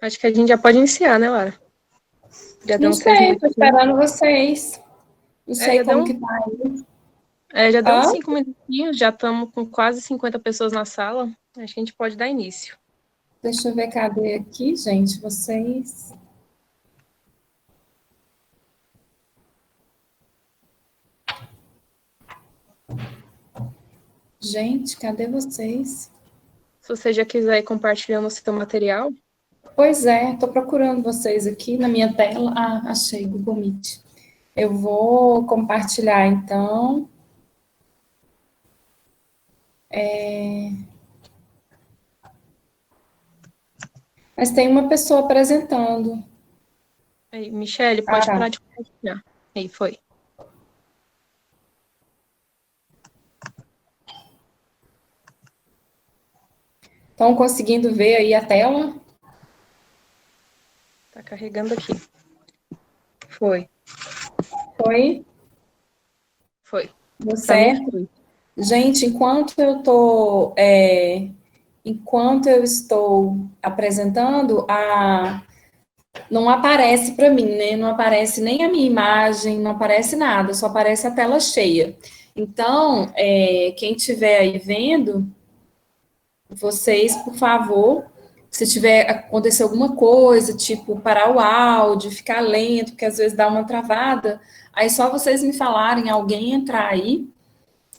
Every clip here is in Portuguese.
Acho que a gente já pode iniciar, né, Lara? Já Não deu uns 6 sei, tô minutinhos. esperando vocês. Não sei já como deu, que tá aí. já deu uns 5 minutinhos, já estamos com quase 50 pessoas na sala. Acho que a gente pode dar início. Deixa eu ver, cadê aqui, gente, vocês? Gente, cadê vocês? Se você já quiser ir compartilhando o seu material. Pois é, tô procurando vocês aqui na minha tela. Ah, achei, Google Meet. Eu vou compartilhar, então. Mas tem uma pessoa apresentando. Aí, Michele, pode parar de compartilhar. Aí, foi. Estão conseguindo ver aí a tela? Tá carregando aqui. Foi. Foi? Foi. Deu certo? Gente, enquanto eu estou apresentando, não aparece para mim, né? Não aparece nem a minha imagem, não aparece nada, só aparece a tela cheia. Então, quem estiver aí vendo, vocês, por favor, se tiver acontecer alguma coisa, tipo parar o áudio, ficar lento, porque às vezes dá uma travada, aí só vocês me falarem, alguém entrar aí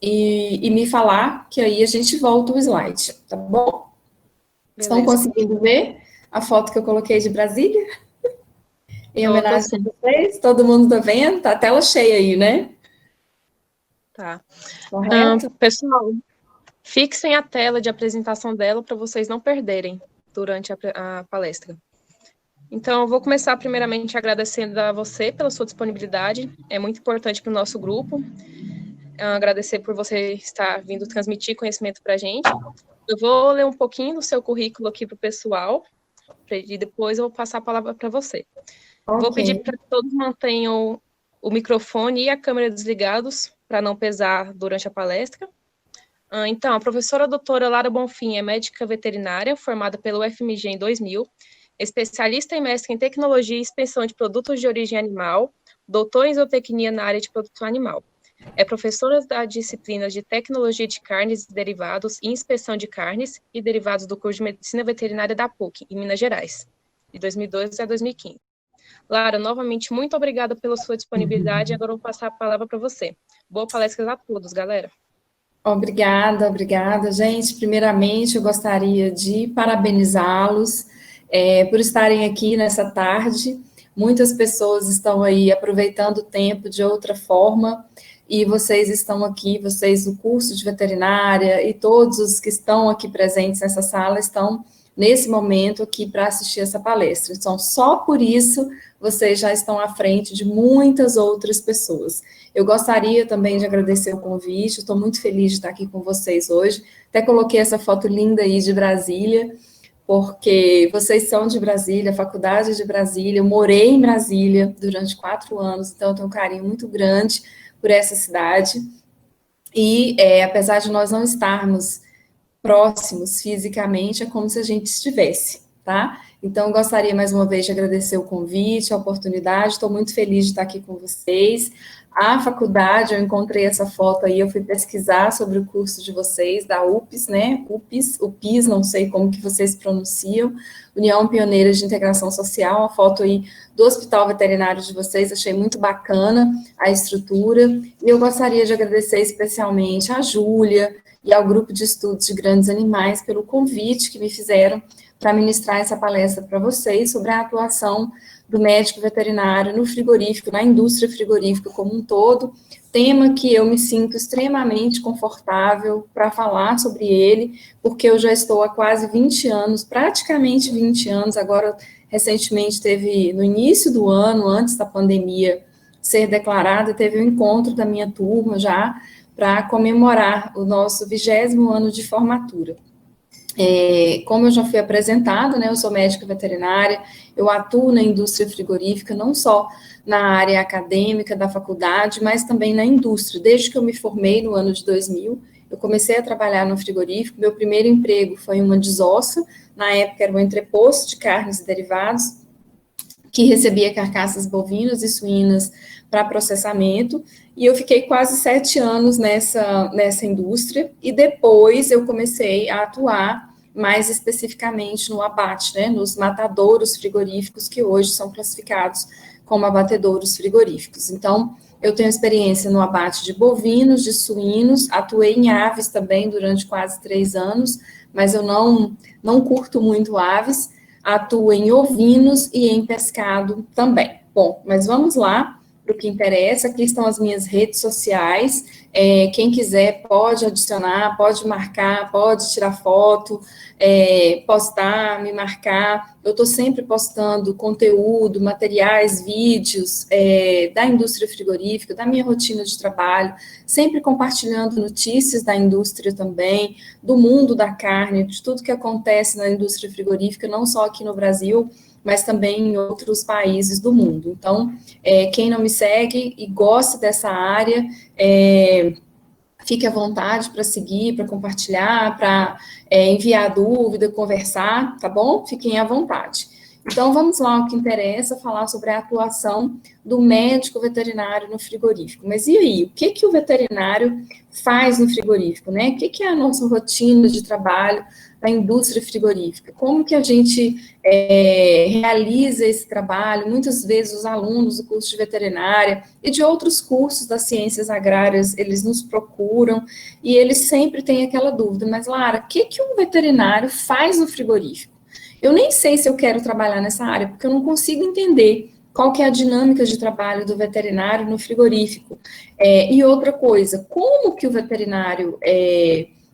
e me falar, que aí a gente volta o slide, tá bom? Beleza. Estão conseguindo ver a foto que eu coloquei de Brasília? Em homenagem a vocês? Todo mundo tá vendo? Tá a tela cheia aí, né? Tá. Correto? Pessoal, fixem a tela de apresentação dela para vocês não perderem durante a palestra. Então, eu vou começar primeiramente agradecendo a você pela sua disponibilidade. É muito importante para o nosso grupo. Agradecer por você estar vindo transmitir conhecimento para a gente. Eu vou ler um pouquinho do seu currículo aqui para o pessoal, e depois eu vou passar a palavra para você. Okay. Vou pedir para que todos mantenham o microfone e a câmera desligados, para não pesar durante a palestra. Então, a professora doutora Lara Bonfim é médica veterinária, formada pelo UFMG em 2000, especialista e mestre em tecnologia e inspeção de produtos de origem animal, doutor em zootecnia na área de produção animal. É professora da disciplina de tecnologia de carnes e derivados e inspeção de carnes e derivados do curso de medicina veterinária da PUC, em Minas Gerais, de 2012 a 2015. Lara, novamente, muito obrigada pela sua disponibilidade. Agora eu vou passar a palavra para você. Boa palestra a todos, galera. Obrigada, gente. Primeiramente, eu gostaria de parabenizá-los por estarem aqui nessa tarde. Muitas pessoas estão aí aproveitando o tempo de outra forma, e vocês estão aqui, vocês do curso de veterinária e todos os que estão aqui presentes nessa sala estão nesse momento aqui para assistir essa palestra. Então, só por isso, vocês já estão à frente de muitas outras pessoas. Eu gostaria também de agradecer o convite, estou muito feliz de estar aqui com vocês hoje. Até coloquei essa foto linda aí de Brasília, porque vocês são de Brasília, Faculdade de Brasília, eu morei em Brasília durante 4 anos, então eu tenho um carinho muito grande por essa cidade. E apesar de nós não estarmos próximos fisicamente, é como se a gente estivesse, tá? Então, gostaria mais uma vez de agradecer o convite, a oportunidade, estou muito feliz de estar aqui com vocês. A faculdade, eu encontrei essa foto aí, eu fui pesquisar sobre o curso de vocês, da UPS, né? UPS, não sei como que vocês pronunciam, União Pioneira de Integração Social, a foto aí do Hospital Veterinário de vocês, achei muito bacana a estrutura, e eu gostaria de agradecer especialmente a Júlia e ao Grupo de Estudos de Grandes Animais pelo convite que me fizeram para ministrar essa palestra para vocês sobre a atuação do médico veterinário no frigorífico, na indústria frigorífica como um todo, tema que eu me sinto extremamente confortável para falar sobre ele, porque eu já estou há quase 20 anos, praticamente 20 anos, agora recentemente teve, no início do ano, antes da pandemia ser declarada, teve um encontro da minha turma já, para comemorar o nosso 20º ano de formatura. Como eu já fui apresentada, né, eu sou médica veterinária, eu atuo na indústria frigorífica, não só na área acadêmica da faculdade, mas também na indústria. Desde que eu me formei no ano de 2000, eu comecei a trabalhar no frigorífico, meu primeiro emprego foi uma desossa, na época era um entreposto de carnes e derivados, que recebia carcaças bovinas e suínas para processamento, e eu fiquei quase 7 anos nessa indústria, e depois eu comecei a atuar mais especificamente no abate, né, nos matadouros frigoríficos, que hoje são classificados como abatedouros frigoríficos. Então, eu tenho experiência no abate de bovinos, de suínos, atuei em aves também durante quase 3 anos, mas eu não curto muito aves, atuo em ovinos e em pescado também. Bom, mas vamos lá para o que interessa. Aqui estão as minhas redes sociais. Quem quiser pode adicionar, pode marcar, pode tirar foto, postar, me marcar. Eu estou sempre postando conteúdo, materiais, vídeos da indústria frigorífica, da minha rotina de trabalho, sempre compartilhando notícias da indústria também, do mundo da carne, de tudo que acontece na indústria frigorífica, não só aqui no Brasil, mas também em outros países do mundo. Então, quem não me segue e gosta dessa área, fique à vontade para seguir, para compartilhar, para enviar dúvida, conversar, tá bom? Fiquem à vontade. Então, vamos lá, o que interessa, falar sobre a atuação do médico veterinário no frigorífico. Mas e aí, o que o veterinário faz no frigorífico, né? O que é a nossa rotina de trabalho da indústria frigorífica? Como que a gente realiza esse trabalho? Muitas vezes os alunos do curso de veterinária e de outros cursos das ciências agrárias, eles nos procuram e eles sempre têm aquela dúvida, mas Lara, o que um veterinário faz no frigorífico? Eu nem sei se eu quero trabalhar nessa área, porque eu não consigo entender qual que é a dinâmica de trabalho do veterinário no frigorífico. E outra coisa, como que o veterinário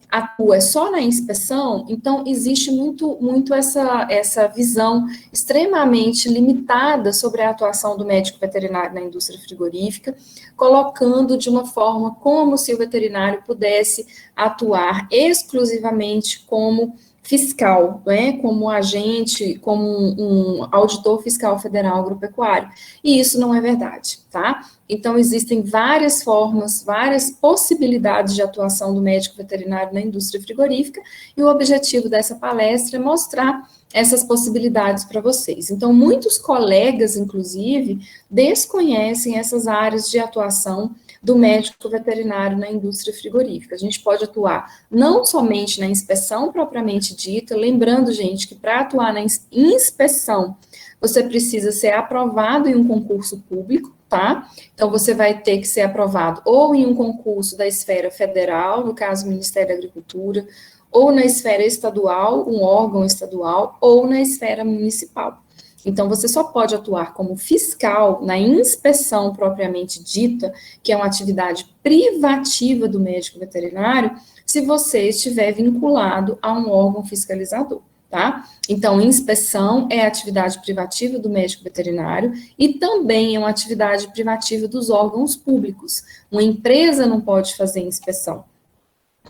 atua só na inspeção? Então, existe muito essa visão extremamente limitada sobre a atuação do médico veterinário na indústria frigorífica, colocando de uma forma como se o veterinário pudesse atuar exclusivamente como fiscal, né, como agente, como um auditor fiscal federal agropecuário, e isso não é verdade, tá? Então, existem várias formas, várias possibilidades de atuação do médico veterinário na indústria frigorífica, e o objetivo dessa palestra é mostrar essas possibilidades para vocês. Então, muitos colegas, inclusive, desconhecem essas áreas de atuação do médico veterinário na indústria frigorífica. A gente pode atuar não somente na inspeção propriamente dita, lembrando, gente, que para atuar na inspeção, você precisa ser aprovado em um concurso público, tá? Então, você vai ter que ser aprovado ou em um concurso da esfera federal, no caso, o Ministério da Agricultura, ou na esfera estadual, um órgão estadual, ou na esfera municipal. Então, você só pode atuar como fiscal na inspeção propriamente dita, que é uma atividade privativa do médico veterinário, se você estiver vinculado a um órgão fiscalizador, tá? Então, inspeção é atividade privativa do médico veterinário e também é uma atividade privativa dos órgãos públicos. Uma empresa não pode fazer inspeção,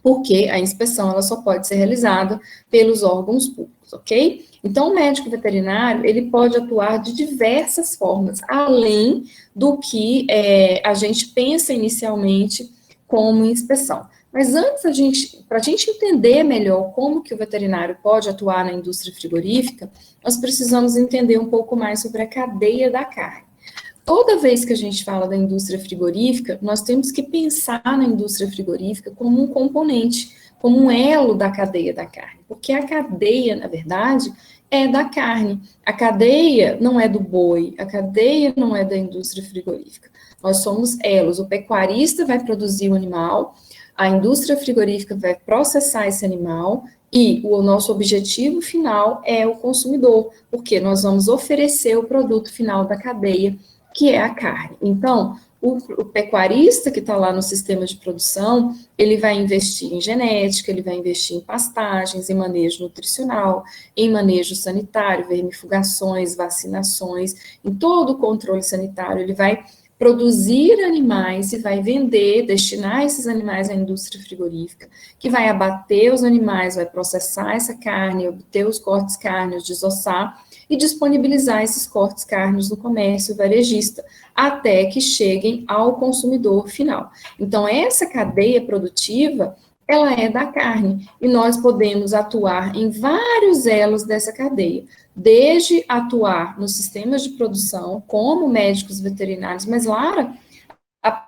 porque a inspeção ela só pode ser realizada pelos órgãos públicos, ok? Então, o médico veterinário, ele pode atuar de diversas formas, além do que a gente pensa inicialmente como inspeção. Mas antes, para a gente entender melhor como que o veterinário pode atuar na indústria frigorífica, nós precisamos entender um pouco mais sobre a cadeia da carne. Toda vez que a gente fala da indústria frigorífica, nós temos que pensar na indústria frigorífica como um componente, como um elo da cadeia da carne, porque a cadeia, na verdade, é da carne. A cadeia não é do boi, a cadeia não é da indústria frigorífica. Nós somos elos. O pecuarista vai produzir o animal, a indústria frigorífica vai processar esse animal e o nosso objetivo final é o consumidor, porque nós vamos oferecer o produto final da cadeia, que é a carne. Então, o pecuarista que está lá no sistema de produção, ele vai investir em genética, ele vai investir em pastagens, em manejo nutricional, em manejo sanitário, vermifugações, vacinações, em todo o controle sanitário, ele vai produzir animais e vai vender, destinar esses animais à indústria frigorífica, que vai abater os animais, vai processar essa carne, obter os cortes cárneos, desossar e disponibilizar esses cortes cárneos no comércio varejista, até que cheguem ao consumidor final. Então, essa cadeia produtiva, ela é da carne, e nós podemos atuar em vários elos dessa cadeia, desde atuar nos sistemas de produção, como médicos veterinários, mas, Lara,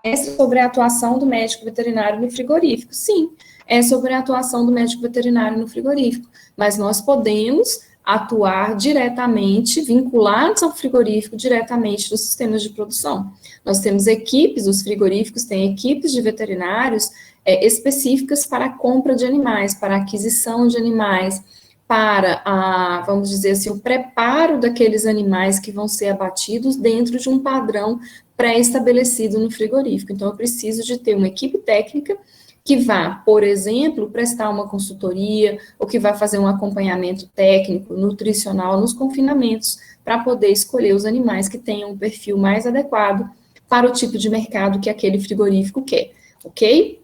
é sobre a atuação do médico veterinário no frigorífico. Sim, é sobre a atuação do médico veterinário no frigorífico, mas nós podemos atuar diretamente, vinculados ao frigorífico, diretamente nos sistemas de produção. Nós temos equipes, os frigoríficos têm equipes de veterinários específicas para a compra de animais, para a aquisição de animais, para, vamos dizer assim, o preparo daqueles animais que vão ser abatidos dentro de um padrão pré-estabelecido no frigorífico. Então, eu preciso de ter uma equipe técnica que vá, por exemplo, prestar uma consultoria, ou que vai fazer um acompanhamento técnico, nutricional nos confinamentos, para poder escolher os animais que tenham um perfil mais adequado para o tipo de mercado que aquele frigorífico quer, ok?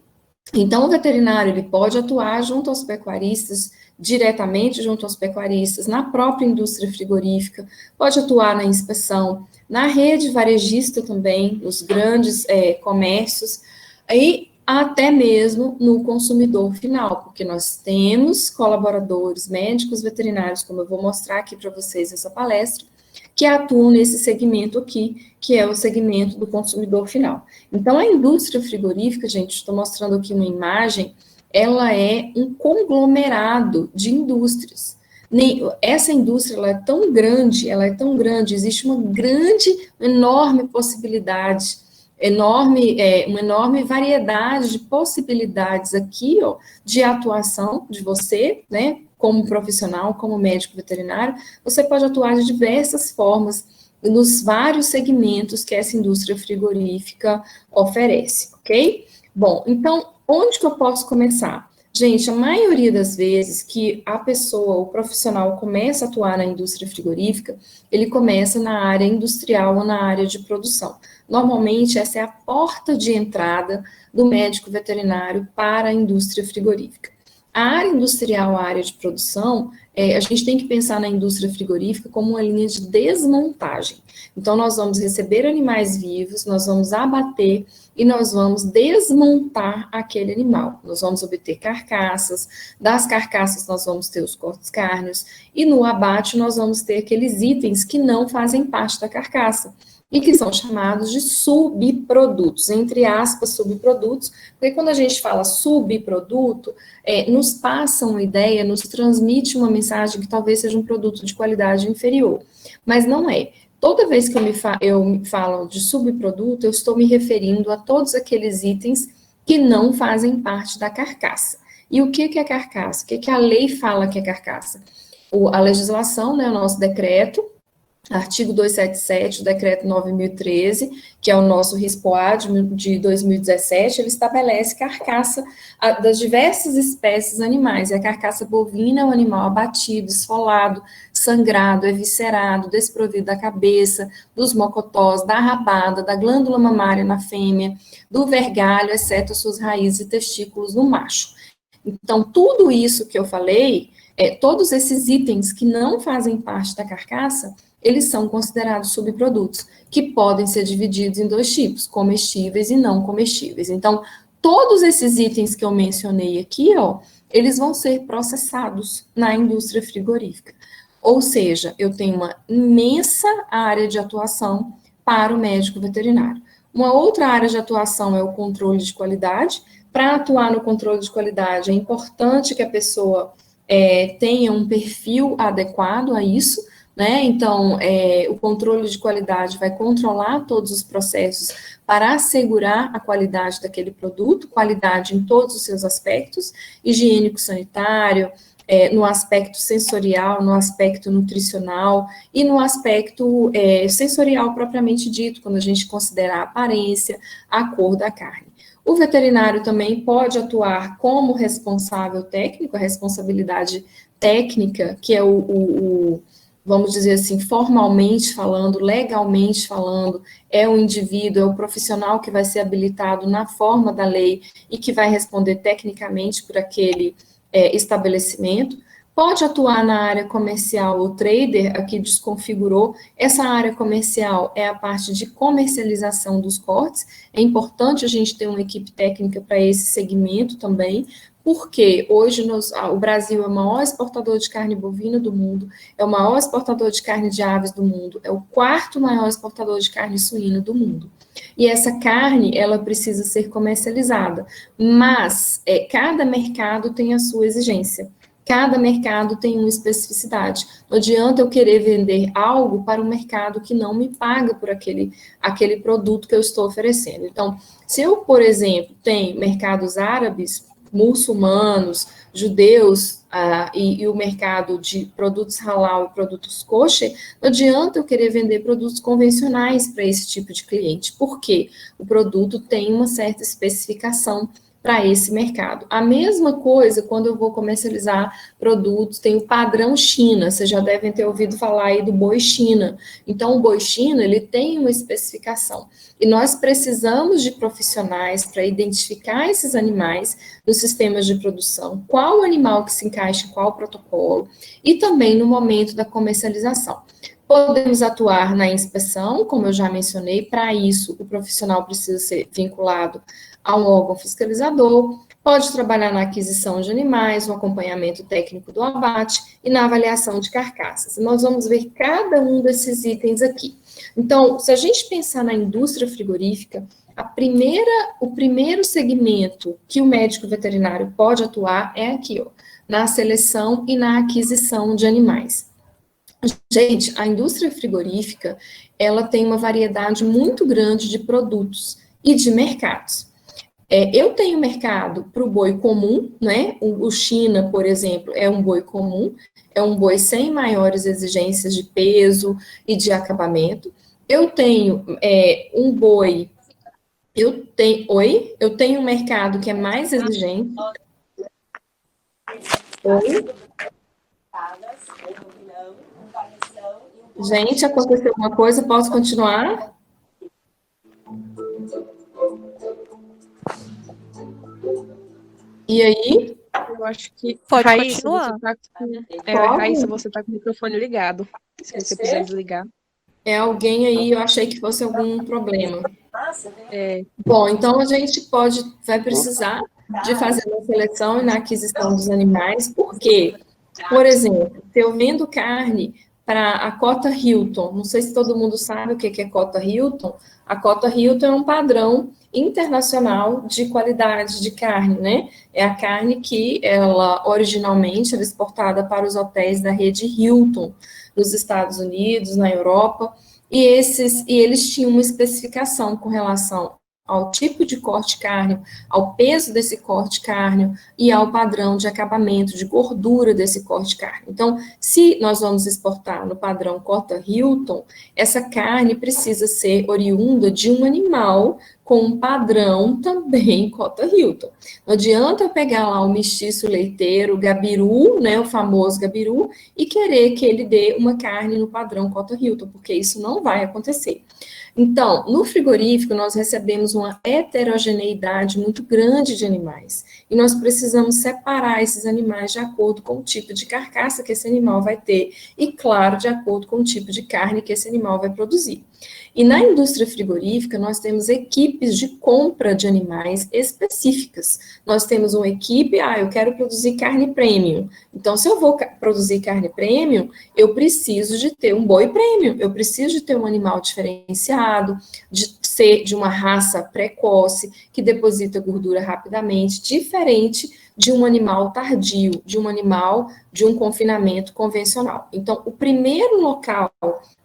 Então, o veterinário, ele pode atuar junto aos pecuaristas, diretamente junto aos pecuaristas, na própria indústria frigorífica, pode atuar na inspeção, na rede varejista também, nos grandes comércios, e até mesmo no consumidor final, porque nós temos colaboradores, médicos veterinários, como eu vou mostrar aqui para vocês nessa palestra, que atuam nesse segmento aqui, que é o segmento do consumidor final. Então, a indústria frigorífica, gente, estou mostrando aqui uma imagem, ela é um conglomerado de indústrias. Essa indústria, ela é tão grande, existe uma enorme possibilidade, uma enorme variedade de possibilidades aqui, ó, de atuação de você, né, como profissional, como médico veterinário, você pode atuar de diversas formas nos vários segmentos que essa indústria frigorífica oferece, ok? Bom, então, onde que eu posso começar? Gente, a maioria das vezes que a pessoa, o profissional, começa a atuar na indústria frigorífica, ele começa na área industrial ou na área de produção. Normalmente, essa é a porta de entrada do médico veterinário para a indústria frigorífica. A área industrial, a área de produção, a gente tem que pensar na indústria frigorífica como uma linha de desmontagem. Então, nós vamos receber animais vivos, nós vamos abater e nós vamos desmontar aquele animal. Nós vamos obter carcaças, das carcaças nós vamos ter os cortes cárneos, e no abate nós vamos ter aqueles itens que não fazem parte da carcaça, e que são chamados de subprodutos, entre aspas, subprodutos, porque quando a gente fala subproduto, nos passa uma ideia, nos transmite uma mensagem que talvez seja um produto de qualidade inferior, mas não é. Toda vez que eu me falo de subproduto, eu estou me referindo a todos aqueles itens que não fazem parte da carcaça. E o que é carcaça? O que a lei fala que é carcaça? A legislação, né, o nosso decreto, artigo 277, o decreto 9.013, que é o nosso RISPOAD de 2017, ele estabelece carcaça das diversas espécies animais. E a carcaça bovina é um animal abatido, esfolado, sangrado, eviscerado, desprovido da cabeça, dos mocotós, da rabada, da glândula mamária na fêmea, do vergalho, exceto as suas raízes e testículos no macho. Então, tudo isso que eu falei, todos esses itens que não fazem parte da carcaça, eles são considerados subprodutos, que podem ser divididos em dois tipos, comestíveis e não comestíveis. Então, todos esses itens que eu mencionei aqui, ó, eles vão ser processados na indústria frigorífica. Ou seja, eu tenho uma imensa área de atuação para o médico veterinário. Uma outra área de atuação é o controle de qualidade. Para atuar no controle de qualidade, é importante que a pessoa tenha um perfil adequado a isso, né? Então, o controle de qualidade vai controlar todos os processos para assegurar a qualidade daquele produto, qualidade em todos os seus aspectos, higiênico-sanitário, no aspecto sensorial, no aspecto nutricional e no aspecto sensorial propriamente dito, quando a gente considera a aparência, a cor da carne. O veterinário também pode atuar como responsável técnico, a responsabilidade técnica, que é vamos dizer assim, formalmente falando, legalmente falando, é o indivíduo, é o profissional que vai ser habilitado na forma da lei e que vai responder tecnicamente por aquele estabelecimento. Pode atuar na área comercial, o trader aqui desconfigurou, essa área comercial é a parte de comercialização dos cortes, é importante a gente ter uma equipe técnica para esse segmento também, Porque hoje o Brasil é o maior exportador de carne bovina do mundo, é o maior exportador de carne de aves do mundo, é o quarto maior exportador de carne suína do mundo. E essa carne, ela precisa ser comercializada, mas cada mercado tem a sua exigência. Cada mercado tem uma especificidade. Não adianta eu querer vender algo para um mercado que não me paga por aquele produto que eu estou oferecendo. Então, se eu, por exemplo, tenho mercados árabes, muçulmanos, judeus e o mercado de produtos halal e produtos kosher, não adianta eu querer vender produtos convencionais para esse tipo de cliente, porque o produto tem uma certa especificação para esse mercado. A mesma coisa quando eu vou comercializar produtos, tem o padrão China, vocês já devem ter ouvido falar aí do boi China. Então, o boi China, ele tem uma especificação. E nós precisamos de profissionais para identificar esses animais nos sistemas de produção, qual animal que se encaixa em qual protocolo, e também no momento da comercialização. Podemos atuar na inspeção, como eu já mencionei, para isso o profissional precisa ser vinculado a um órgão fiscalizador, pode trabalhar na aquisição de animais, no acompanhamento técnico do abate e na avaliação de carcaças. Nós vamos ver cada um desses itens aqui. Então, se a gente pensar na indústria frigorífica, o primeiro segmento que o médico veterinário pode atuar é aqui, ó, na seleção e na aquisição de animais. Gente, a indústria frigorífica, ela tem uma variedade muito grande de produtos e de mercados. Eu tenho mercado para o boi comum, né? O China, por exemplo, é um boi comum, é um boi sem maiores exigências de peso e de acabamento. Eu tenho um boi, eu tenho um mercado que é mais exigente. Oi? Gente, aconteceu alguma coisa? Posso continuar? E aí? Eu acho que pode Raíssa, continuar. Raíssa, você está com o microfone ligado. Se você puder desligar. É alguém aí, eu achei que fosse algum problema. É. Bom, então a gente vai precisar de fazer uma seleção e na aquisição dos animais, porque, por exemplo, se eu vendo carne para a cota Hilton, não sei se todo mundo sabe o que é cota Hilton, a cota Hilton é um padrão internacional de qualidade de carne, né? É a carne que ela originalmente era exportada para os hotéis da rede Hilton, nos Estados Unidos, na Europa, e eles tinham uma especificação com relação ao tipo de corte cárneo, ao peso desse corte cárneo e ao padrão de acabamento, de gordura desse corte cárneo. Então, se nós vamos exportar no padrão cota Hilton, essa carne precisa ser oriunda de um animal com um padrão também cota Hilton. Não adianta eu pegar lá o mestiço leiteiro, o gabiru, né, o famoso gabiru, e querer que ele dê uma carne no padrão cota Hilton, porque isso não vai acontecer. Então, no frigorífico, nós recebemos uma heterogeneidade muito grande de animais, e nós precisamos separar esses animais de acordo com o tipo de carcaça que esse animal vai ter, e, claro, de acordo com o tipo de carne que esse animal vai produzir. E na indústria frigorífica, nós temos equipes de compra de animais específicas. Nós temos uma equipe, eu quero produzir carne premium. Então, se eu vou produzir carne premium, eu preciso de ter um boi premium, eu preciso de ter um animal diferenciado, de ser de uma raça precoce, que deposita gordura rapidamente, diferente de um animal tardio, de um animal de um confinamento convencional. Então, o primeiro local,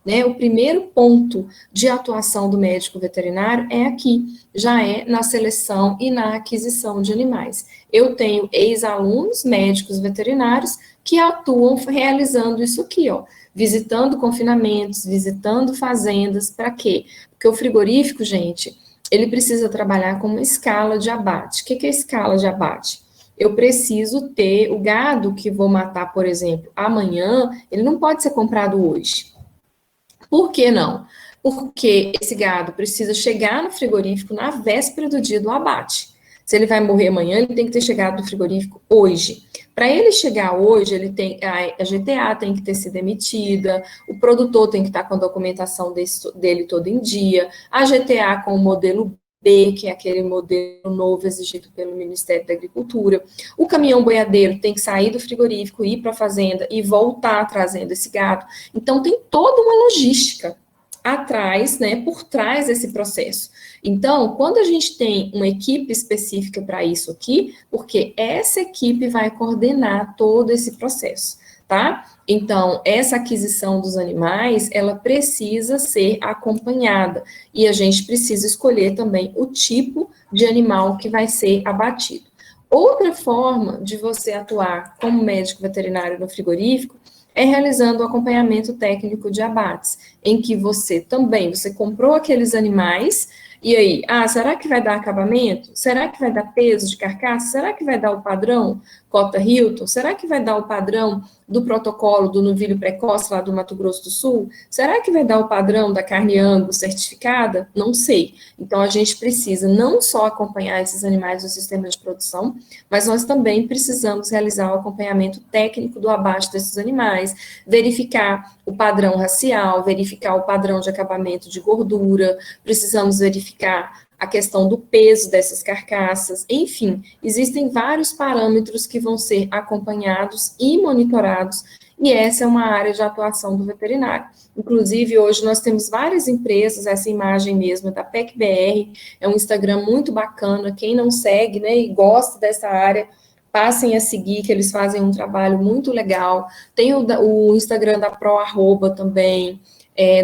né, o primeiro ponto de atuação do médico veterinário é aqui, já é na seleção e na aquisição de animais. Eu tenho ex-alunos médicos veterinários que atuam realizando isso aqui, ó, visitando confinamentos, visitando fazendas, para quê? Porque o frigorífico, gente, ele precisa trabalhar com uma escala de abate. O que é escala de abate? Eu preciso ter o gado que vou matar, por exemplo, amanhã, ele não pode ser comprado hoje. Por que não? Porque esse gado precisa chegar no frigorífico na véspera do dia do abate. Se ele vai morrer amanhã, ele tem que ter chegado no frigorífico hoje. Para ele chegar hoje, a GTA tem que ter sido emitida, o produtor tem que estar com a documentação dele todo em dia, a GTA com o modelo B, que é aquele modelo novo exigido pelo Ministério da Agricultura. O caminhão boiadeiro tem que sair do frigorífico, ir para a fazenda e voltar trazendo esse gado. Então, tem toda uma logística atrás, né, por trás desse processo. Então, quando a gente tem uma equipe específica para isso aqui, porque essa equipe vai coordenar todo esse processo, tá? Então, essa aquisição dos animais, ela precisa ser acompanhada, e a gente precisa escolher também o tipo de animal que vai ser abatido. Outra forma de você atuar como médico veterinário no frigorífico é realizando o acompanhamento técnico de abates, em que você comprou aqueles animais, e aí, será que vai dar acabamento? Será que vai dar peso de carcaça? Será que vai dar o padrão Cota Hilton? Será que vai dar o padrão do protocolo do novilho precoce lá do Mato Grosso do Sul? Será que vai dar o padrão da carne Angus certificada? Não sei. Então, a gente precisa não só acompanhar esses animais no sistema de produção, mas nós também precisamos realizar o acompanhamento técnico do abate desses animais, verificar o padrão racial, verificar o padrão de acabamento de gordura, precisamos verificar a questão do peso dessas carcaças, enfim, existem vários parâmetros que vão ser acompanhados e monitorados, e essa é uma área de atuação do veterinário. Inclusive, hoje nós temos várias empresas, essa imagem mesmo da PEC-BR, é um Instagram muito bacana, quem não segue, né, e gosta dessa área, passem a seguir, que eles fazem um trabalho muito legal. Tem o Instagram da ProArroba também,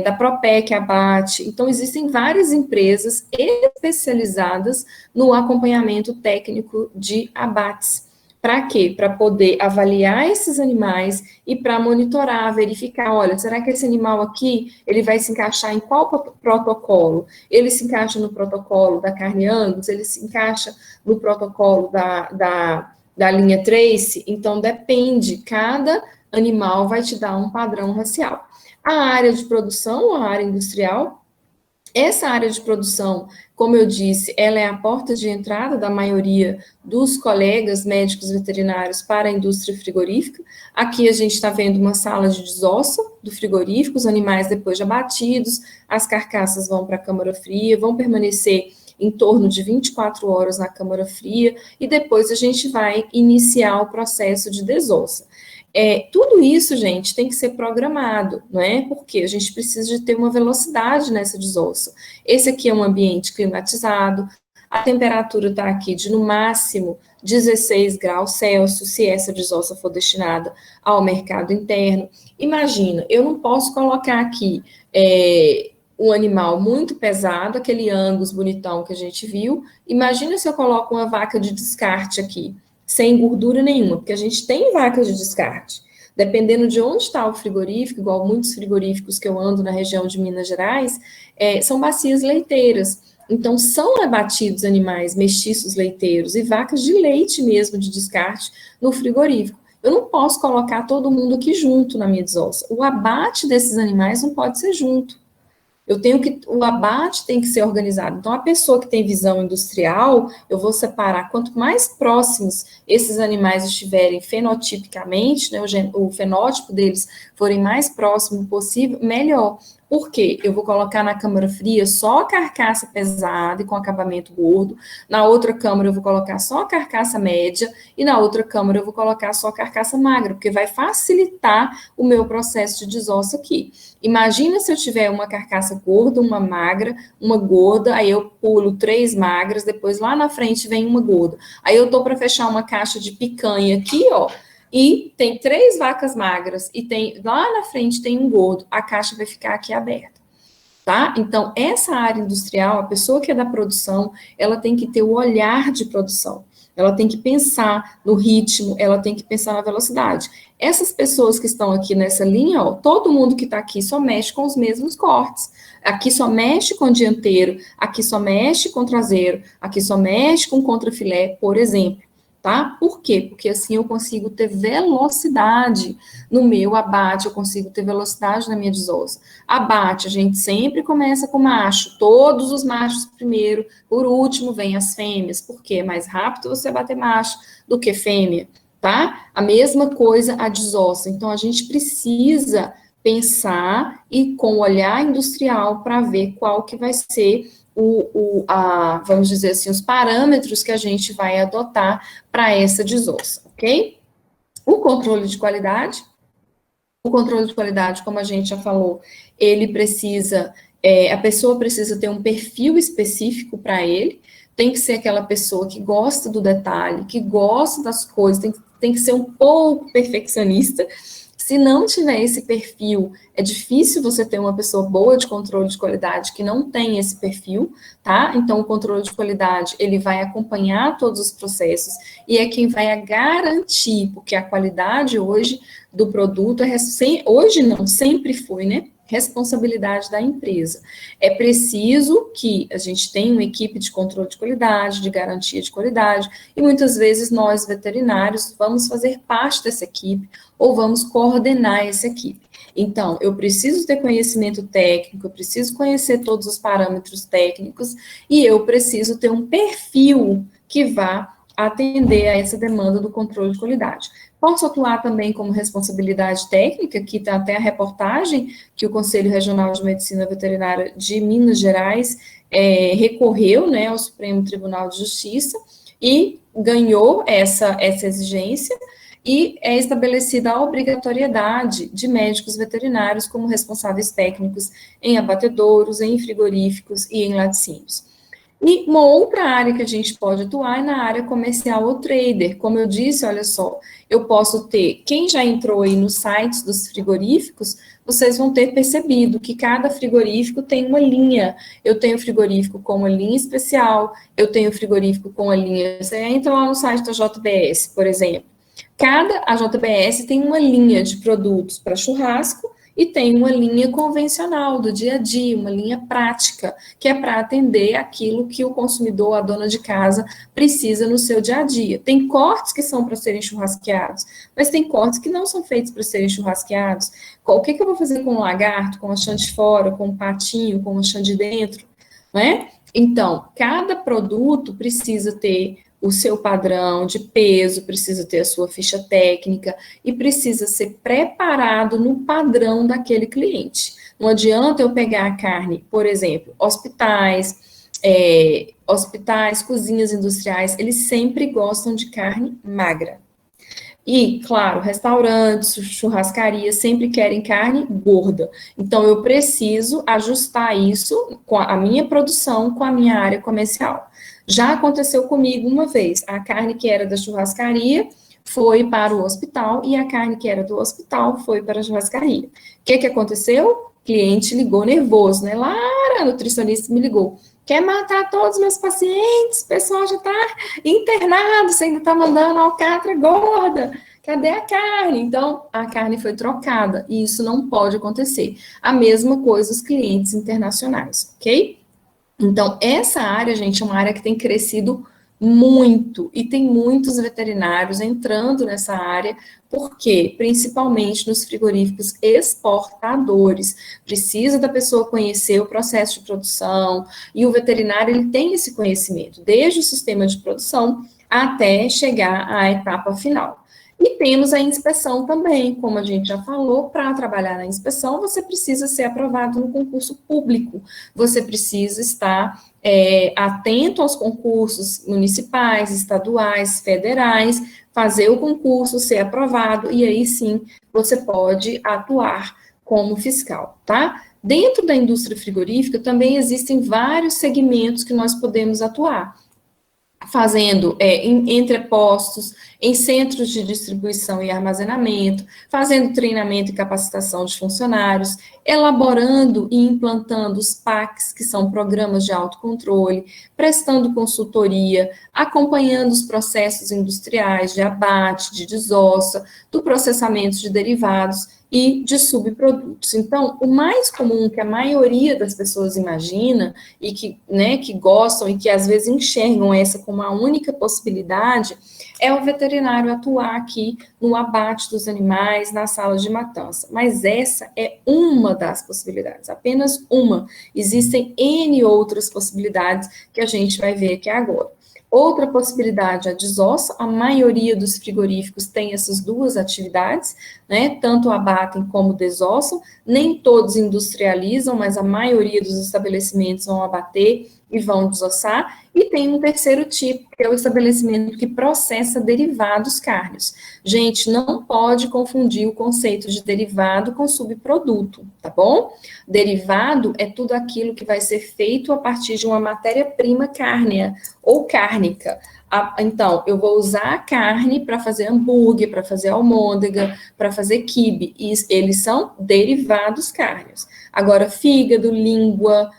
da Propec Abate. Então, existem várias empresas especializadas no acompanhamento técnico de abates. Para quê? Para poder avaliar esses animais e para monitorar, verificar, olha, será que esse animal aqui, ele vai se encaixar em qual protocolo? Ele se encaixa no protocolo da carne Angus? Ele se encaixa no protocolo da linha Trace? Então, depende, cada animal vai te dar um padrão racial. A área de produção, a área industrial, essa área de produção, como eu disse, ela é a porta de entrada da maioria dos colegas médicos veterinários para a indústria frigorífica. Aqui a gente está vendo uma sala de desossa do frigorífico, os animais depois de abatidos, as carcaças vão para a câmara fria, vão permanecer em torno de 24 horas na câmara fria, e depois a gente vai iniciar o processo de desossa. Tudo isso, gente, tem que ser programado, não é? Porque a gente precisa de ter uma velocidade nessa desossa. Esse aqui é um ambiente climatizado, a temperatura está aqui de, no máximo, 16 graus Celsius, se essa desossa for destinada ao mercado interno. Imagina, eu não posso colocar aqui um animal muito pesado, aquele Angus bonitão que a gente viu. Imagina se eu coloco uma vaca de descarte aqui, sem gordura nenhuma, porque a gente tem vacas de descarte. Dependendo de onde está o frigorífico, igual muitos frigoríficos que eu ando na região de Minas Gerais, são bacias leiteiras. Então, são abatidos animais mestiços leiteiros e vacas de leite mesmo, de descarte, no frigorífico. Eu não posso colocar todo mundo aqui junto na minha desossa. O abate desses animais não pode ser junto. O abate tem que ser organizado. Então, a pessoa que tem visão industrial, eu vou separar, quanto mais próximos esses animais estiverem fenotipicamente, né, o fenótipo deles forem mais próximo possível, melhor. Por quê? Eu vou colocar na câmara fria só a carcaça pesada e com acabamento gordo, na outra câmara eu vou colocar só a carcaça média, e na outra câmara eu vou colocar só a carcaça magra, porque vai facilitar o meu processo de desossa aqui. Imagina se eu tiver uma carcaça gorda, uma magra, uma gorda, aí eu pulo 3 magras, depois lá na frente vem uma gorda. Aí eu tô para fechar uma caixa de picanha aqui, ó, e tem 3 vacas magras, e lá na frente tem um gordo, a caixa vai ficar aqui aberta, tá? Então, essa área industrial, a pessoa que é da produção, ela tem que ter o olhar de produção, ela tem que pensar no ritmo, ela tem que pensar na velocidade. Essas pessoas que estão aqui nessa linha, ó, todo mundo que está aqui só mexe com os mesmos cortes. Aqui só mexe com dianteiro, aqui só mexe com traseiro, aqui só mexe com contrafilé, por exemplo. Tá? Por quê? Porque assim eu consigo ter velocidade no meu abate, eu consigo ter velocidade na minha desossa. Abate, a gente sempre começa com macho, todos os machos primeiro, por último vem as fêmeas, porque é mais rápido você abater macho do que fêmea, tá? A mesma coisa a desossa, então a gente precisa pensar e com o olhar industrial para ver qual que vai ser vamos dizer assim, os parâmetros que a gente vai adotar para essa desossa, ok? O controle de qualidade, como a gente já falou, ele precisa, a pessoa precisa ter um perfil específico para ele, tem que ser aquela pessoa que gosta do detalhe, que gosta das coisas, tem que ser um pouco perfeccionista. Se não tiver esse perfil, é difícil você ter uma pessoa boa de controle de qualidade que não tem esse perfil, tá? Então, o controle de qualidade, ele vai acompanhar todos os processos e é quem vai garantir, porque a qualidade hoje do produto, hoje não, sempre foi, né? Responsabilidade da empresa. É preciso que a gente tenha uma equipe de controle de qualidade, de garantia de qualidade, e muitas vezes nós, veterinários, vamos fazer parte dessa equipe ou vamos coordenar essa equipe. Então, eu preciso ter conhecimento técnico, eu preciso conhecer todos os parâmetros técnicos e eu preciso ter um perfil que vá atender a essa demanda do controle de qualidade. Posso atuar também como responsabilidade técnica, que está até a reportagem que o Conselho Regional de Medicina Veterinária de Minas Gerais recorreu, né, ao Supremo Tribunal de Justiça e ganhou essa exigência, e é estabelecida a obrigatoriedade de médicos veterinários como responsáveis técnicos em abatedouros, em frigoríficos e em laticínios. E uma outra área que a gente pode atuar é na área comercial ou trader. Como eu disse, olha só, eu posso ter, quem já entrou aí nos sites dos frigoríficos, vocês vão ter percebido que cada frigorífico tem uma linha. Eu tenho frigorífico com uma linha especial, eu tenho frigorífico com a linha... Você entra lá no site da JBS, por exemplo. A JBS tem uma linha de produtos para churrasco e tem uma linha convencional do dia a dia, uma linha prática, que é para atender aquilo que o consumidor, a dona de casa, precisa no seu dia a dia. Tem cortes que são para serem churrasqueados, mas tem cortes que não são feitos para serem churrasqueados. O que eu vou fazer com o lagarto, com a chã de fora, com o patinho, com a chã de dentro, né? Então, cada produto precisa ter o seu padrão de peso, precisa ter a sua ficha técnica e precisa ser preparado no padrão daquele cliente. Não adianta eu pegar a carne, por exemplo, hospitais, cozinhas industriais, eles sempre gostam de carne magra. E, claro, restaurantes, churrascarias sempre querem carne gorda. Então, eu preciso ajustar isso com a minha produção, com a minha área comercial. Já aconteceu comigo uma vez, a carne que era da churrascaria foi para o hospital e a carne que era do hospital foi para a churrascaria. O que aconteceu? O cliente ligou nervoso, né? Lara, a nutricionista me ligou. Quer matar todos os meus pacientes? O pessoal já está internado, você ainda está mandando alcatra gorda. Cadê a carne? Então, a carne foi trocada e isso não pode acontecer. A mesma coisa os clientes internacionais, ok? Então, essa área, gente, é uma área que tem crescido muito, e tem muitos veterinários entrando nessa área, porque, principalmente nos frigoríficos exportadores, precisa da pessoa conhecer o processo de produção, e o veterinário, ele tem esse conhecimento, desde o sistema de produção até chegar à etapa final. E temos a inspeção também, como a gente já falou, para trabalhar na inspeção, você precisa ser aprovado no concurso público, você precisa estar atento aos concursos municipais, estaduais, federais, fazer o concurso, ser aprovado, e aí sim você pode atuar como fiscal, tá? Dentro da indústria frigorífica também existem vários segmentos que nós podemos atuar, fazendo em entrepostos, em centros de distribuição e armazenamento, fazendo treinamento e capacitação de funcionários, elaborando e implantando os PACs, que são programas de autocontrole, prestando consultoria, acompanhando os processos industriais de abate, de desossa, do processamento de derivados e de subprodutos. Então, o mais comum que a maioria das pessoas imagina e que gostam e que às vezes enxergam essa como a única possibilidade é o veterinário atuar aqui no abate dos animais, na sala de matança. Mas essa é uma das possibilidades, apenas uma. Existem N outras possibilidades que a gente vai ver aqui agora. Outra possibilidade é a desossa, a maioria dos frigoríficos tem essas duas atividades, né, tanto abatem como desossam, nem todos industrializam, mas a maioria dos estabelecimentos vão abater e vão desossar, e tem um terceiro tipo, que é o estabelecimento que processa derivados cárneos. Gente, não pode confundir o conceito de derivado com subproduto, tá bom? Derivado é tudo aquilo que vai ser feito a partir de uma matéria-prima cárnea ou cárnica. Então, eu vou usar a carne para fazer hambúrguer, para fazer almôndega, para fazer quibe, e eles são derivados cárneos. Agora, fígado, língua,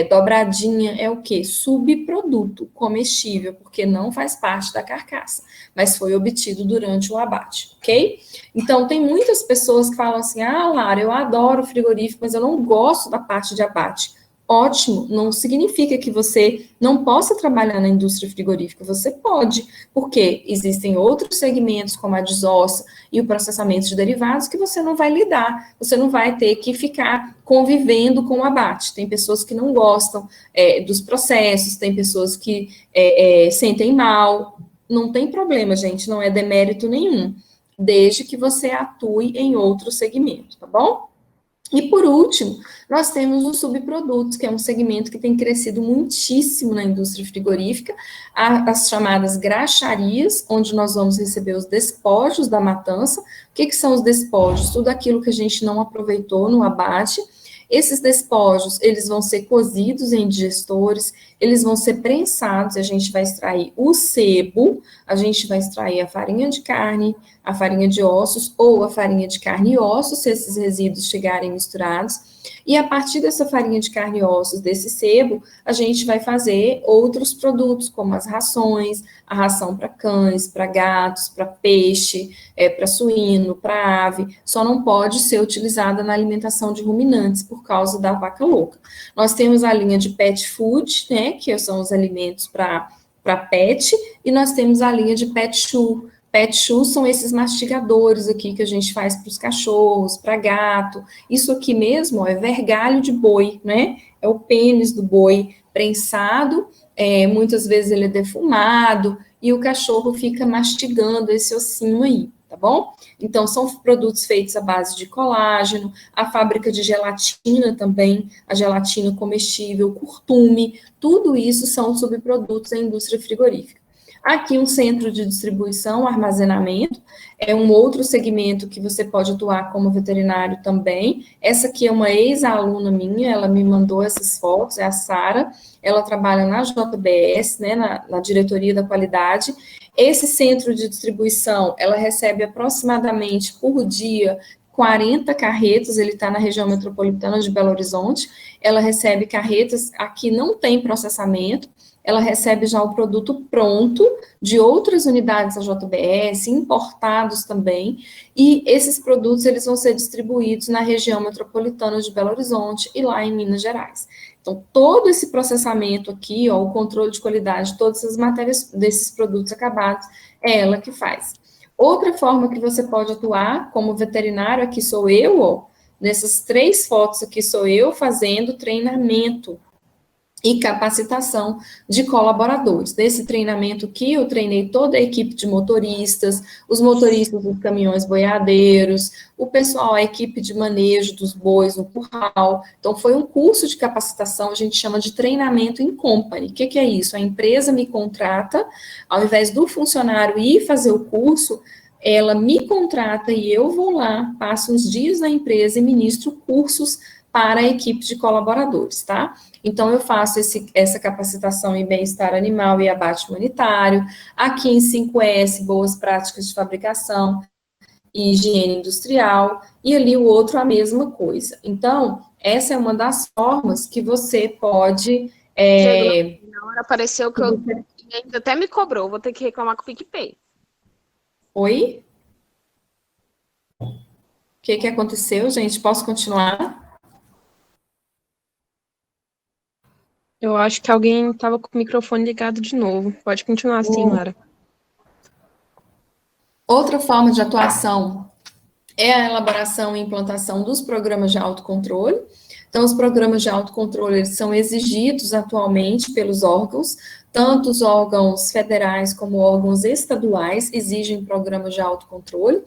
dobradinha é o quê? Subproduto comestível, porque não faz parte da carcaça, mas foi obtido durante o abate, ok? Então, tem muitas pessoas que falam assim, Lara, eu adoro frigorífico, mas eu não gosto da parte de abate. Ótimo, não significa que você não possa trabalhar na indústria frigorífica, você pode, porque existem outros segmentos, como a desossa e o processamento de derivados, que você não vai lidar, você não vai ter que ficar convivendo com o abate. Tem pessoas que não gostam dos processos, tem pessoas que sentem mal, não tem problema, gente, não é demérito nenhum, desde que você atue em outro segmento, tá bom? E, por último, nós temos os subprodutos, que é um segmento que tem crescido muitíssimo na indústria frigorífica, as chamadas graxarias, onde nós vamos receber os despojos da matança. O que são os despojos? Tudo aquilo que a gente não aproveitou no abate. Esses despojos, eles vão ser cozidos em digestores, eles vão ser prensados, a gente vai extrair o sebo, a gente vai extrair a farinha de carne, a farinha de ossos ou a farinha de carne e ossos, se esses resíduos chegarem misturados. E a partir dessa farinha de carne e ossos, desse sebo, a gente vai fazer outros produtos, como as rações, a ração para cães, para gatos, para peixe, para suíno, para ave, só não pode ser utilizada na alimentação de ruminantes por causa da vaca louca. Nós temos a linha de pet food, né, que são os alimentos para pet, e nós temos a linha de pet shoe. Pet shoes são esses mastigadores aqui que a gente faz para os cachorros, para gato. Isso aqui mesmo ó, é vergalho de boi, né? É o pênis do boi prensado, muitas vezes ele é defumado, e o cachorro fica mastigando esse ossinho aí, tá bom? Então, são produtos feitos à base de colágeno, a fábrica de gelatina também, a gelatina comestível, curtume, tudo isso são subprodutos da indústria frigorífica. Aqui um centro de distribuição, armazenamento, é um outro segmento que você pode atuar como veterinário também. Essa aqui é uma ex-aluna minha, ela me mandou essas fotos, é a Sara, ela trabalha na JBS, né, na diretoria da qualidade. Esse centro de distribuição, ela recebe aproximadamente por dia 40 carretas, ele está na região metropolitana de Belo Horizonte, ela recebe carretas, aqui não tem processamento, ela recebe já o produto pronto de outras unidades da JBS, importados também, e esses produtos eles vão ser distribuídos na região metropolitana de Belo Horizonte e lá em Minas Gerais. Então, todo esse processamento aqui, ó, o controle de qualidade de todas as matérias desses produtos acabados, é ela que faz. Outra forma que você pode atuar como veterinário, aqui sou eu, ó, nessas 3 fotos aqui sou eu fazendo treinamento e capacitação de colaboradores. Nesse treinamento aqui, eu treinei toda a equipe de motoristas, os motoristas dos caminhões boiadeiros, o pessoal, a equipe de manejo dos bois no curral. Então, foi um curso de capacitação, a gente chama de treinamento em company. O que é isso? A empresa me contrata, ao invés do funcionário ir fazer o curso, ela me contrata e eu vou lá, passo uns dias na empresa e ministro cursos para a equipe de colaboradores, tá? Então, eu faço essa capacitação em bem-estar animal e abate humanitário, aqui em 5S, boas práticas de fabricação e higiene industrial, e ali o outro a mesma coisa. Então, essa é uma das formas que você pode... Na hora apareceu que eu até me cobrou, vou ter que reclamar com o PicPay. Oi? O que aconteceu, gente? Posso continuar? Eu acho que alguém estava com o microfone ligado de novo. Pode continuar assim, Lara. Outra forma de atuação é a elaboração e implantação dos programas de autocontrole. Então, os programas de autocontrole eles são exigidos atualmente pelos órgãos, tanto os órgãos federais como órgãos estaduais exigem programas de autocontrole.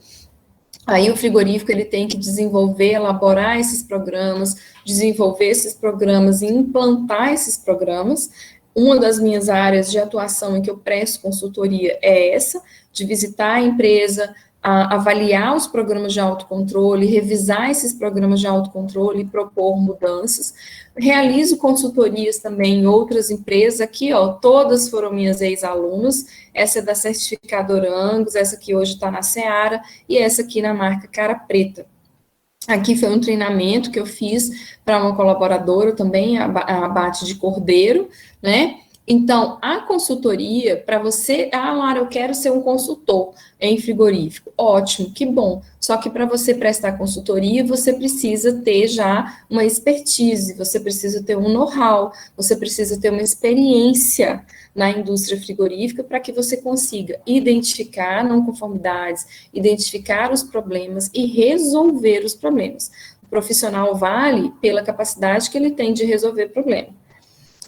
Aí o frigorífico ele tem que desenvolver, elaborar esses programas, desenvolver esses programas e implantar esses programas. uma das minhas áreas de atuação em que eu presto consultoria é essa, de visitar a empresa, avaliar os programas de autocontrole, revisar esses programas de autocontrole e propor mudanças. Realizo consultorias também em outras empresas, aqui, ó, todas foram minhas ex-alunas, essa é da certificadora Angus, essa que hoje está na Seara, e essa aqui na marca Cara Preta. Aqui foi um treinamento que eu fiz para uma colaboradora também, a abate de cordeiro, né? Então, a consultoria, para você, Lara, eu quero ser um consultor em frigorífico. Ótimo, que bom. Só que para você prestar consultoria, você precisa ter já uma expertise, você precisa ter um know-how, você precisa ter uma experiência na indústria frigorífica para que você consiga identificar não conformidades, identificar os problemas e resolver os problemas. O profissional vale pela capacidade que ele tem de resolver problema.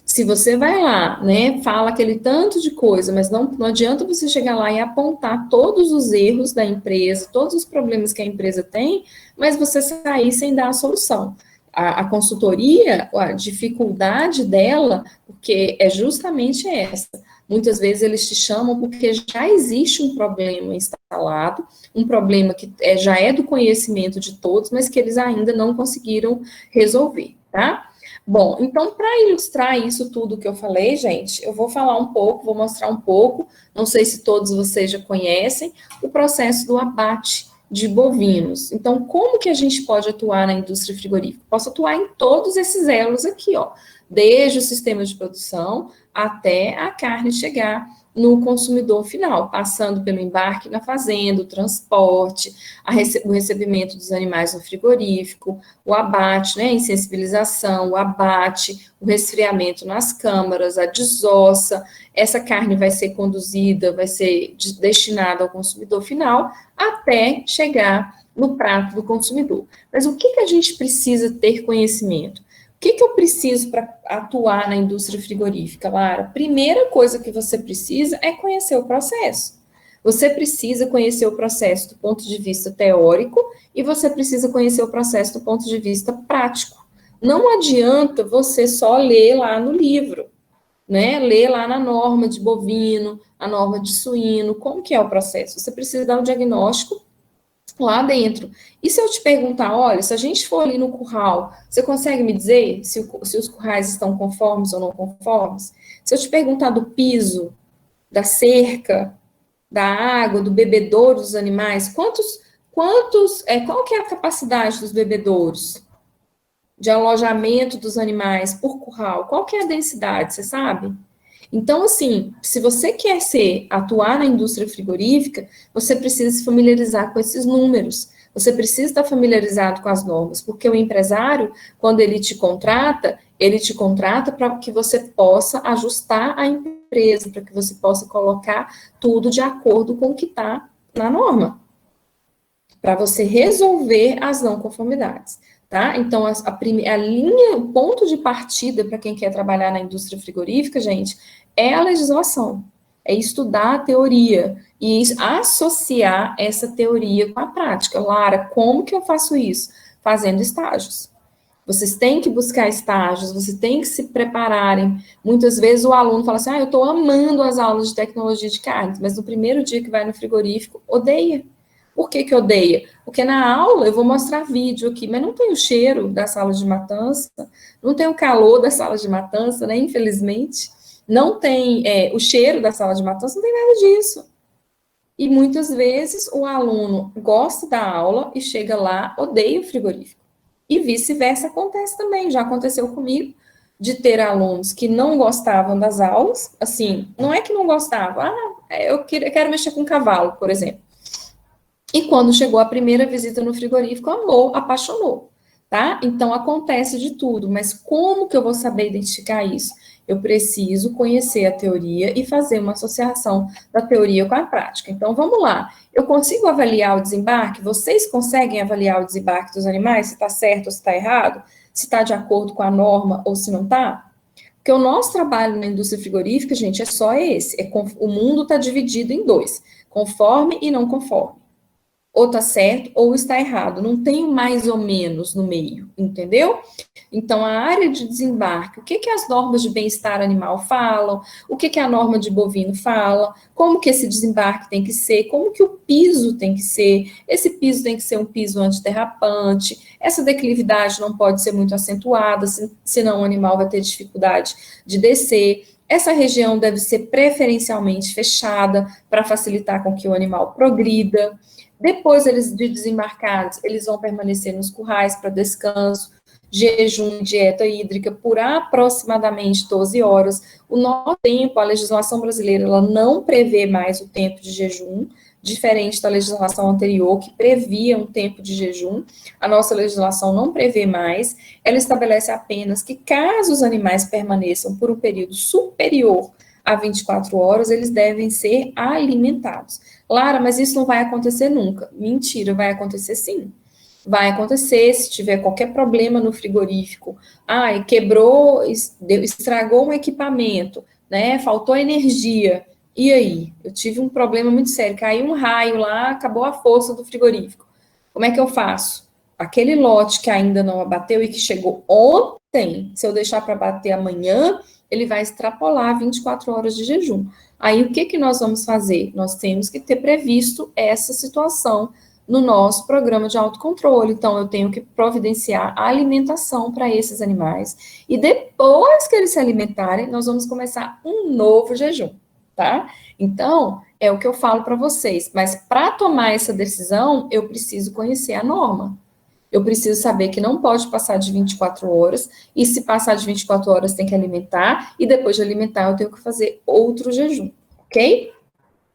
Se você vai lá, né, fala aquele tanto de coisa, mas não adianta você chegar lá e apontar todos os erros da empresa, todos os problemas que a empresa tem, mas você sair sem dar a solução. A consultoria, a dificuldade dela, porque é justamente essa. Muitas vezes eles te chamam porque já existe um problema instalado, um problema que já é do conhecimento de todos, mas que eles ainda não conseguiram resolver, tá? Bom, então, para ilustrar isso tudo que eu falei, gente, eu vou falar um pouco, vou mostrar um pouco, não sei se todos vocês já conhecem, o processo do abate de bovinos. Então, como que a gente pode atuar na indústria frigorífica? Posso atuar em todos esses elos aqui, ó, desde o sistema de produção até a carne chegar no consumidor final, passando pelo embarque na fazenda, o transporte, o recebimento dos animais no frigorífico, o abate, né, a insensibilização, o abate, o resfriamento nas câmaras, a desossa, essa carne vai ser conduzida, vai ser destinada ao consumidor final, até chegar no prato do consumidor. Mas o que a gente precisa ter conhecimento? O que eu preciso para atuar na indústria frigorífica, Lara? Primeira coisa que você precisa é conhecer o processo. Você precisa conhecer o processo do ponto de vista teórico e você precisa conhecer o processo do ponto de vista prático. Não adianta você só ler lá no livro, né? Ler lá na norma de bovino, a norma de suíno, como que é o processo? Você precisa dar um diagnóstico lá dentro. E se eu te perguntar, olha, se a gente for ali no curral, você consegue me dizer se os currais estão conformes ou não conformes? Se eu te perguntar do piso, da cerca, da água, do bebedouro dos animais, qual que é a capacidade dos bebedouros de alojamento dos animais por curral? Qual que é a densidade, você sabe? Então, assim, se você quer atuar na indústria frigorífica, você precisa se familiarizar com esses números, você precisa estar familiarizado com as normas, porque o empresário, quando ele te contrata para que você possa ajustar a empresa, para que você possa colocar tudo de acordo com o que está na norma, para você resolver as não conformidades. Tá? Então, a linha, o ponto de partida para quem quer trabalhar na indústria frigorífica, gente, é a legislação, é estudar a teoria e associar essa teoria com a prática. Lara, como que eu faço isso? Fazendo estágios. Vocês têm que buscar estágios, vocês têm que se prepararem. Muitas vezes o aluno fala assim, eu estou amando as aulas de tecnologia de carnes, mas no primeiro dia que vai no frigorífico, odeia. Por que odeia? Porque na aula eu vou mostrar vídeo aqui, mas não tem o cheiro da sala de matança, não tem o calor da sala de matança, né? Infelizmente. Não tem o cheiro da sala de matança, não tem nada disso. E muitas vezes o aluno gosta da aula e chega lá, odeia o frigorífico. E vice-versa acontece também, já aconteceu comigo, de ter alunos que não gostavam das aulas, assim, não é que não gostavam, eu quero mexer com cavalo, por exemplo. E quando chegou a primeira visita no frigorífico, amou, apaixonou, tá? Então, acontece de tudo, mas como que eu vou saber identificar isso? Eu preciso conhecer a teoria e fazer uma associação da teoria com a prática. Então, vamos lá. Eu consigo avaliar o desembarque? Vocês conseguem avaliar o desembarque dos animais? Se está certo ou se está errado? Se está de acordo com a norma ou se não está? Porque o nosso trabalho na indústria frigorífica, gente, é só esse. O mundo está dividido em dois, conforme e não conforme. ou está certo ou está errado, não tem mais ou menos no meio, entendeu? Então, a área de desembarque, o que que as normas de bem-estar animal falam, o que que a norma de bovino fala, como que esse desembarque tem que ser, como que o piso tem que ser, esse piso tem que ser um piso antiderrapante, essa declividade não pode ser muito acentuada, senão o animal vai ter dificuldade de descer. Essa região deve ser preferencialmente fechada para facilitar com que o animal progrida. Depois eles de desembarcados, eles vão permanecer nos currais para descanso, jejum e dieta hídrica por aproximadamente 12 horas. O nosso tempo, a legislação brasileira, ela não prevê mais o tempo de jejum, diferente da legislação anterior, que previa um tempo de jejum. A nossa legislação não prevê mais. Ela estabelece apenas que, caso os animais permaneçam por um período superior a 24 horas, eles devem ser alimentados. Lara, mas isso não vai acontecer nunca. Mentira, vai acontecer sim. Vai acontecer se tiver qualquer problema no frigorífico. Quebrou, estragou um equipamento, né? Faltou energia. E aí? Eu tive um problema muito sério. Caiu um raio lá, acabou a força do frigorífico. Como é que eu faço? Aquele lote que ainda não abateu e que chegou ontem, se eu deixar para bater amanhã, ele vai extrapolar 24 horas de jejum. Aí, o que que nós vamos fazer? Nós temos que ter previsto essa situação no nosso programa de autocontrole. Então, eu tenho que providenciar a alimentação para esses animais. E depois que eles se alimentarem, nós vamos começar um novo jejum, tá? Então, é o que eu falo para vocês. Mas para tomar essa decisão, eu preciso conhecer a norma. Eu preciso saber que não pode passar de 24 horas, e se passar de 24 horas tem que alimentar, e depois de alimentar eu tenho que fazer outro jejum, ok?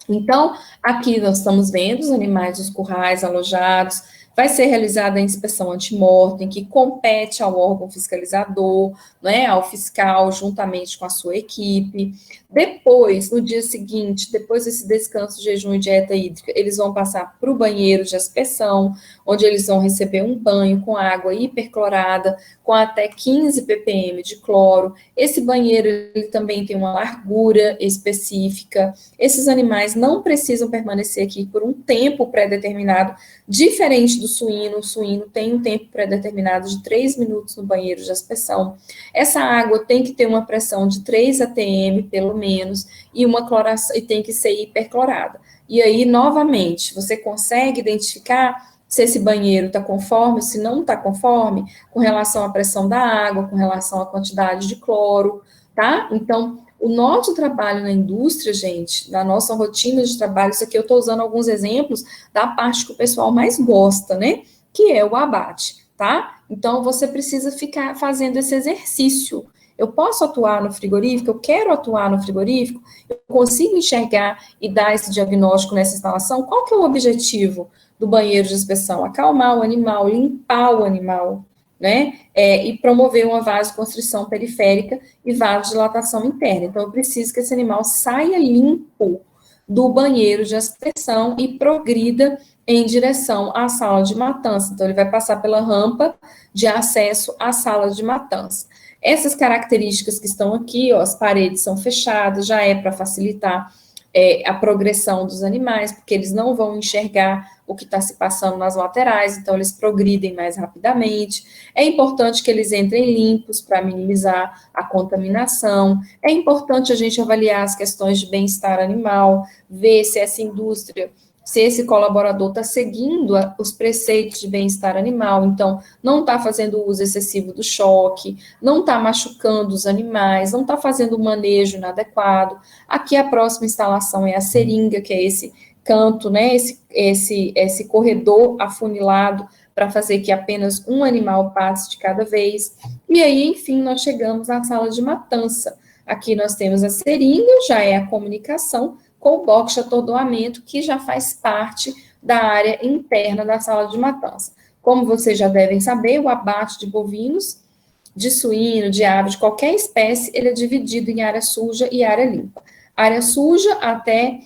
Então, aqui nós estamos vendo os animais dos currais alojados, vai ser realizada a inspeção antemortem, que compete ao órgão fiscalizador, né, ao fiscal, juntamente com a sua equipe. Depois, no dia seguinte, depois desse descanso, jejum e dieta hídrica, eles vão passar para o banheiro de aspersão, onde eles vão receber um banho com água hiperclorada, com até 15 ppm de cloro. Esse banheiro ele também tem uma largura específica. Esses animais não precisam permanecer aqui por um tempo pré-determinado, diferente do suíno. O suíno tem um tempo pré-determinado de 3 minutos no banheiro de aspersão. Essa água tem que ter uma pressão de 3 atm, pelo menos, e uma cloração, e tem que ser hiperclorada. E aí, novamente, você consegue identificar se esse banheiro está conforme, se não está conforme, com relação à pressão da água, com relação à quantidade de cloro, tá? Então, o nosso trabalho na indústria, gente, na nossa rotina de trabalho, isso aqui eu estou usando alguns exemplos da parte que o pessoal mais gosta, né? Que é o abate, tá? Então, você precisa ficar fazendo esse exercício. Eu posso atuar no frigorífico, eu quero atuar no frigorífico, eu consigo enxergar e dar esse diagnóstico nessa instalação. Qual que é o objetivo do banheiro de inspeção? Acalmar o animal, limpar o animal, né? E promover uma vasoconstrição periférica e vasodilatação interna. Então, eu preciso que esse animal saia limpo do banheiro de aspersão e progrida em direção à sala de matança. Então, ele vai passar pela rampa de acesso à sala de matança. Essas características que estão aqui, ó, as paredes são fechadas, já é para facilitar a progressão dos animais, porque eles não vão enxergar o que está se passando nas laterais, então eles progridem mais rapidamente. É importante que eles entrem limpos para minimizar a contaminação. É importante a gente avaliar as questões de bem-estar animal, ver se essa indústria, se esse colaborador está seguindo os preceitos de bem-estar animal, então não está fazendo uso excessivo do choque, não está machucando os animais, não está fazendo o manejo inadequado. Aqui a próxima instalação é a seringa, que é esse canto, né, esse corredor afunilado para fazer que apenas um animal passe de cada vez. E aí, enfim, nós chegamos na sala de matança. Aqui nós temos a seringa, já é a comunicação, com o box de atordoamento, que já faz parte da área interna da sala de matança. Como vocês já devem saber, o abate de bovinos, de suíno, de ave, de qualquer espécie, ele é dividido em área suja e área limpa. Área suja até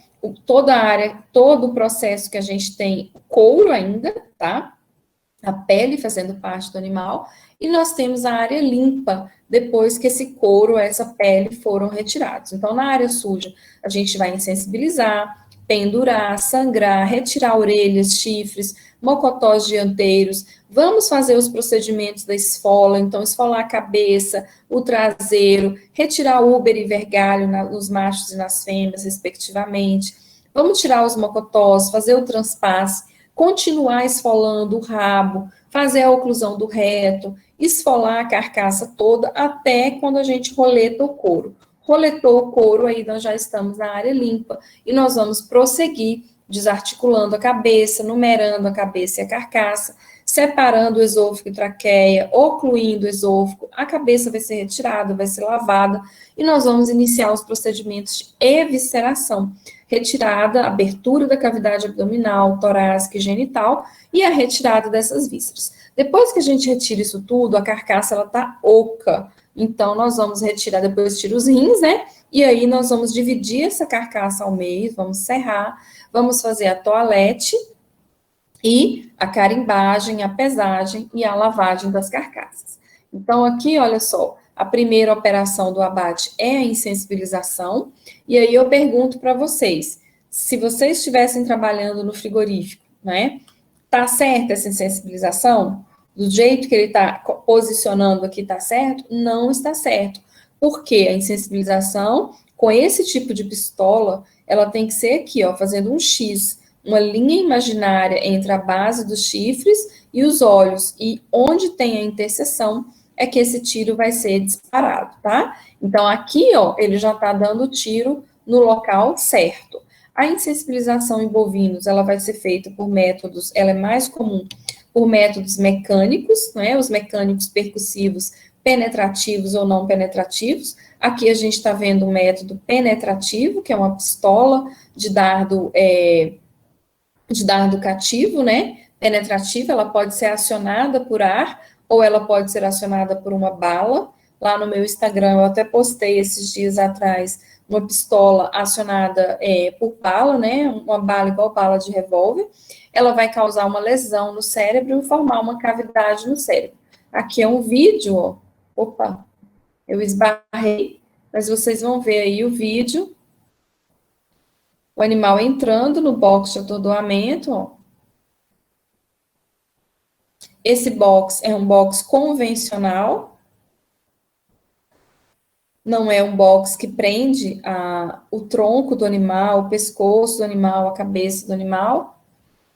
toda a área, todo o processo que a gente tem couro ainda, tá? A pele fazendo parte do animal, e nós temos a área limpa, depois que esse couro, essa pele foram retirados. Então, na área suja, a gente vai insensibilizar, pendurar, sangrar, retirar orelhas, chifres, mocotós dianteiros. Vamos fazer os procedimentos da esfola, então esfolar a cabeça, o traseiro, retirar úbero e vergalho nos machos e nas fêmeas, respectivamente. Vamos tirar os mocotós, fazer o transpasse, continuar esfolando o rabo, fazer a oclusão do reto, esfolar a carcaça toda até quando a gente roleta o couro. Roletou o couro, aí nós já estamos na área limpa e nós vamos prosseguir desarticulando a cabeça, numerando a cabeça e a carcaça, separando o esôfago e traqueia, ocluindo o esôfago, a cabeça vai ser retirada, vai ser lavada e nós vamos iniciar os procedimentos de evisceração, retirada, abertura da cavidade abdominal, torácica e genital e a retirada dessas vísceras. Depois que a gente retira isso tudo, a carcaça ela tá oca. Então, nós vamos retirar, depois tira os rins, né? E aí, nós vamos dividir essa carcaça ao meio, vamos serrar, vamos fazer a toalete e a carimbagem, a pesagem e a lavagem das carcaças. Então, aqui, olha só, a primeira operação do abate é a insensibilização, e aí eu pergunto para vocês, se vocês estivessem trabalhando no frigorífico, né? Tá certa essa insensibilização? Do jeito que ele está posicionando aqui, está certo? Não está certo. Porque a insensibilização, com esse tipo de pistola, ela tem que ser aqui, ó, fazendo um X, uma linha imaginária entre a base dos chifres e os olhos. E onde tem a interseção é que esse tiro vai ser disparado, tá? Então, aqui, ó, ele já está dando o tiro no local certo. A insensibilização em bovinos, ela vai ser feita por métodos, ela é mais comum por métodos mecânicos, né, os mecânicos percussivos, penetrativos ou não penetrativos. Aqui a gente está vendo o método penetrativo, que é uma pistola de dardo cativo, né, penetrativa, ela pode ser acionada por ar, ou ela pode ser acionada por uma bala. Lá no meu Instagram, eu até postei esses dias atrás uma pistola acionada por bala, né, uma bala igual bala de revólver, ela vai causar uma lesão no cérebro e formar uma cavidade no cérebro. Aqui é um vídeo, ó. Opa, eu esbarrei, mas vocês vão ver aí o vídeo, o animal entrando no box de atordoamento, ó. Esse box é um box convencional, não é um box que prende o tronco do animal, o pescoço do animal, a cabeça do animal.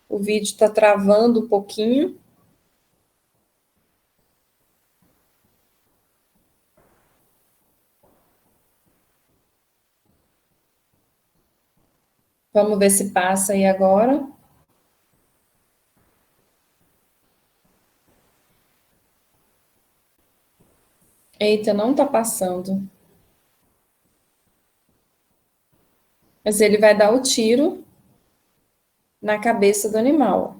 O vídeo está travando um pouquinho. Vamos ver se passa aí agora. Eita, não está passando. Mas ele vai dar o tiro na cabeça do animal.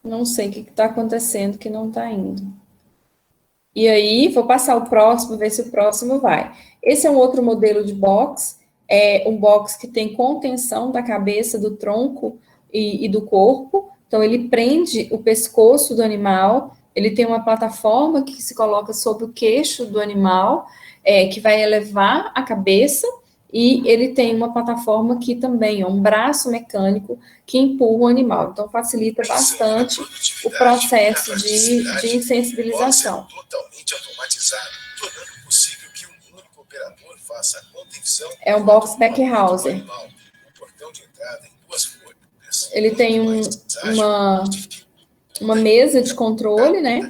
Não sei o que está acontecendo que não está indo. E aí, vou passar o próximo, ver se o próximo vai. Esse é um outro modelo de box, é um box que tem contenção da cabeça, do tronco e do corpo. Então, ele prende o pescoço do animal, ele tem uma plataforma que se coloca sobre o queixo do animal, que vai elevar a cabeça, e ele tem uma plataforma aqui também, ó, um braço mecânico que empurra o animal. Então, facilita bastante o processo de insensibilização. Totalmente automatizado, tornando possível que um único operador faça a contenção. É um box Peckhauser. Ele tem uma mesa de controle, né?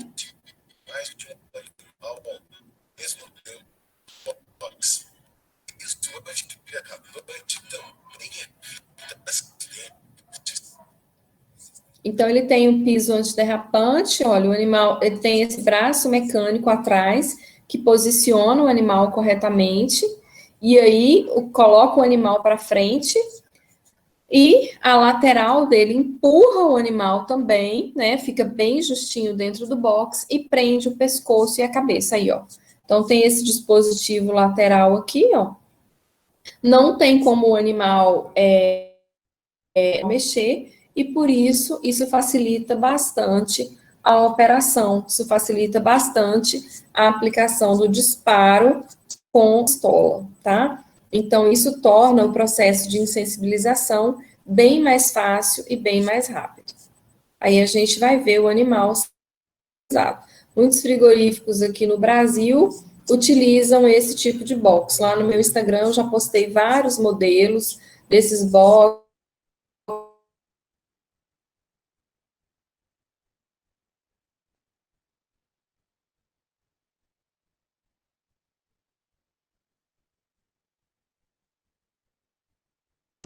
Então, ele tem um piso antiderrapante, olha, o animal, ele tem esse braço mecânico atrás, que posiciona o animal corretamente, e aí coloca o animal para frente, e a lateral dele empurra o animal também, né, fica bem justinho dentro do box, e prende o pescoço e a cabeça aí, ó. Então, tem esse dispositivo lateral aqui, ó. Não tem como o animal mexer, e por isso facilita bastante a operação. Isso facilita bastante a aplicação do disparo com pistola, tá? Então, isso torna o processo de insensibilização bem mais fácil e bem mais rápido. Aí a gente vai ver o animal usado. Muitos frigoríficos aqui no Brasil utilizam esse tipo de box. Lá no meu Instagram eu já postei vários modelos desses box.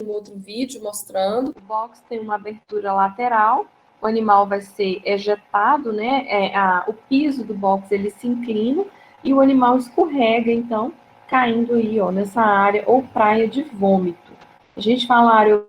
Um outro vídeo mostrando. O box tem uma abertura lateral, o animal vai ser ejetado, né? O piso do box ele se inclina e o animal escorrega, então, caindo aí, ó, nessa área ou praia de vômito. A gente fala área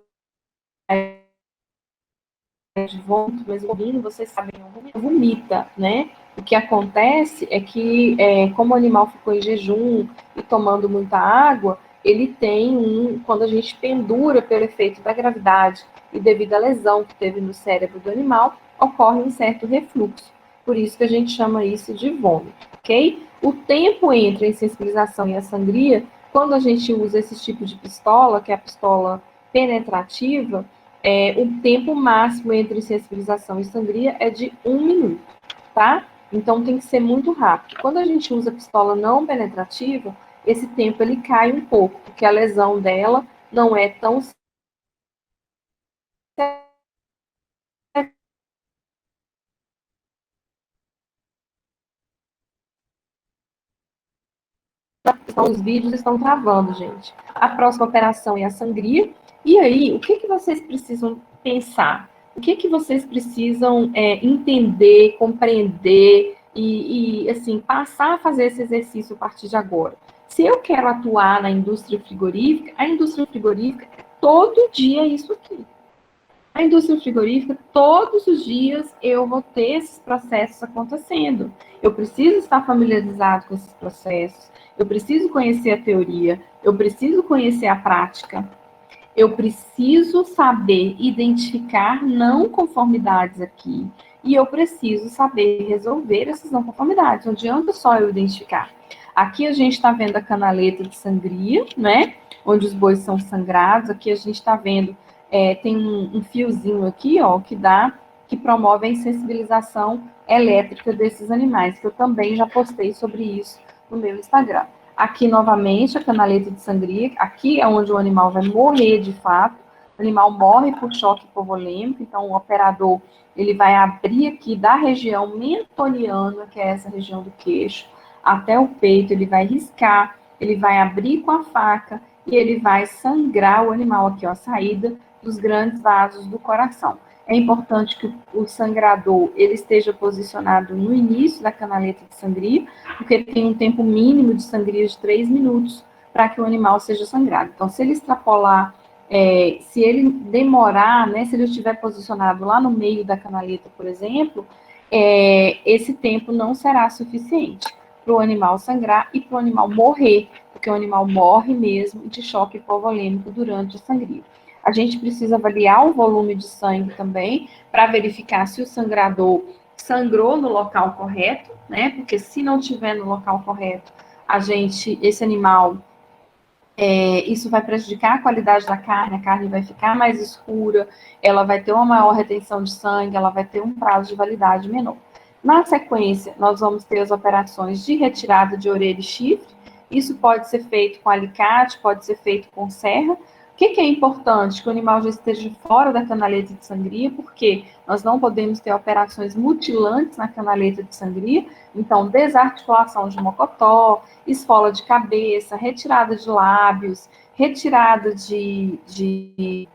de vômito, mas o bovino, vocês sabem, vomita, né? O que acontece é que, como o animal ficou em jejum e tomando muita água, ele tem quando a gente pendura pelo efeito da gravidade e devido à lesão que teve no cérebro do animal, ocorre um certo refluxo. Por isso que a gente chama isso de vômito, ok? O tempo entre a insensibilização e a sangria, quando a gente usa esse tipo de pistola, que é a pistola penetrativa, o tempo máximo entre sensibilização e sangria é de 1 minuto, tá? Então tem que ser muito rápido. Quando a gente usa pistola não penetrativa, esse tempo ele cai um pouco, porque a lesão dela não é tão os vídeos estão travando, gente. A próxima operação é a sangria. E aí, o que vocês precisam pensar? O que vocês precisam entender, compreender e, assim, passar a fazer esse exercício a partir de agora? Se eu quero atuar na indústria frigorífica, a indústria frigorífica é todo dia isso aqui. A indústria frigorífica, todos os dias eu vou ter esses processos acontecendo. Eu preciso estar familiarizado com esses processos, eu preciso conhecer a teoria, eu preciso conhecer a prática, eu preciso saber identificar não conformidades aqui, e eu preciso saber resolver essas não conformidades. Não adianta só eu identificar. Aqui a gente está vendo a canaleta de sangria, né? Onde os bois são sangrados. Aqui a gente está vendo, tem um fiozinho aqui, ó, que promove a insensibilização elétrica desses animais, que eu também já postei sobre isso no meu Instagram. Aqui, novamente, a canaleta de sangria. Aqui é onde o animal vai morrer de fato. O animal morre por choque hipovolêmico. Então, o operador ele vai abrir aqui da região mentoniana, que é essa região do queixo, até o peito. Ele vai riscar, ele vai abrir com a faca e ele vai sangrar o animal aqui, ó, a saída dos grandes vasos do coração. É importante que o sangrador ele esteja posicionado no início da canaleta de sangria, porque tem um tempo mínimo de sangria de 3 minutos para que o animal seja sangrado. Então, se ele extrapolar, se ele demorar, né, se ele estiver posicionado lá no meio da canaleta, por exemplo, esse tempo não será suficiente para o animal sangrar e para o animal morrer, porque o animal morre mesmo de choque hipovolêmico durante a sangria. A gente precisa avaliar o volume de sangue também, para verificar se o sangrador sangrou no local correto, né? Porque se não tiver no local correto, esse animal, isso vai prejudicar a qualidade da carne, a carne vai ficar mais escura, ela vai ter uma maior retenção de sangue, ela vai ter um prazo de validade menor. Na sequência, nós vamos ter as operações de retirada de orelha e chifre. Isso pode ser feito com alicate, pode ser feito com serra. O que é importante? Que o animal já esteja fora da canaleta de sangria, porque nós não podemos ter operações mutilantes na canaleta de sangria. Então, desarticulação de mocotó, esfola de cabeça, retirada de lábios, retirada de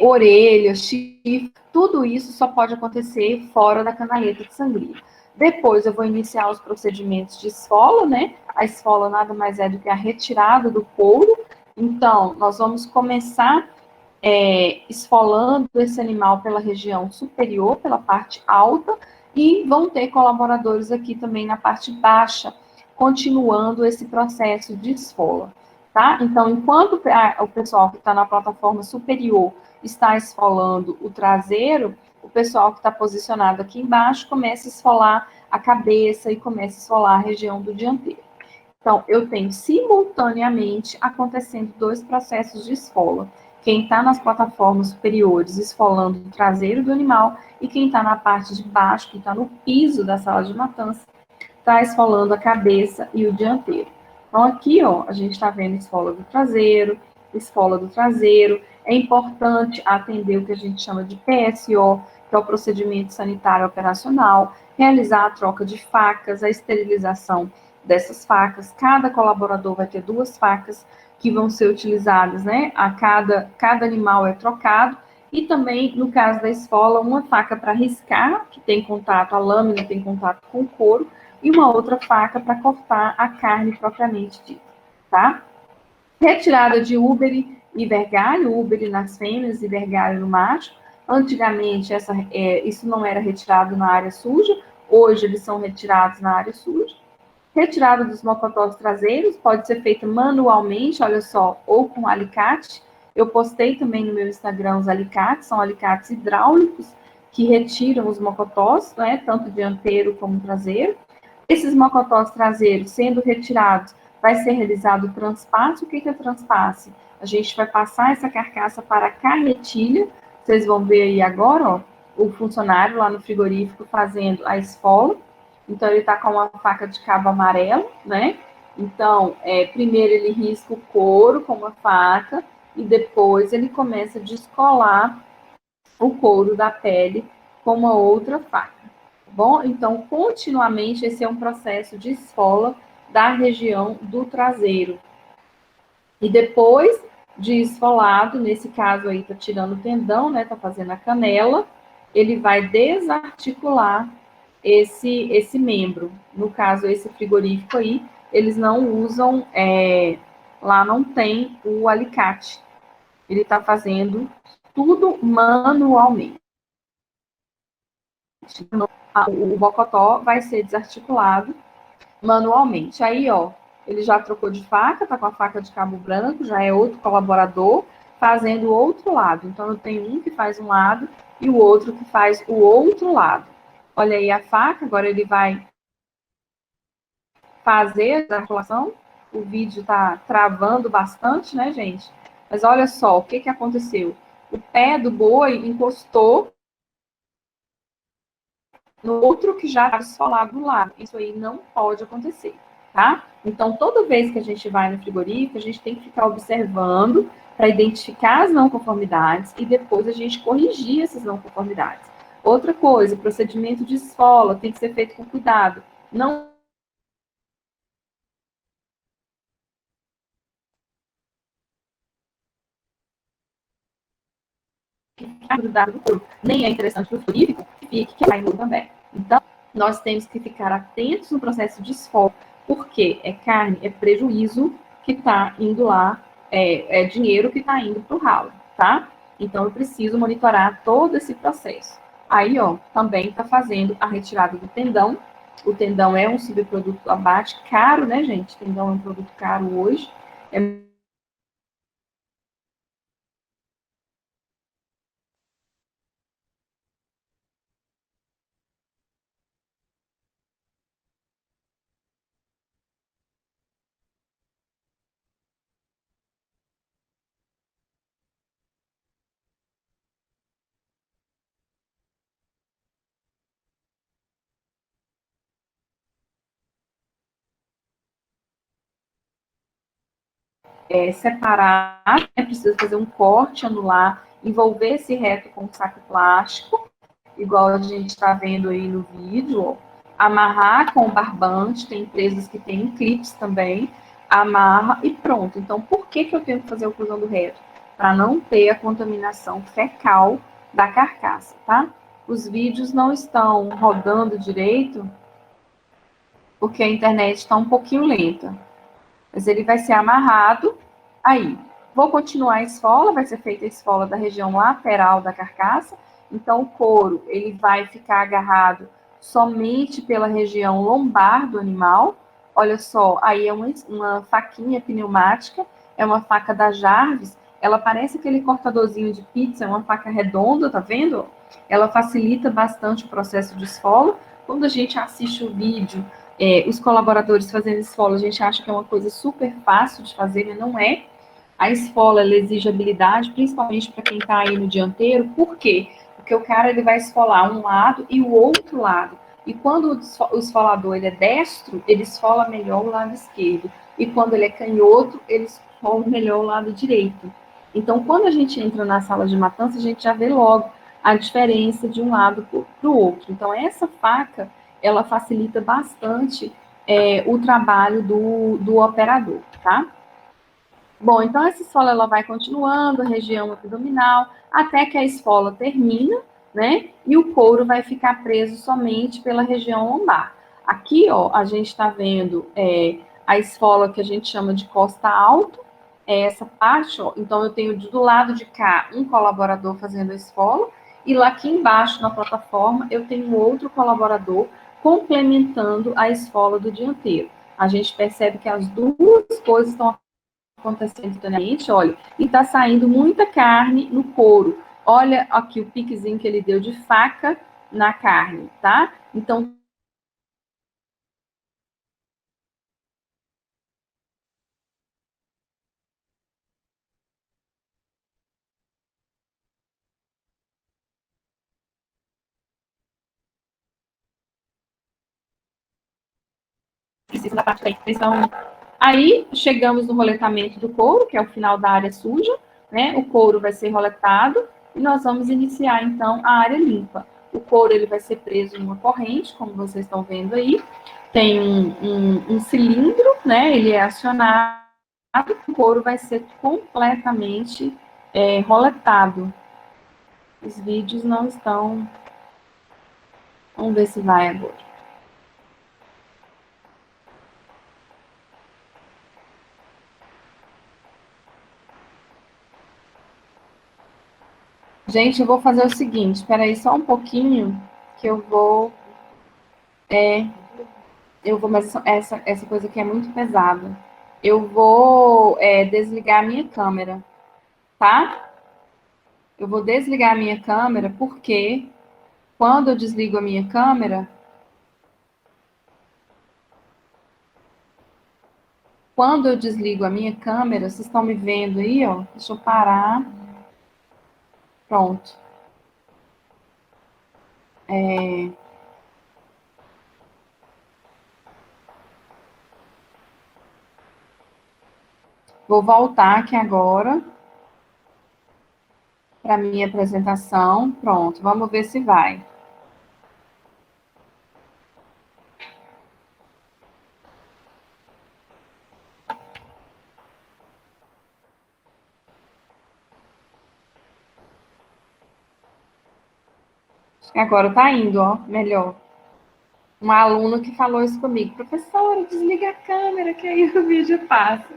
orelha, chifre, tudo isso só pode acontecer fora da canaleta de sangria. Depois eu vou iniciar os procedimentos de esfola, né? A esfola nada mais é do que a retirada do couro. Então, nós vamos começar esfolando esse animal pela região superior, pela parte alta, e vão ter colaboradores aqui também na parte baixa, continuando esse processo de esfola, tá? Então, enquanto o pessoal que está na plataforma superior está esfolando o traseiro, o pessoal que está posicionado aqui embaixo começa a esfolar a cabeça e começa a esfolar a região do dianteiro. Então, eu tenho simultaneamente acontecendo dois processos de esfola. Quem está nas plataformas superiores esfolando o traseiro do animal e quem está na parte de baixo, que está no piso da sala de matança, está esfolando a cabeça e o dianteiro. Então, aqui, ó, a gente está vendo esfola do traseiro, esfola do traseiro. É importante atender o que a gente chama de PSO, que é o procedimento sanitário operacional, realizar a troca de facas, a esterilização dessas facas. Cada colaborador vai ter 2 facas que vão ser utilizadas, né? Cada animal é trocado. E também, no caso da esfola, uma faca para riscar, que tem contato, a lâmina tem contato com o couro, e uma outra faca para cortar a carne propriamente dita, tá? Retirada de úbere e vergalho, úbere nas fêmeas e vergalho no macho. Antigamente, isso não era retirado na área suja, hoje eles são retirados na área suja. Retirada dos mocotós traseiros pode ser feita manualmente, olha só, ou com alicate. Eu postei também no meu Instagram os alicates, são alicates hidráulicos que retiram os mocotós, né, tanto dianteiro como traseiro. Esses mocotós traseiros sendo retirados, vai ser realizado o transpasse. O que é transpasse? A gente vai passar essa carcaça para a carretilha. Vocês vão ver aí agora, ó, o funcionário lá no frigorífico fazendo a esfola. Então, ele está com uma faca de cabo amarelo, né? Então, primeiro ele risca o couro com uma faca e depois ele começa a descolar o couro da pele com uma outra faca. Bom, então, continuamente, esse é um processo de esfola da região do traseiro. E depois de esfolado, nesse caso aí, tá tirando o tendão, né, tá fazendo a canela, ele vai desarticular esse membro. No caso, esse frigorífico aí, eles não usam, lá não tem o alicate. Ele tá fazendo tudo manualmente. O bocotó vai ser desarticulado manualmente. Aí, ó, ele já trocou de faca, tá com a faca de cabo branco, já é outro colaborador fazendo o outro lado. Então, eu tenho um que faz um lado e o outro que faz o outro lado. Olha aí a faca, agora ele vai fazer a desarticulação. O vídeo tá travando bastante, né, gente? Mas olha só, o que que aconteceu? O pé do boi encostou no outro que já estava esfolado do lado. Isso aí não pode acontecer, tá? Então, toda vez que a gente vai no frigorífico, a gente tem que ficar observando para identificar as não conformidades e depois a gente corrigir essas não conformidades. Outra coisa, o procedimento de esfola tem que ser feito com cuidado. Não ficar grudado no corpo. Nem é interessante para o frigorífico que fique queimado também. Então, nós temos que ficar atentos no processo de esfola, porque é carne, é prejuízo que está indo lá, é dinheiro que está indo para o ralo, tá? Então, eu preciso monitorar todo esse processo. Aí, ó, também está fazendo a retirada do tendão. O tendão é um subproduto abate caro, né, gente? O tendão é um produto caro hoje. É separar, né, precisa fazer um corte, anular, envolver esse reto com um saco plástico, igual a gente está vendo aí no vídeo, ó. Amarrar com o barbante, tem empresas que têm clips também, amarra e pronto. Então, por que que eu tenho que fazer o cruzando reto? Para não ter a contaminação fecal da carcaça, tá? Os vídeos não estão rodando direito, porque a internet está um pouquinho lenta. Mas ele vai ser amarrado aí. Vou continuar a esfola, vai ser feita a esfola da região lateral da carcaça. Então, o couro, ele vai ficar agarrado somente pela região lombar do animal. Olha só, aí é uma faquinha pneumática, é uma faca da Jarvis. ela parece aquele cortadorzinho de pizza, é uma faca redonda, tá vendo? Ela facilita bastante o processo de esfola. Quando a gente assiste o vídeo, os colaboradores fazendo esfola, a gente acha que é uma coisa super fácil de fazer, mas não é. A esfola, ela exige habilidade, principalmente para quem está aí no dianteiro. Por quê? Porque o cara ele vai esfolar um lado e o outro lado. E quando o esfolador ele é destro, ele esfola melhor o lado esquerdo. E quando ele é canhoto, ele esfola melhor o lado direito. Então, quando a gente entra na sala de matança, a gente já vê logo a diferença de um lado para o outro. Então, essa faca, ela facilita bastante o trabalho do operador, tá? Bom, então essa esfola ela vai continuando, a região abdominal, até que a esfola termina, né? E o couro vai ficar preso somente pela região lombar. Aqui, ó, a gente está vendo a esfola que a gente chama de costa alta, é essa parte, ó. Então, eu tenho do lado de cá um colaborador fazendo a esfola, e lá aqui embaixo, na plataforma, eu tenho outro colaborador complementando a esfola do dianteiro. A gente percebe que as duas coisas estão acontecendo simultaneamente, olha, e tá saindo muita carne no couro. Olha aqui o piquezinho que ele deu de faca na carne, tá? Então, precisa da parte da impressão. Aí, chegamos no roletamento do couro, que é o final da área suja, né? O couro vai ser roletado e nós vamos iniciar, então, a área limpa. O couro, ele vai ser preso em uma corrente, como vocês estão vendo aí. Tem um cilindro, né? Ele é acionado, o couro vai ser completamente roletado. Os vídeos não estão... Vamos ver se vai agora. Gente, eu vou fazer o seguinte, espera aí só um pouquinho, que eu vou, mas essa coisa aqui é muito pesada. Eu vou desligar a minha câmera, tá? Eu vou desligar a minha câmera, porque quando eu desligo a minha câmera, vocês estão me vendo aí, ó? Deixa eu parar. Pronto. Vou voltar aqui agora para minha apresentação. Pronto, vamos ver se vai. Agora tá indo, ó, melhor. Um aluno que falou isso comigo. Professora, desliga a câmera, que aí o vídeo passa.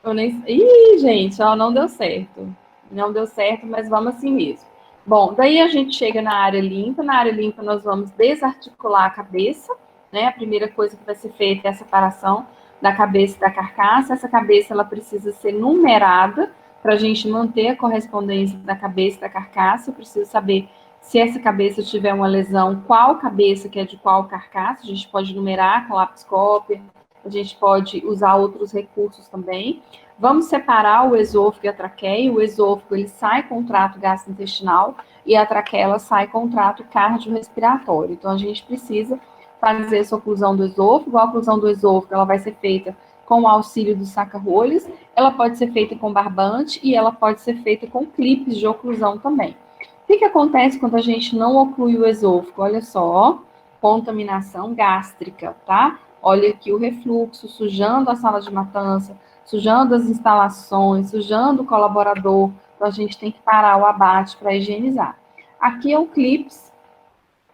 Eu nem... Ih, gente, ó, não deu certo. Não deu certo, mas vamos assim mesmo. Bom, daí a gente chega na área limpa. Na área limpa, nós vamos desarticular a cabeça, né? A primeira coisa que vai ser feita é a separação da cabeça e da carcaça. Essa cabeça, ela precisa ser numerada para a gente manter a correspondência da cabeça e da carcaça. Eu preciso saber se essa cabeça tiver uma lesão, qual cabeça que é de qual carcaça. A gente pode numerar com lapiscópia, a gente pode usar outros recursos também. Vamos separar o esôfago e a traqueia. O esôfago, ele sai com o trato gastrointestinal e a traqueia, ela sai com o trato cardiorrespiratório. Então, a gente precisa fazer essa oclusão do esôfago. A oclusão do esôfago, ela vai ser feita com o auxílio do saca-rolhas. Ela pode ser feita com barbante e ela pode ser feita com clipes de oclusão também. O que acontece quando a gente não oclui o esôfago? Olha só, contaminação gástrica, tá? Olha aqui o refluxo, sujando a sala de matança, sujando as instalações, sujando o colaborador. Então, a gente tem que parar o abate para higienizar. Aqui é o Clips.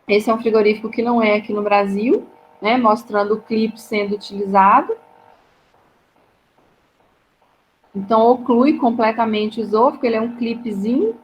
Esse é um frigorífico que não é aqui no Brasil, né? Mostrando o Clips sendo utilizado. Então, oclui completamente o esôfago. Ele é um clipezinho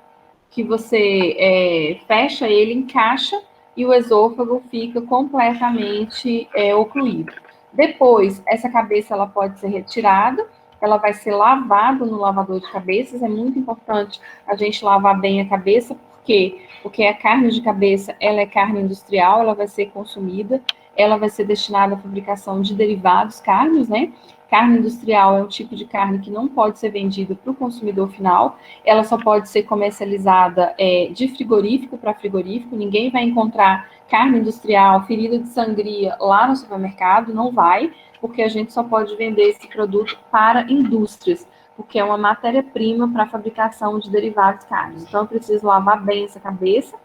que você fecha ele, encaixa, e o esôfago fica completamente ocluído. Depois, essa cabeça ela pode ser retirada ela vai ser lavada no lavador de cabeças. É muito importante a gente lavar bem a cabeça, por quê? Porque a carne de cabeça, ela é carne industrial, ela vai ser consumida, ela vai ser destinada à fabricação de derivados, carnes, né? Carne industrial é um tipo de carne que não pode ser vendida para o consumidor final, ela só pode ser comercializada de frigorífico para frigorífico, ninguém vai encontrar carne industrial, ferida de sangria lá no supermercado, não vai, porque a gente só pode vender esse produto para indústrias, porque é uma matéria-prima para a fabricação de derivados carnes. Então, eu preciso lavar bem essa cabeça,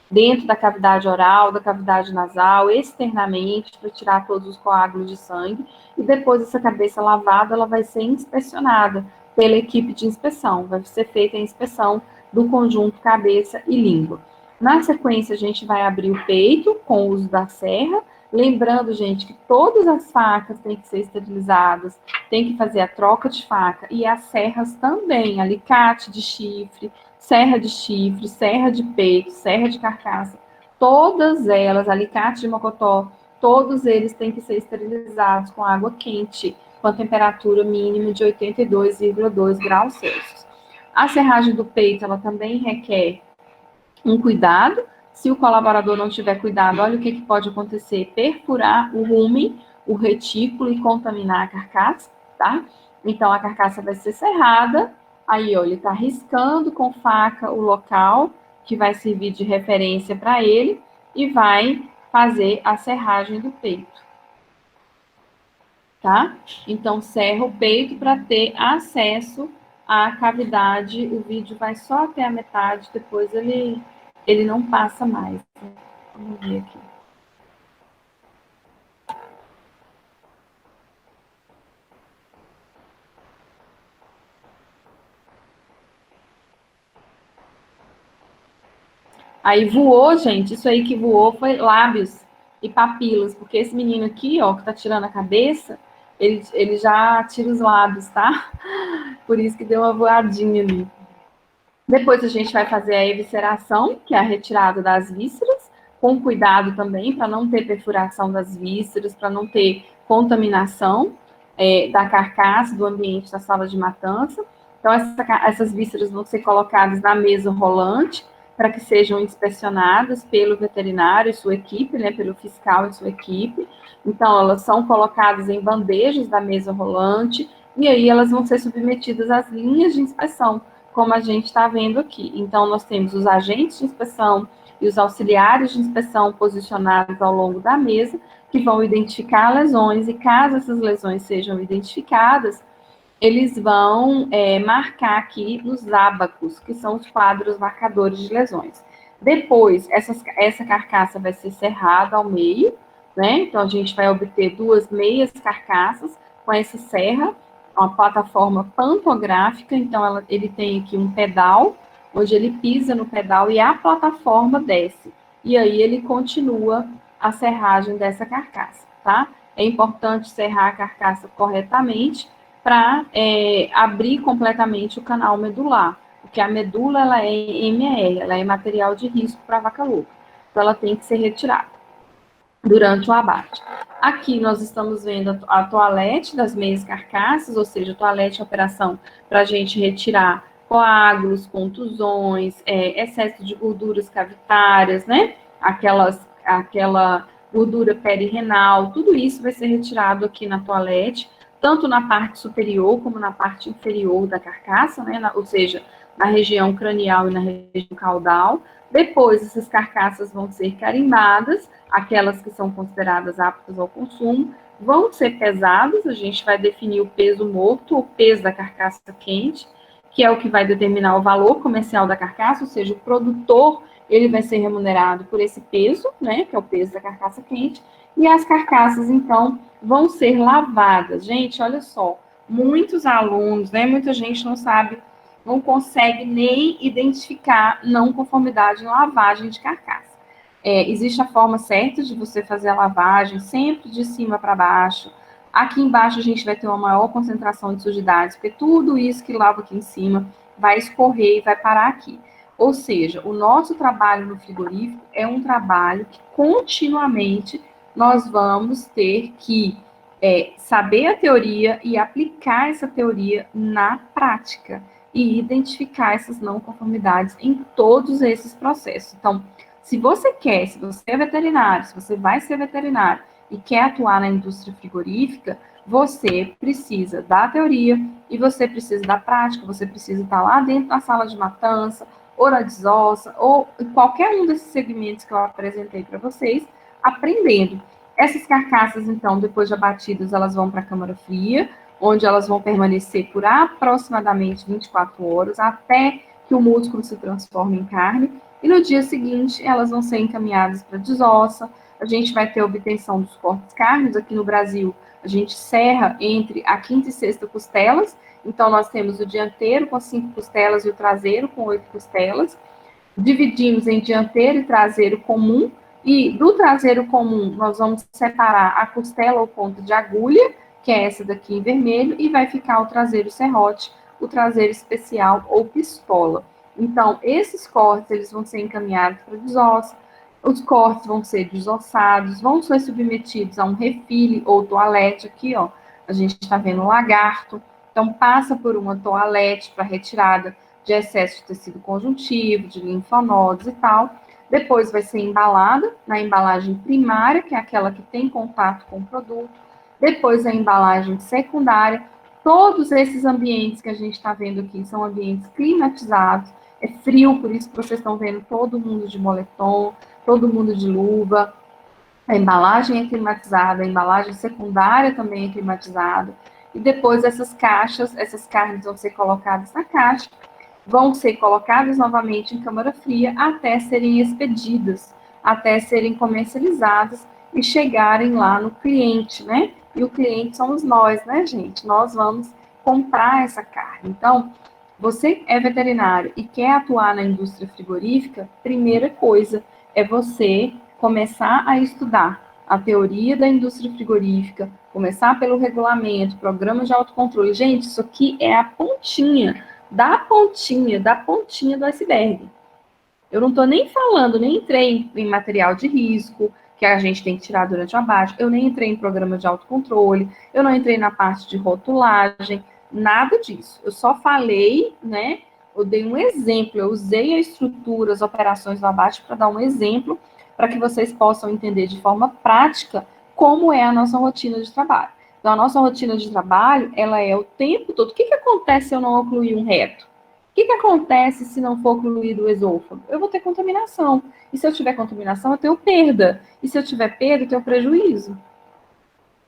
dentro da cavidade oral, da cavidade nasal, externamente, para tirar todos os coágulos de sangue, e depois essa cabeça lavada, ela vai ser inspecionada pela equipe de inspeção, vai ser feita a inspeção do conjunto cabeça e língua. Na sequência, a gente vai abrir o peito com o uso da serra, lembrando, gente, que todas as facas têm que ser esterilizadas, tem que fazer a troca de faca, e as serras também, alicate de chifre, serra de peito, serra de carcaça, todas elas, alicate de mocotó, todos eles têm que ser esterilizados com água quente, com a temperatura mínima de 82,2 graus Celsius. A serragem do peito, ela também requer um cuidado. Se o colaborador não tiver cuidado, olha o que pode acontecer: perfurar o rumen, o retículo e contaminar a carcaça, tá? Então, a carcaça vai ser serrada. Aí, ó, ele está riscando com faca o local que vai servir de referência para ele e vai fazer a serragem do peito, tá? Então, serra o peito para ter acesso à cavidade. O vídeo vai só até a metade, depois ele não passa mais. Vamos ver aqui. Aí voou, gente, isso aí que voou foi lábios e papilas, porque esse menino aqui, ó, que tá tirando a cabeça, ele já tira os lábios, tá? Por isso que deu uma voadinha ali. Depois a gente vai fazer a evisceração, que é a retirada das vísceras, com cuidado também, para não ter perfuração das vísceras, para não ter contaminação da carcaça, do ambiente da sala de matança. Então, essas vísceras vão ser colocadas na mesa rolante, para que sejam inspecionadas pelo veterinário e sua equipe, né, pelo fiscal e sua equipe. Então, elas são colocadas em bandejas da mesa rolante, e aí elas vão ser submetidas às linhas de inspeção, como a gente está vendo aqui. Então, nós temos os agentes de inspeção e os auxiliares de inspeção posicionados ao longo da mesa, que vão identificar lesões, e caso essas lesões sejam identificadas, eles vão marcar aqui nos ábacos, que são os quadros marcadores de lesões. Depois, essa carcaça vai ser serrada ao meio, né? Então, a gente vai obter duas meias carcaças com essa serra, uma plataforma pantográfica. Então, ele tem aqui um pedal, onde ele pisa no pedal e a plataforma desce. E aí, ele continua a serragem dessa carcaça, tá? É importante serrar a carcaça corretamente, para abrir completamente o canal medular, porque a medula ela é MR, ela é material de risco para a vaca louca, então ela tem que ser retirada durante o abate. Aqui nós estamos vendo a toalete das meias carcaças, ou seja, a toalete é operação para a gente retirar coágulos, contusões, excesso de gorduras cavitárias, né? Aquela gordura perirenal, tudo isso vai ser retirado aqui na toalete, tanto na parte superior como na parte inferior da carcaça, né? Ou seja, na região cranial e na região caudal. Depois, essas carcaças vão ser carimbadas, aquelas que são consideradas aptas ao consumo, vão ser pesadas, a gente vai definir o peso morto, o peso da carcaça quente, que é o que vai determinar o valor comercial da carcaça, ou seja, o produtor, ele vai ser remunerado por esse peso, né, que é o peso da carcaça quente, e as carcaças, então, vão ser lavadas. Gente, olha só, muitos alunos, né, muita gente não sabe, não consegue nem identificar não conformidade na lavagem de carcaça. Existe a forma certa de você fazer a lavagem, sempre de cima para baixo. Aqui embaixo a gente vai ter uma maior concentração de sujidades, porque tudo isso que lava aqui em cima vai escorrer e vai parar aqui. Ou seja, o nosso trabalho no frigorífico é um trabalho que continuamente nós vamos ter que É saber a teoria e aplicar essa teoria na prática e identificar essas não conformidades em todos esses processos. Então, se você é veterinário, se você vai ser veterinário e quer atuar na indústria frigorífica, você precisa da teoria e você precisa da prática, você precisa estar lá dentro da sala de matança, ou na desossa, ou em qualquer um desses segmentos que eu apresentei para vocês, aprendendo. Essas carcaças, então, depois de abatidas, elas vão para a câmara fria, onde elas vão permanecer por aproximadamente 24 horas, até que o músculo se transforme em carne, e no dia seguinte, elas vão ser encaminhadas para a desossa, a gente vai ter a obtenção dos cortes cárneos. Aqui no Brasil, a gente serra entre a quinta e sexta costelas, então nós temos o dianteiro com 5 costelas e o traseiro com 8 costelas, dividimos em dianteiro e traseiro comum, e do traseiro comum nós vamos separar a costela ou ponta de agulha, que é essa daqui em vermelho, e vai ficar o traseiro serrote, o traseiro especial ou pistola. Então, esses cortes, eles vão ser encaminhados para a desossa, os cortes vão ser desossados, vão ser submetidos a um refile ou toalete, aqui, ó, a gente está vendo o lagarto, então passa por uma toalete para retirada de excesso de tecido conjuntivo, de linfonodos e tal. Depois vai ser embalada na embalagem primária, que é aquela que tem contato com o produto. Depois a embalagem secundária. Todos esses ambientes que a gente está vendo aqui são ambientes climatizados. É frio, por isso que vocês estão vendo todo mundo de moletom, todo mundo de luva. A embalagem é climatizada, a embalagem secundária também é climatizada. E depois essas caixas, essas carnes vão ser colocadas na caixa, vão ser colocadas novamente em câmara fria até serem expedidas, até serem comercializadas e chegarem lá no cliente, né? E o cliente somos nós, né, gente? Nós vamos comprar essa carne. Então, você é veterinário e quer atuar na indústria frigorífica, primeira coisa é você começar a estudar a teoria da indústria frigorífica, começar pelo regulamento, programa de autocontrole. Gente, isso aqui é a pontinha da pontinha do iceberg. Eu não estou nem falando, nem entrei em material de risco, que a gente tem que tirar durante o abate, eu nem entrei em programa de autocontrole, eu não entrei na parte de rotulagem, nada disso. Eu só falei, né, eu dei um exemplo, eu usei a estrutura, as operações do abate para dar um exemplo, para que vocês possam entender de forma prática como é a nossa rotina de trabalho. Então, a nossa rotina de trabalho, ela é o tempo todo. O que acontece se eu não ocluir um reto? O que acontece se não for ocluído o esôfago? Eu vou ter contaminação. E se eu tiver contaminação, eu tenho perda. E se eu tiver perda, eu tenho prejuízo.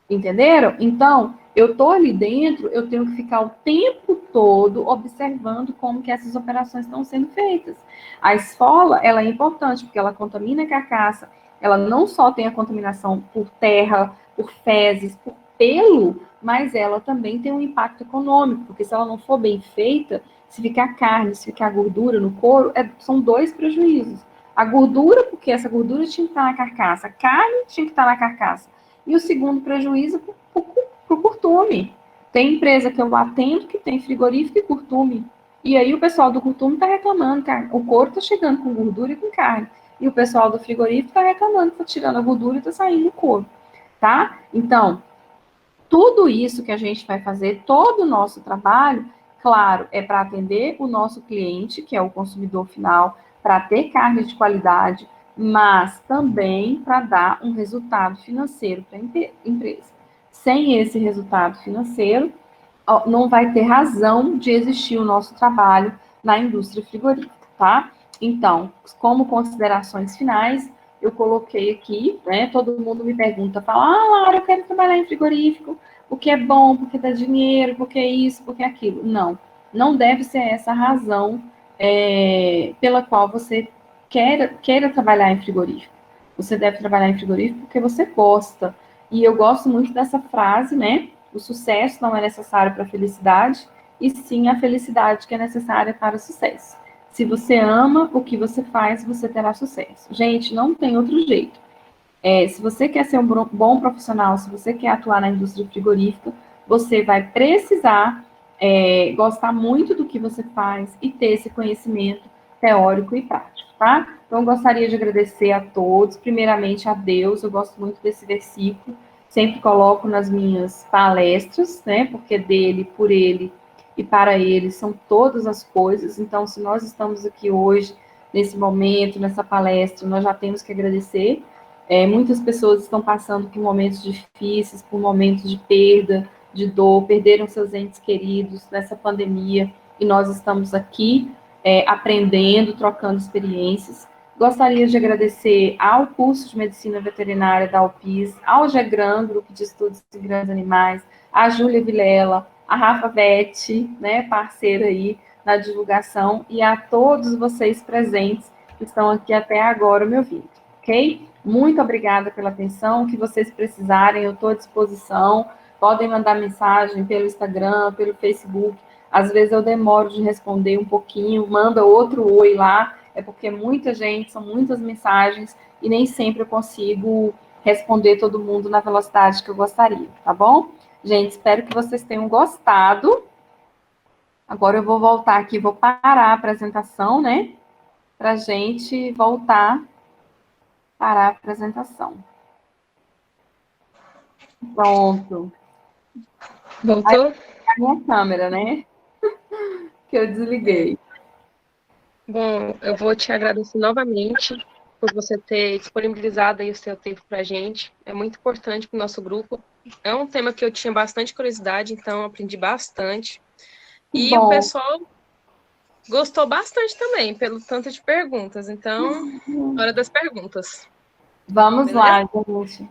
Entenderam? Então, eu estou ali dentro, eu tenho que ficar o tempo todo observando como que essas operações estão sendo feitas. A esfola, ela é importante, porque ela contamina a carcaça, ela não só tem a contaminação por terra, por fezes, por pelo, mas ela também tem um impacto econômico, porque se ela não for bem feita, se ficar carne, se ficar gordura no couro, são 2 prejuízos. A gordura, porque essa gordura tinha que estar na carcaça, a carne tinha que estar na carcaça. E o segundo prejuízo para o curtume. Tem empresa que eu atendo que tem frigorífico e curtume. E aí o pessoal do curtume está reclamando que o couro está chegando com gordura e com carne. E o pessoal do frigorífico está reclamando que está tirando a gordura e está saindo o couro. Tá? Então, tudo isso que a gente vai fazer, todo o nosso trabalho, claro, é para atender o nosso cliente, que é o consumidor final, para ter carne de qualidade, mas também para dar um resultado financeiro para a empresa. Sem esse resultado financeiro, não vai ter razão de existir o nosso trabalho na indústria frigorífica, tá? Então, como considerações finais, eu coloquei aqui, né? Todo mundo me pergunta, fala, Laura, eu quero trabalhar em frigorífico, porque é bom, porque dá dinheiro, porque é isso, porque é aquilo. Não deve ser essa a razão pela qual você queira trabalhar em frigorífico. Você deve trabalhar em frigorífico porque você gosta. E eu gosto muito dessa frase, né? O sucesso não é necessário para a felicidade, e sim a felicidade que é necessária para o sucesso. Se você ama o que você faz, você terá sucesso. Gente, não tem outro jeito. Se você quer ser um bom profissional, se você quer atuar na indústria frigorífica, você vai precisar gostar muito do que você faz e ter esse conhecimento teórico e prático, tá? Então, eu gostaria de agradecer a todos, primeiramente a Deus, eu gosto muito desse versículo. sempre coloco nas minhas palestras, né? Porque dele, por ele e para ele são todas as coisas. Então, se nós estamos aqui hoje, nesse momento, nessa palestra, nós já temos que agradecer. Muitas pessoas estão passando por momentos difíceis, por momentos de perda, de dor, perderam seus entes queridos nessa pandemia, e nós estamos aqui aprendendo, trocando experiências. Gostaria de agradecer ao curso de Medicina Veterinária da UPIS, ao GEGRAN, Grupo de Estudos em Grandes Animais, a Júlia Vilela, a Rafa Vetti, né, parceira aí na divulgação, e a todos vocês presentes que estão aqui até agora me ouvindo, ok? Muito obrigada pela atenção, o que vocês precisarem, eu estou à disposição, podem mandar mensagem pelo Instagram, pelo Facebook, às vezes eu demoro de responder um pouquinho, manda outro oi lá, é porque muita gente, são muitas mensagens, e nem sempre eu consigo responder todo mundo na velocidade que eu gostaria, tá bom? Gente, espero que vocês tenham gostado. Agora eu vou voltar aqui, vou parar a apresentação, né? Pra gente voltar para a apresentação. Pronto. Voltou? Aí, a minha câmera, né? Que eu desliguei. Bom, eu vou te agradecer novamente por você ter disponibilizado aí o seu tempo para a gente. É muito importante para o nosso grupo. É um tema que eu tinha bastante curiosidade, então eu aprendi bastante. E Bom. O pessoal gostou bastante também, pelo tanto de perguntas. Então, hora das perguntas. Vamos Beleza? lá, gente.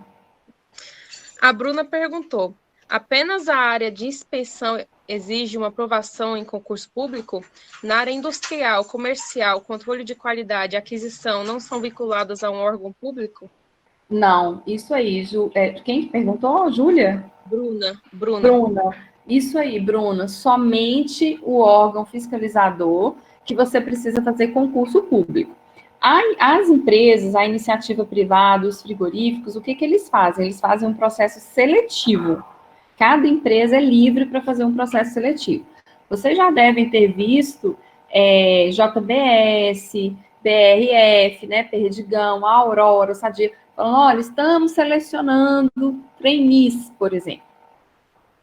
A Bruna perguntou: apenas a área de inspeção exige uma aprovação em concurso público? Na área industrial, comercial, controle de qualidade e aquisição não são vinculadas a um órgão público? Não, isso aí, quem perguntou? Júlia? Bruna. Bruna, isso aí, Bruna, somente o órgão fiscalizador que você precisa fazer concurso público. As empresas, a iniciativa privada, os frigoríficos, o que eles fazem? Eles fazem um processo seletivo. Cada empresa é livre para fazer um processo seletivo. Vocês já devem ter visto JBS, BRF, né, Perdigão, Aurora, Sadia, falando, olha, estamos selecionando trainees, por exemplo.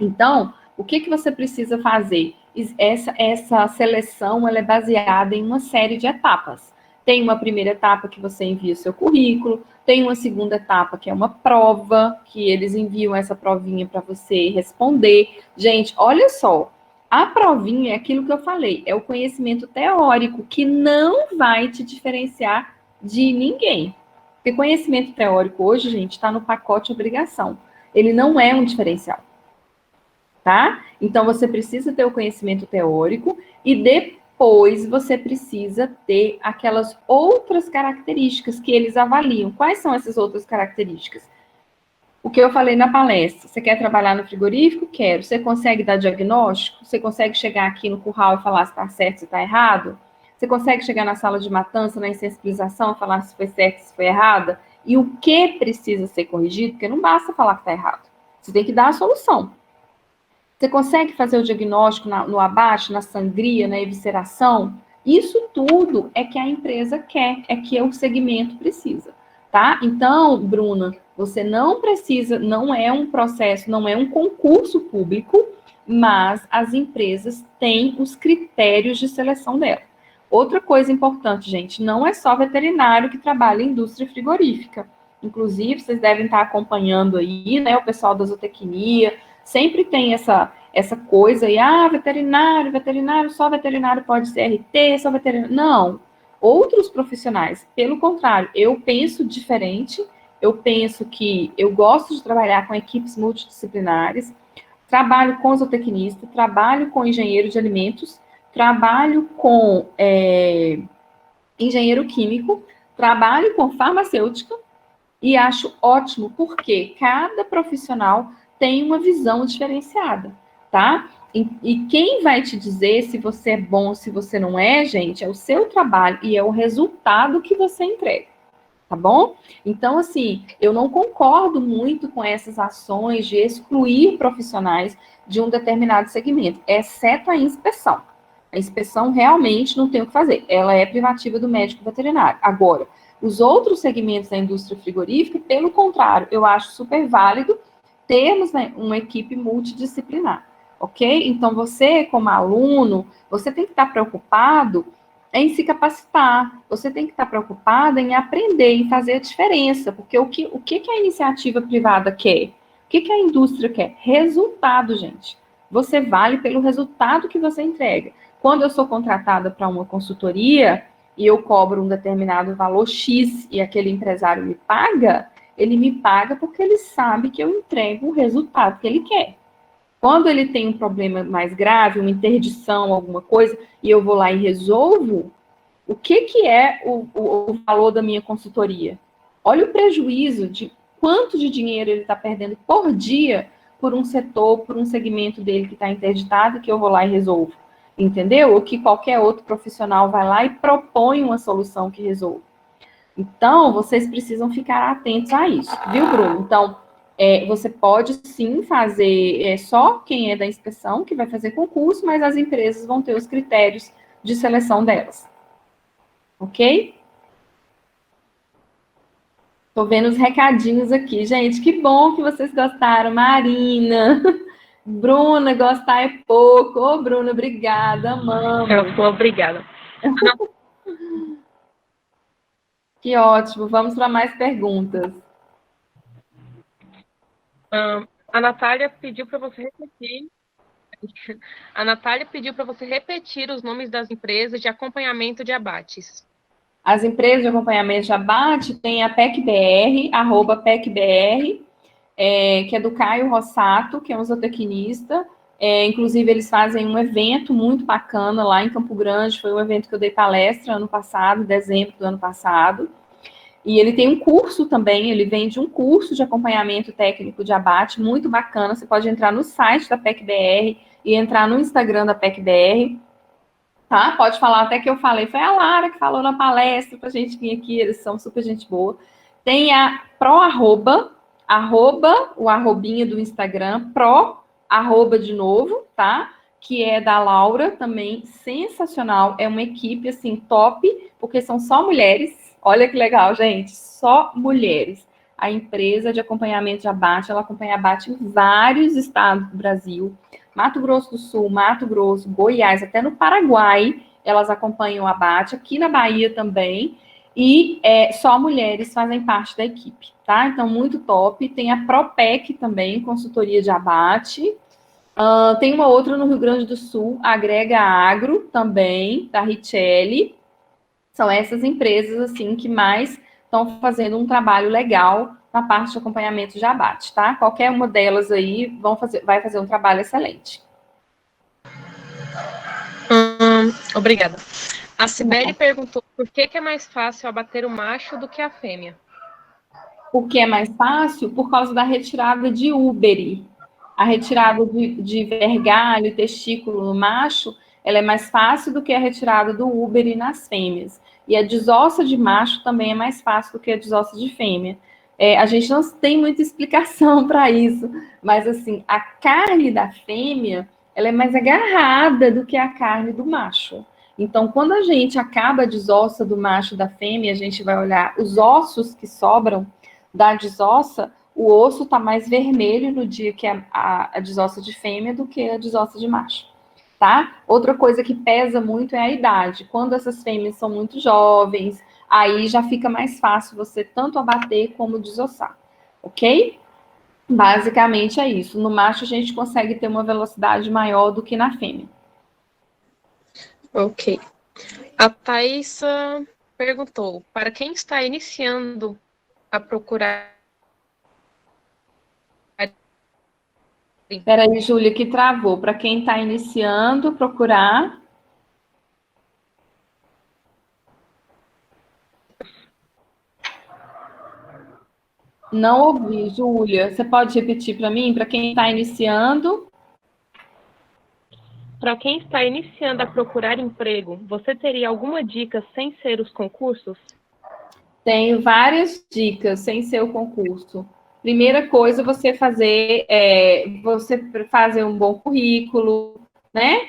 Então, o que você precisa fazer? Essa seleção ela é baseada em uma série de etapas. Tem uma primeira etapa que você envia o seu currículo, tem uma segunda etapa que é uma prova, que eles enviam essa provinha para você responder. Gente, olha só, a provinha é aquilo que eu falei, é o conhecimento teórico que não vai te diferenciar de ninguém. Porque conhecimento teórico hoje, gente, está no pacote obrigação. Ele não é um diferencial. Tá? Então, você precisa ter o conhecimento teórico e depois você precisa ter aquelas outras características que eles avaliam. Quais são essas outras características? O que eu falei na palestra. Você quer trabalhar no frigorífico? Quero. Você consegue dar diagnóstico? Você consegue chegar aqui no curral e falar se está certo, se está errado? Você consegue chegar na sala de matança, na insensibilização, e falar se foi certo, se foi errada? E o que precisa ser corrigido? Porque não basta falar que está errado. Você tem que dar a solução. Você consegue fazer o diagnóstico no abate, na sangria, na evisceração? Isso tudo é que a empresa quer, é que o segmento precisa, tá? Então, Bruna, você não precisa, não é um processo, não é um concurso público, mas as empresas têm os critérios de seleção dela. Outra coisa importante, gente, não é só veterinário que trabalha em indústria frigorífica. Inclusive, vocês devem estar acompanhando aí, né, o pessoal da zootecnia, sempre tem essa coisa aí, veterinário, só veterinário pode ser RT, só veterinário. Não, outros profissionais, pelo contrário, eu penso diferente, eu penso que eu gosto de trabalhar com equipes multidisciplinares, trabalho com zootecnista, trabalho com engenheiro de alimentos, trabalho com engenheiro químico, trabalho com farmacêutica, e acho ótimo, porque cada profissional tem uma visão diferenciada, tá? E quem vai te dizer se você é bom, se você não é, gente, é o seu trabalho e é o resultado que você entrega, tá bom? Então, assim, eu não concordo muito com essas ações de excluir profissionais de um determinado segmento, exceto a inspeção. A inspeção realmente não tem o que fazer, ela é privativa do médico veterinário. Agora, os outros segmentos da indústria frigorífica, pelo contrário, eu acho super válido termos, né, uma equipe multidisciplinar, ok? Então, você, como aluno, você tem que estar preocupado em se capacitar, você tem que estar preocupado em aprender, em fazer a diferença, porque o que a iniciativa privada quer? O que a indústria quer? Resultado, gente. Você vale pelo resultado que você entrega. Quando eu sou contratada para uma consultoria e eu cobro um determinado valor X e aquele empresário me paga, ele me paga porque ele sabe que eu entrego o resultado que ele quer. Quando ele tem um problema mais grave, uma interdição, alguma coisa, e eu vou lá e resolvo, o que é o valor da minha consultoria? Olha o prejuízo de quanto de dinheiro ele está perdendo por dia por um setor, por um segmento dele que está interditado, que eu vou lá e resolvo. Entendeu? Ou que qualquer outro profissional vai lá e propõe uma solução que resolve. Então, vocês precisam ficar atentos a isso, viu, Bruno? Então, você pode sim fazer, só quem é da inspeção que vai fazer concurso, mas as empresas vão ter os critérios de seleção delas. Ok? Tô vendo os recadinhos aqui. Gente, que bom que vocês gostaram. Marina, Bruna, gostar é pouco. Ô, Bruna, obrigada, amamos. Eu sou obrigada. Que ótimo. Vamos para mais perguntas. A Natália pediu para você repetir. A Natália pediu para você repetir os nomes das empresas de acompanhamento de abates. As empresas de acompanhamento de abate tem a PECBR, @PECBR, que é do Caio Rossato, que é um zootecnista. Inclusive, eles fazem um evento muito bacana lá em Campo Grande. Foi um evento que eu dei palestra ano passado, em dezembro do ano passado. E ele tem um curso também, ele vende um curso de acompanhamento técnico de abate, muito bacana. Você pode entrar no site da PECBR e entrar no Instagram da PECBR, tá? Pode falar até que eu falei, foi a Lara que falou na palestra pra gente vir aqui, eles são super gente boa. Tem a @, o arrobinha do Instagram, de novo, tá? Que é da Laura, também sensacional, é uma equipe, assim, top, porque são só mulheres. Olha que legal, gente, só mulheres. A empresa de acompanhamento de abate, ela acompanha abate em vários estados do Brasil, Mato Grosso do Sul, Mato Grosso, Goiás, até no Paraguai, elas acompanham o abate, aqui na Bahia também, e só mulheres fazem parte da equipe, tá? Então, muito top. Tem a Propec também, consultoria de abate. Tem uma outra no Rio Grande do Sul, Agrega Agro, também, da Richelle. São essas empresas, assim, que mais estão fazendo um trabalho legal na parte de acompanhamento de abate, tá? Qualquer uma delas aí vai fazer um trabalho excelente. Obrigada. A Cibele perguntou por que é mais fácil abater o macho do que a fêmea. Por que é mais fácil? Por causa da retirada de úbere. A retirada de vergalho e testículo no macho, ela é mais fácil do que a retirada do úbere nas fêmeas. E a desossa de macho também é mais fácil do que a desossa de fêmea. A gente não tem muita explicação para isso, mas assim, a carne da fêmea, ela é mais agarrada do que a carne do macho. Então, quando a gente acaba a desossa do macho e da fêmea, a gente vai olhar os ossos que sobram da desossa, o osso está mais vermelho no dia que a desossa de fêmea do que a desossa de macho. Tá? Outra coisa que pesa muito é a idade. Quando essas fêmeas são muito jovens, aí já fica mais fácil você tanto abater como desossar, ok? Basicamente é isso. No macho a gente consegue ter uma velocidade maior do que na fêmea. Ok. A Thaisa perguntou, para quem está iniciando a procurar... Espera aí, Júlia, que travou. Para quem está iniciando, procurar... Não ouvi, Júlia. Você pode repetir para mim? Para quem está iniciando? Para quem está iniciando a procurar emprego, você teria alguma dica sem ser os concursos? Tenho várias dicas sem ser o concurso. Primeira coisa, você fazer um bom currículo, né?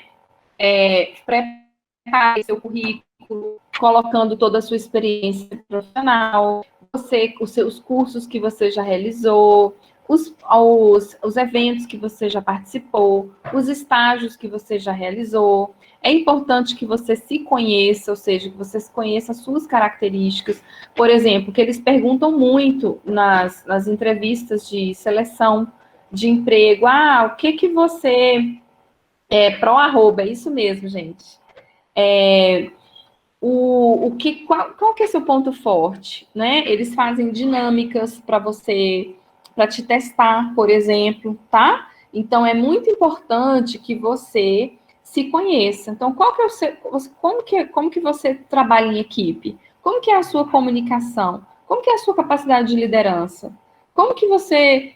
Preparar seu currículo, colocando toda a sua experiência profissional, os seus cursos que você já realizou, os eventos que você já participou, os estágios que você já realizou. É importante que você se conheça, ou seja, que você conheça as suas características. Por exemplo, que eles perguntam muito nas entrevistas de seleção de emprego. O que você... pró-arroba, é isso mesmo, gente. Qual que é seu ponto forte, né? Eles fazem dinâmicas para você, para te testar, por exemplo, tá? Então, é muito importante que você se conheça. Então, qual que é o seu, como que você trabalha em equipe? Como que é a sua comunicação? Como que é a sua capacidade de liderança? Como que você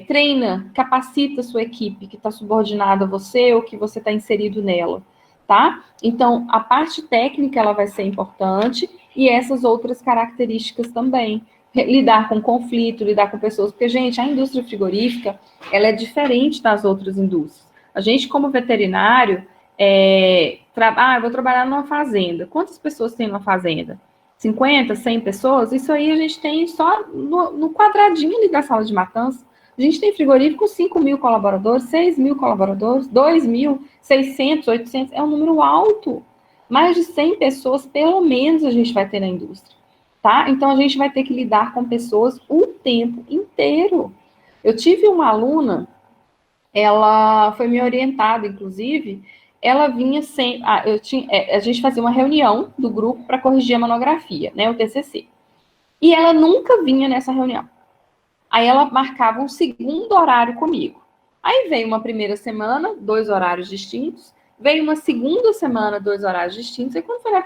treina, capacita a sua equipe que está subordinada a você ou que você está inserido nela, tá? Então, a parte técnica, ela vai ser importante e essas outras características também. Lidar com conflito, lidar com pessoas, porque, gente, a indústria frigorífica, ela é diferente das outras indústrias. A gente, como veterinário, eu vou trabalhar numa fazenda. Quantas pessoas tem numa fazenda? 50, 100 pessoas? Isso aí a gente tem só no quadradinho ali da sala de matança. A gente tem frigorífico com 5 mil colaboradores, 6 mil colaboradores, 2 mil, 600, 800, é um número alto. Mais de 100 pessoas, pelo menos, a gente vai ter na indústria, tá? Então, a gente vai ter que lidar com pessoas o tempo inteiro. Eu tive uma aluna, ela foi me orientada, inclusive, ela vinha sem... a gente fazia uma reunião do grupo para corrigir a monografia, né, o TCC. E ela nunca vinha nessa reunião. Aí ela marcava um segundo horário comigo. Aí veio uma primeira semana, 2 horários distintos. Veio uma segunda semana, 2 horários distintos.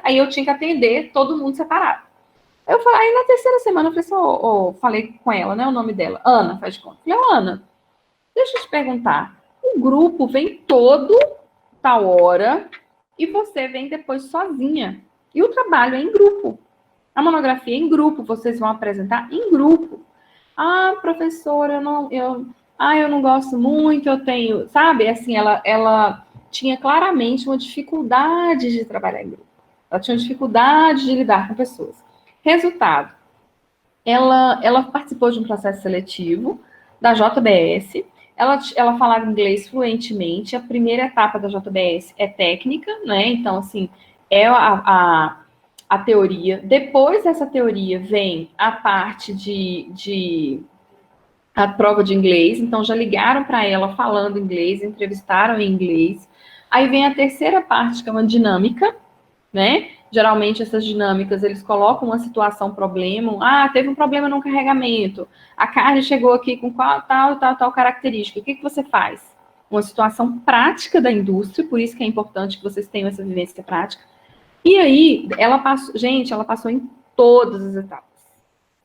Aí eu tinha que atender todo mundo separado. Aí na terceira semana, eu falei assim, falei com ela, né, o nome dela, Ana, faz de conta. Falei, Ana, deixa eu te perguntar. O grupo vem todo tal hora e você vem depois sozinha. E o trabalho é em grupo. A monografia é em grupo, vocês vão apresentar em grupo. Professora, eu não gosto muito, eu tenho, sabe, assim, ela tinha claramente uma dificuldade de trabalhar em grupo. Ela tinha dificuldade de lidar com pessoas. Resultado, ela participou de um processo seletivo da JBS, ela falava inglês fluentemente, a primeira etapa da JBS é técnica, né, então, assim, é a teoria. Depois dessa teoria vem a parte a prova de inglês, então já ligaram para ela falando inglês, entrevistaram em inglês. Aí vem a terceira parte, que é uma dinâmica, né? Geralmente essas dinâmicas, eles colocam uma situação, problema, teve um problema no carregamento, a carne chegou aqui com tal característica, o que você faz? Uma situação prática da indústria, por isso que é importante que vocês tenham essa vivência prática. E aí, ela passou em todas as etapas.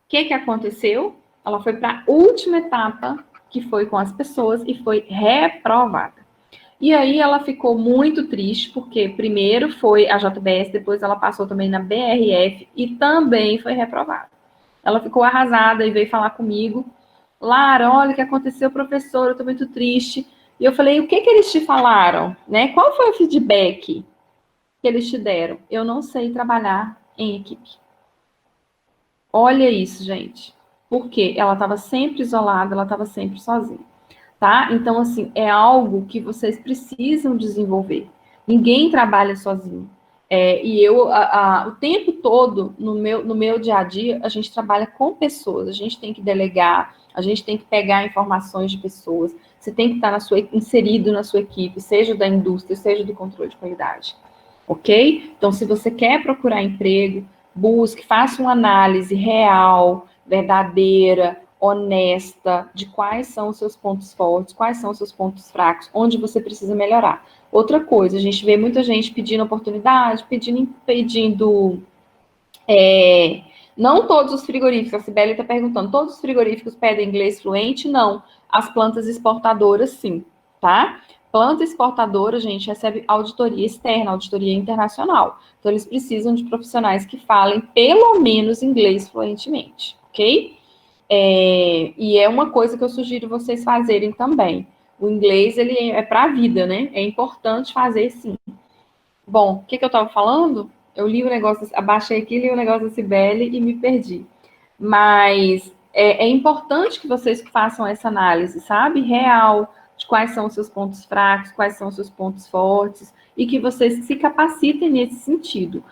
O que aconteceu? Ela foi para a última etapa, que foi com as pessoas, e foi reprovada. E aí, ela ficou muito triste, porque primeiro foi a JBS, depois ela passou também na BRF, e também foi reprovada. Ela ficou arrasada e veio falar comigo. Lara, olha o que aconteceu, professor, eu estou muito triste. E eu falei, o que eles te falaram? Né? Qual foi o feedback que eles te deram? Eu não sei trabalhar em equipe. Olha isso, gente. Porque ela estava sempre isolada, ela estava sempre sozinha, tá? Então, assim, é algo que vocês precisam desenvolver. Ninguém trabalha sozinho. E eu, o tempo todo, no meu dia a dia, a gente trabalha com pessoas, a gente tem que delegar, a gente tem que pegar informações de pessoas, você tem que estar inserido na sua equipe, seja da indústria, seja do controle de qualidade. Ok? Então, se você quer procurar emprego, busque, faça uma análise real, verdadeira, honesta, de quais são os seus pontos fortes, quais são os seus pontos fracos, onde você precisa melhorar. Outra coisa, a gente vê muita gente pedindo oportunidade, pedindo não todos os frigoríficos, a Sibeli está perguntando, todos os frigoríficos pedem inglês fluente? Não. As plantas exportadoras, sim, tá? Planta exportadora, gente, recebe auditoria externa, auditoria internacional. Então, eles precisam de profissionais que falem pelo menos inglês fluentemente, ok? E é uma coisa que eu sugiro vocês fazerem também. O inglês, ele é para a vida, né? É importante fazer, sim. Bom, o que eu estava falando? Eu li o negócio, abaixei aqui, li o negócio da Cibele e me perdi. Mas é importante que vocês façam essa análise, sabe? Real, de quais são os seus pontos fracos, quais são os seus pontos fortes, e que vocês se capacitem nesse sentido.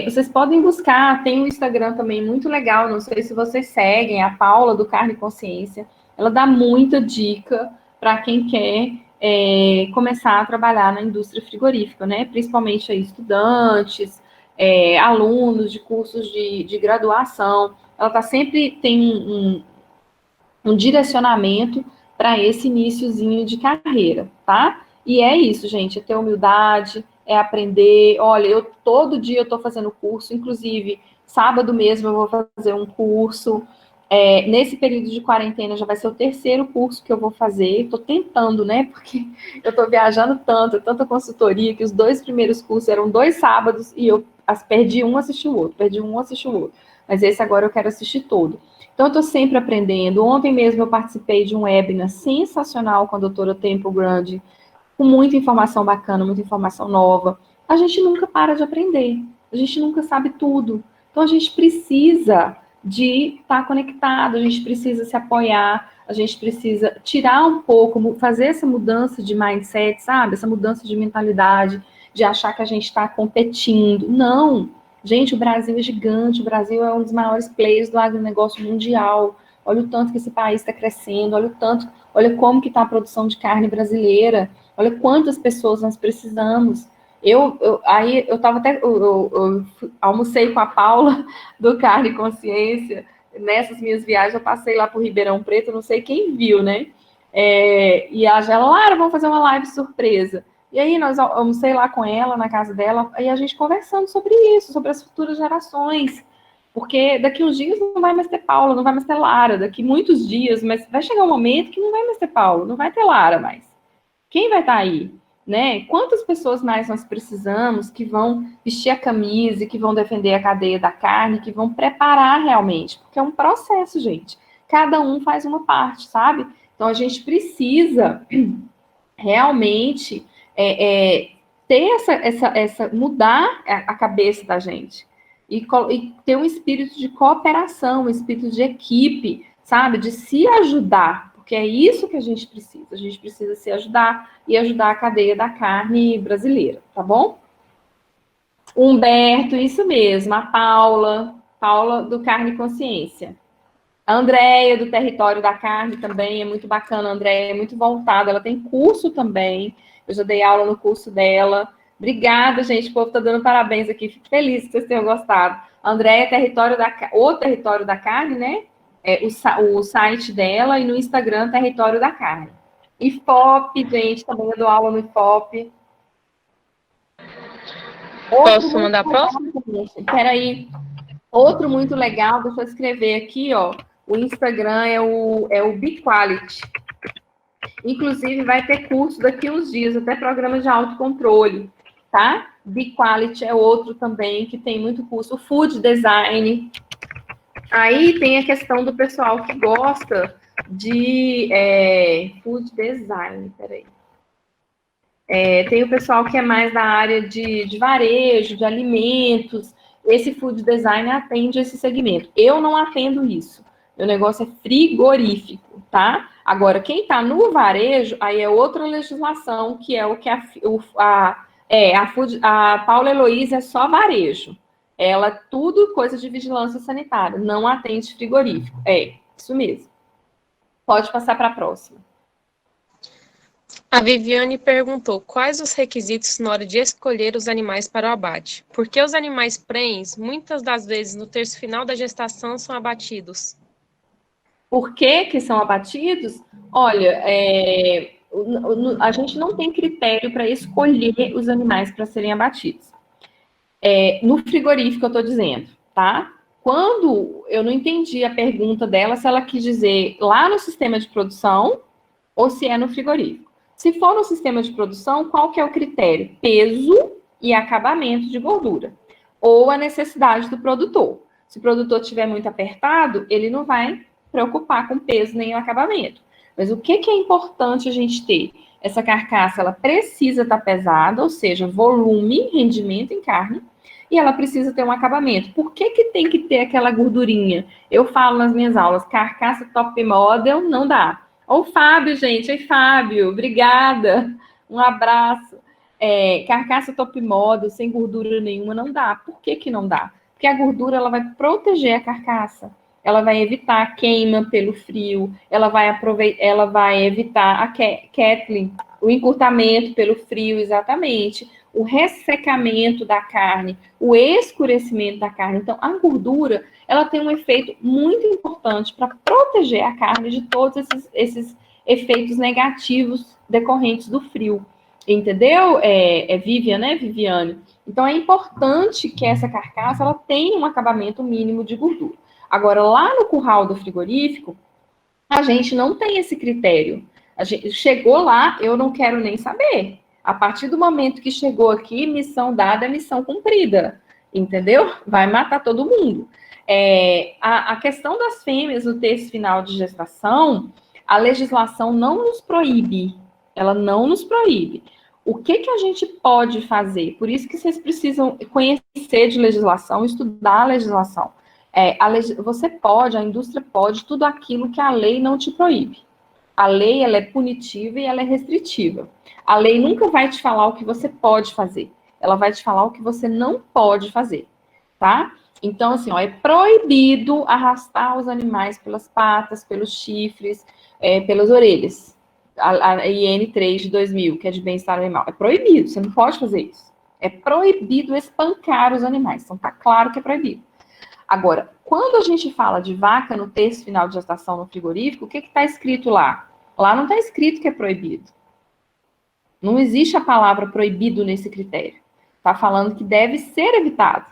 Vocês podem buscar, tem um Instagram também muito legal, não sei se vocês seguem, a Paula, do Carne e Consciência, ela dá muita dica para quem quer começar a trabalhar na indústria frigorífica, né? Principalmente aí, estudantes, alunos de cursos de graduação. Ela sempre tem um direcionamento para esse iniciozinho de carreira, tá? E é isso, gente, é ter humildade, é aprender. Olha, todo dia eu estou fazendo curso, inclusive sábado mesmo eu vou fazer um curso. Nesse período de quarentena já vai ser o 3º curso que eu vou fazer. Estou tentando, né? Porque eu estou viajando tanto, tanta consultoria, que os 2 primeiros cursos eram 2 sábados e eu perdi um, assisti o outro, perdi um, assisti o outro. Mas esse agora eu quero assistir todo. Então, eu estou sempre aprendendo. Ontem mesmo eu participei de um webinar sensacional com a doutora Temple Grande, com muita informação bacana, muita informação nova. A gente nunca para de aprender. A gente nunca sabe tudo. Então, a gente precisa de estar conectado, a gente precisa se apoiar, a gente precisa tirar um pouco, fazer essa mudança de mindset, sabe? Essa mudança de mentalidade, de achar que a gente está competindo. Não! Gente, o Brasil é gigante, o Brasil é um dos maiores players do agronegócio mundial. Olha o tanto que esse país está crescendo, olha como que está a produção de carne brasileira, olha quantas pessoas nós precisamos. Eu almocei com a Paula do Carne e Consciência, nessas minhas viagens, eu passei lá por Ribeirão Preto, não sei quem viu, né? E a Gela, Lara, vamos fazer uma live surpresa. E aí nós almocei lá com ela, na casa dela, e a gente conversando sobre isso, sobre as futuras gerações. Porque daqui uns dias não vai mais ter Paula, não vai mais ter Lara, daqui muitos dias, mas vai chegar um momento que não vai mais ter Paula, não vai ter Lara mais. Quem vai estar aí? Né? Quantas pessoas mais nós precisamos que vão vestir a camisa, que vão defender a cadeia da carne, que vão preparar realmente? Porque é um processo, gente. Cada um faz uma parte, sabe? Então, a gente precisa realmente ter mudar a cabeça da gente e ter um espírito de cooperação, um espírito de equipe, sabe? De se ajudar, porque é isso que a gente precisa. A gente precisa se ajudar e ajudar a cadeia da carne brasileira, tá bom? Humberto, isso mesmo. A Paula do Carne e Consciência. A Andréia, do Território da Carne, também é muito bacana. A Andréia é muito voltada, ela tem curso também. Eu já dei aula no curso dela. Obrigada, gente. O povo está dando parabéns aqui. Fico feliz que vocês tenham gostado. A Andréia é o Território da Carne, né? O site dela, e no Instagram, Território da Carne. IFOP, gente, também eu dou aula no IFOP. Posso mandar a próxima? Peraí. Outro muito legal, deixa eu escrever aqui, ó. O Instagram é o Biquality. Inclusive, vai ter curso daqui uns dias, até programa de autocontrole, tá? Biquality é outro também, que tem muito curso. O Food Design. Aí tem a questão do pessoal que gosta de Food Design, peraí. Tem o pessoal que é mais da área de varejo, de alimentos. Esse Food Design atende esse segmento. Eu não atendo isso. Meu negócio é frigorífico, tá? Agora, quem está no varejo, aí é outra legislação, que é o que a Paula Heloísa é só varejo. Ela, tudo coisa de vigilância sanitária, não atende frigorífico. Isso mesmo. Pode passar para a próxima. A Viviane perguntou quais os requisitos na hora de escolher os animais para o abate. Porque os animais prens, muitas das vezes, no terço final da gestação, são abatidos. Por que são abatidos? Olha, a gente não tem critério para escolher os animais para serem abatidos. No frigorífico, eu estou dizendo, tá? Quando eu não entendi a pergunta dela, se ela quis dizer lá no sistema de produção ou se é no frigorífico. Se for no sistema de produção, qual que é o critério? Peso e acabamento de gordura. Ou a necessidade do produtor. Se o produtor estiver muito apertado, ele não vai preocupar com peso nem o acabamento. Mas o que é importante a gente ter? Essa carcaça, ela precisa estar pesada, ou seja, volume, rendimento em carne, e ela precisa ter um acabamento. Por que que tem que ter aquela gordurinha? Eu falo nas minhas aulas, carcaça top model não dá. Ô, Fábio, gente. Oi, Fábio. Obrigada. Um abraço. Carcaça top model, sem gordura nenhuma, não dá. Por que que não dá? Porque a gordura, ela vai proteger a carcaça. Ela vai evitar a queima pelo frio. Ela vai evitar a Kathleen, o encurtamento pelo frio, exatamente. O ressecamento da carne, o escurecimento da carne. Então, a gordura, ela tem um efeito muito importante para proteger a carne de todos esses efeitos negativos decorrentes do frio. Entendeu? Vivian, né, Viviane? Então, é importante que essa carcaça ela tenha um acabamento mínimo de gordura. Agora, lá no curral do frigorífico, a gente não tem esse critério. A gente chegou lá, eu não quero nem saber. A partir do momento que chegou aqui, missão dada é missão cumprida, entendeu? Vai matar todo mundo. A questão das fêmeas no terço final de gestação, a legislação não nos proíbe. Ela não nos proíbe. O que a gente pode fazer? Por isso que vocês precisam conhecer de legislação, estudar a legislação. Você pode, a indústria pode, tudo aquilo que a lei não te proíbe. A lei, ela é punitiva e ela é restritiva. A lei nunca vai te falar o que você pode fazer. Ela vai te falar o que você não pode fazer, tá? Então, assim, é proibido arrastar os animais pelas patas, pelos chifres, pelas orelhas. A IN 3 de 2000, que é de bem-estar animal. É proibido, você não pode fazer isso. É proibido espancar os animais. Então, tá claro que é proibido. Agora, quando a gente fala de vaca no terço final de gestação no frigorífico, o que está escrito lá? Lá não está escrito que é proibido. Não existe a palavra proibido nesse critério. Está falando que deve ser evitado.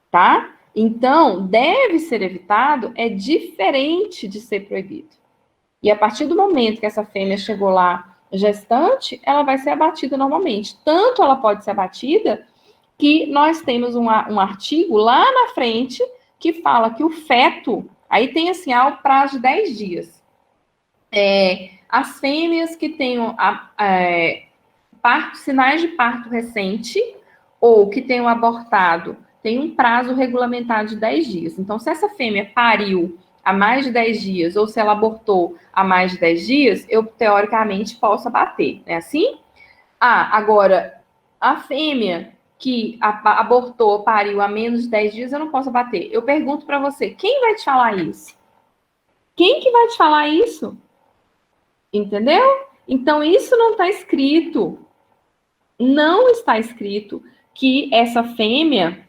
Tá? Então, deve ser evitado é diferente de ser proibido. E a partir do momento que essa fêmea chegou lá gestante, ela vai ser abatida normalmente. Tanto ela pode ser abatida que nós temos um artigo lá na frente que fala que o feto, aí tem assim, o prazo de 10 dias. As fêmeas que tenham sinais de parto recente ou que tenham abortado, tem um prazo regulamentar de 10 dias. Então, se essa fêmea pariu há mais de 10 dias ou se ela abortou há mais de 10 dias, eu, teoricamente, posso abater. Não é assim? Agora, a fêmea que abortou, pariu há menos de 10 dias, eu não posso abater. Eu pergunto para você, quem vai te falar isso? Quem que vai te falar isso? Entendeu? Então, isso não está escrito. Não está escrito que essa fêmea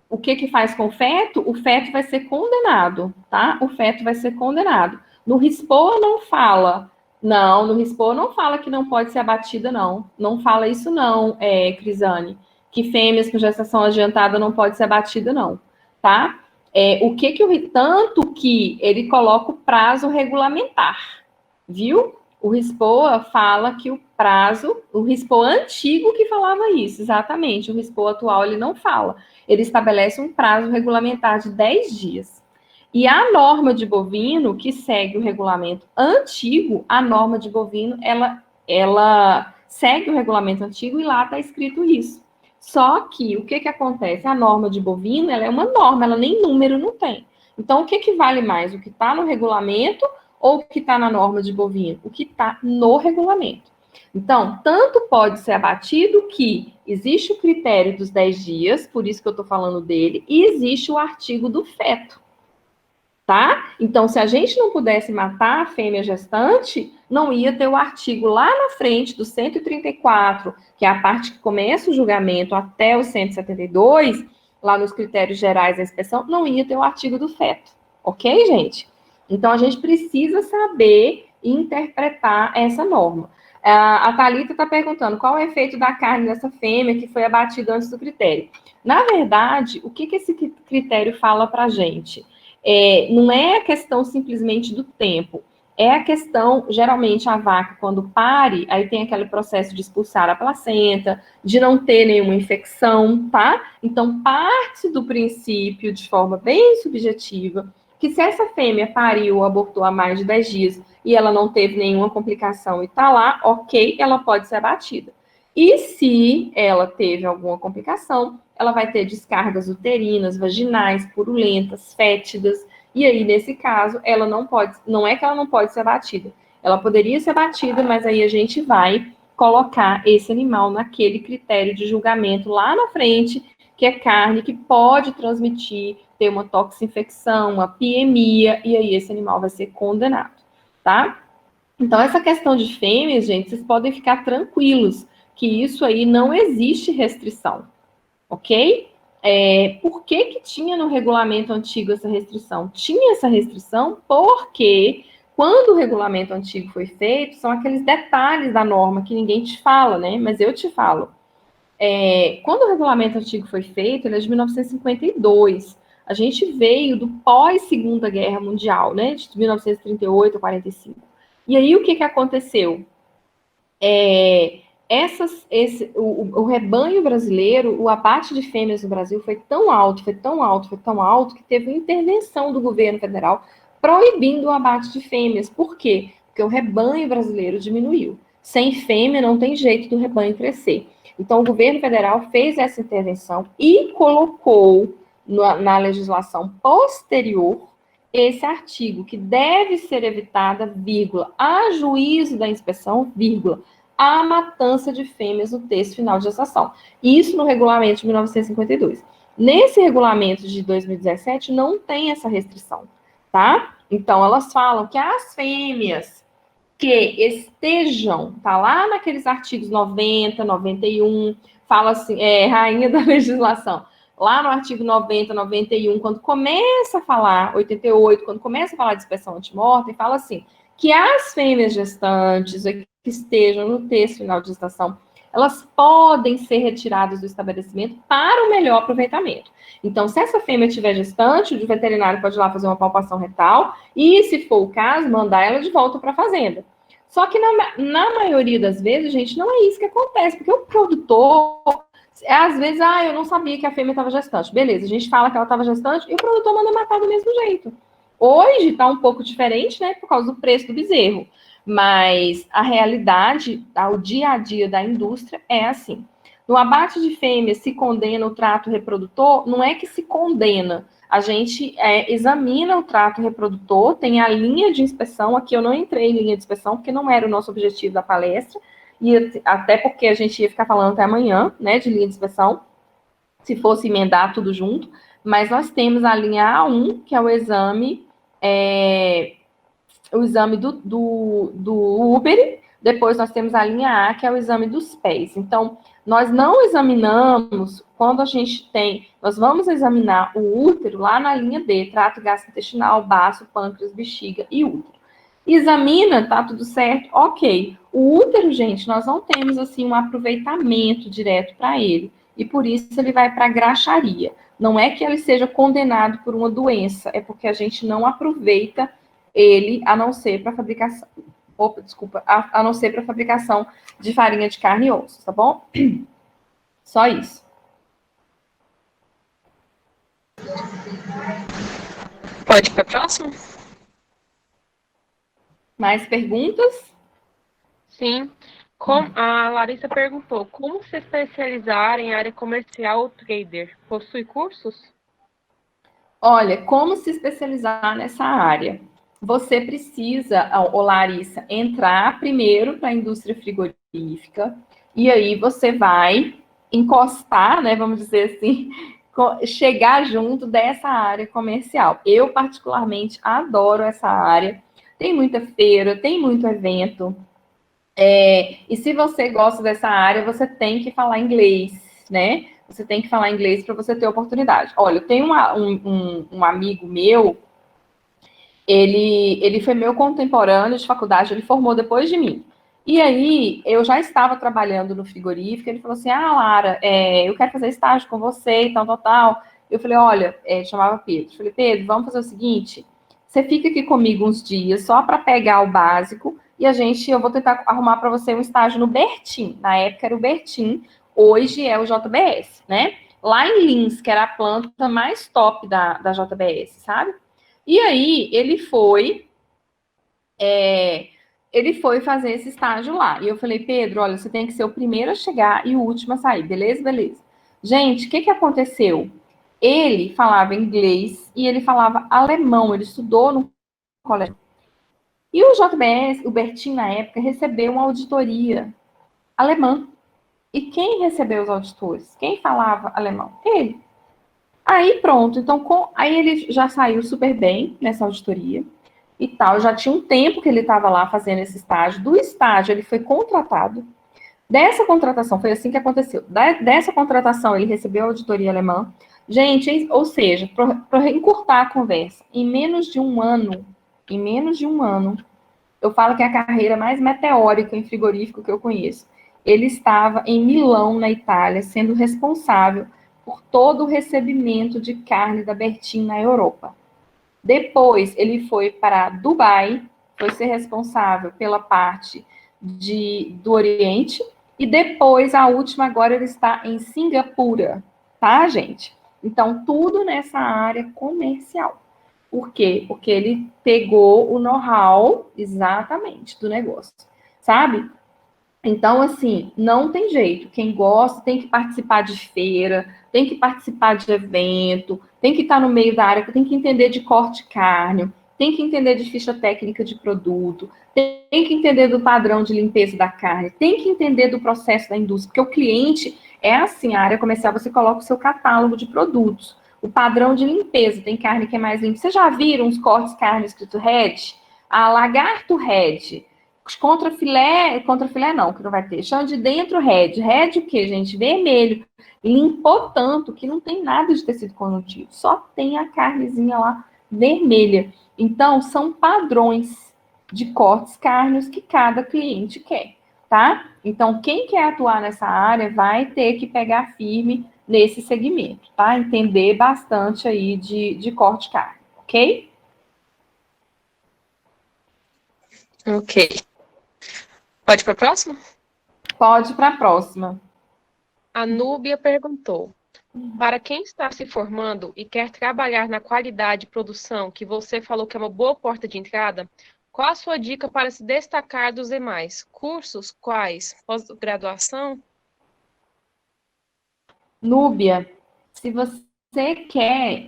o que faz com o feto? O feto vai ser condenado, tá? O feto vai ser condenado. No RISPOA não fala. Não, no RISPOA não fala que não pode ser abatida, não. Não fala isso, não, Crisane. Que fêmeas com gestação adiantada não pode ser abatida, não. Tá? Tanto que ele coloca o prazo regulamentar. Viu? O RISPOA fala que o prazo, o RISPOA antigo que falava isso, exatamente. O RISPOA atual, ele não fala. Ele estabelece um prazo regulamentar de 10 dias. E a norma de bovino, que segue o regulamento antigo, a norma de bovino, ela segue o regulamento antigo e lá está escrito isso. Só que, o que acontece? A norma de bovino, ela é uma norma, ela nem número não tem. Então, o que vale mais? O que está no regulamento ou o que está na norma de bovino? O que está no regulamento. Então, tanto pode ser abatido que existe o critério dos 10 dias, por isso que eu estou falando dele, e existe o artigo do feto. Tá? Então, se a gente não pudesse matar a fêmea gestante, não ia ter o artigo lá na frente do 134, que é a parte que começa o julgamento, até o 172, lá nos critérios gerais da inspeção, não ia ter o artigo do feto. Ok, gente? Então, a gente precisa saber interpretar essa norma. A Thalita está perguntando qual é o efeito da carne dessa fêmea que foi abatida antes do critério. Na verdade, o que esse critério fala para a gente? Não é a questão simplesmente do tempo, é a questão, geralmente, a vaca, quando pare, aí tem aquele processo de expulsar a placenta, de não ter nenhuma infecção, tá? Então, parte do princípio, de forma bem subjetiva, que se essa fêmea pariu ou abortou há mais de 10 dias e ela não teve nenhuma complicação e tá lá, ok, ela pode ser abatida. E se ela teve alguma complicação, ela vai ter descargas uterinas, vaginais, purulentas, fétidas, e aí, nesse caso, ela não pode, não é que ela não pode ser abatida, ela poderia ser abatida, mas aí a gente vai colocar esse animal naquele critério de julgamento lá na frente, que é carne que pode transmitir, ter uma toxinfecção, uma piemia, e aí esse animal vai ser condenado, tá? Então, essa questão de fêmeas, gente, vocês podem ficar tranquilos, que isso aí não existe restrição, ok? Por que tinha no regulamento antigo essa restrição? Tinha essa restrição porque quando o regulamento antigo foi feito, são aqueles detalhes da norma que ninguém te fala, né? Mas eu te falo. Quando o regulamento antigo foi feito, ele é de 1952. A gente veio do pós-Segunda Guerra Mundial, né? De 1938 a 45. E aí, o que aconteceu? O rebanho brasileiro, o abate de fêmeas no Brasil foi tão alto, foi tão alto, foi tão alto, que teve uma intervenção do governo federal proibindo o abate de fêmeas. Por quê? Porque o rebanho brasileiro diminuiu. Sem fêmea não tem jeito do rebanho crescer. Então, o governo federal fez essa intervenção e colocou na legislação posterior esse artigo, que deve ser evitada, vírgula, a juízo da inspeção, vírgula, a matança de fêmeas no texto final de gestação. Isso no regulamento de 1952. Nesse regulamento de 2017 não tem essa restrição, tá? Então, elas falam que as fêmeas que estejam, tá lá naqueles artigos 90, 91, fala assim, rainha da legislação, lá no artigo 90, 91, quando começa a falar, 88, quando começa a falar de inspeção antemortem, fala assim, que as fêmeas gestantes que estejam no texto final de gestação, elas podem ser retiradas do estabelecimento para o melhor aproveitamento. Então, se essa fêmea estiver gestante, o veterinário pode ir lá fazer uma palpação retal e, se for o caso, mandar ela de volta para a fazenda. Só que na maioria das vezes, gente, não é isso que acontece, porque o produtor, às vezes, eu não sabia que a fêmea estava gestante. Beleza, a gente fala que ela estava gestante e o produtor manda matar do mesmo jeito. Hoje está um pouco diferente, né, por causa do preço do bezerro. Mas a realidade, o dia a dia da indústria é assim. No abate de fêmeas, se condena o trato reprodutor, não é que se condena. A gente examina o trato reprodutor, tem a linha de inspeção. Aqui eu não entrei em linha de inspeção, porque não era o nosso objetivo da palestra, e até porque a gente ia ficar falando até amanhã, né, de linha de inspeção, se fosse emendar tudo junto. Mas nós temos a linha A1, que é o exame do úbere, depois nós temos a linha A, que é o exame dos pés. Então, nós não examinamos, quando a gente tem, nós vamos examinar o útero lá na linha D, trato gastrointestinal, baço, pâncreas, bexiga e útero. Examina, tá tudo certo? Ok. O útero, gente, nós não temos, assim, um aproveitamento direto para ele, e por isso ele vai para a graxaria. Não é que ele seja condenado por uma doença, é porque a gente não aproveita ele, a não ser para fabricação, a não ser para fabricação de farinha de carne e ossos, tá bom? Só isso. Pode ir para a próxima? Mais perguntas? Sim. A Larissa perguntou, como se especializar em área comercial ou trader? Possui cursos? Olha, como se especializar nessa área? Você precisa, Larissa, entrar primeiro para a indústria frigorífica, e aí você vai encostar, né, vamos dizer assim, chegar junto dessa área comercial. Eu, particularmente, adoro essa área. Tem muita feira, tem muito evento. E se você gosta dessa área, você tem que falar inglês, né? Você tem que falar inglês para você ter oportunidade. Olha, eu tenho um amigo meu, ele foi meu contemporâneo de faculdade, ele formou depois de mim. E aí, eu já estava trabalhando no frigorífico, ele falou assim, Lara, eu quero fazer estágio com você e tal, tal, tal. Eu falei, olha, chamava Pedro. Eu falei, Pedro, vamos fazer o seguinte, você fica aqui comigo uns dias, só para pegar o básico, e eu vou tentar arrumar para você um estágio no Bertin. Na época era o Bertin, hoje é o JBS, né? Lá em Lins, que era a planta mais top da JBS, sabe? E aí, ele foi, ele foi fazer esse estágio lá. E eu falei, Pedro, olha, você tem que ser o primeiro a chegar e o último a sair, beleza? Beleza. Gente, o que aconteceu? Ele falava inglês e ele falava alemão, ele estudou no colégio. E o JBS, o Bertin, na época, recebeu uma auditoria alemã. E quem recebeu os auditores? Quem falava alemão? Ele. Aí pronto, então aí ele já saiu super bem nessa auditoria e tal, já tinha um tempo que ele estava lá fazendo esse estágio. Do estágio ele foi contratado. Dessa contratação, foi assim que aconteceu. Dessa contratação ele recebeu a auditoria alemã. Gente, ou seja, para encurtar a conversa, em menos de um ano, eu falo que é a carreira mais meteórica em frigorífico que eu conheço. Ele estava em Milão, na Itália, sendo responsável por todo o recebimento de carne da Bertin na Europa. Depois, ele foi para Dubai, foi ser responsável pela parte do Oriente, e depois, a última, agora ele está em Singapura, tá, gente? Então, tudo nessa área comercial. Por quê? Porque ele pegou o know-how exatamente do negócio, sabe? Então, assim, não tem jeito. Quem gosta tem que participar de feira, tem que participar de evento, tem que estar no meio da área, tem que entender de corte cárneo, tem que entender de ficha técnica de produto, tem que entender do padrão de limpeza da carne, tem que entender do processo da indústria, porque o cliente é assim, a área comercial, você coloca o seu catálogo de produtos, o padrão de limpeza, tem carne que é mais limpa. Vocês já viram os cortes carne escrito red? A lagarto red, contra filé não, que não vai ter. Chão de dentro, red. Red o quê, gente? Vermelho. Limpou tanto que não tem nada de tecido conjuntivo. Só tem a carnezinha lá vermelha. Então, são padrões de cortes cárneos que cada cliente quer, tá? Então, quem quer atuar nessa área vai ter que pegar firme nesse segmento, tá? Entender bastante aí de corte carne, ok? Ok. Pode para a próxima? Pode para a próxima. A Núbia perguntou: para quem está se formando e quer trabalhar na qualidade de produção, que você falou que é uma boa porta de entrada, qual a sua dica para se destacar dos demais? Cursos? Quais? Pós-graduação? Núbia, se você quer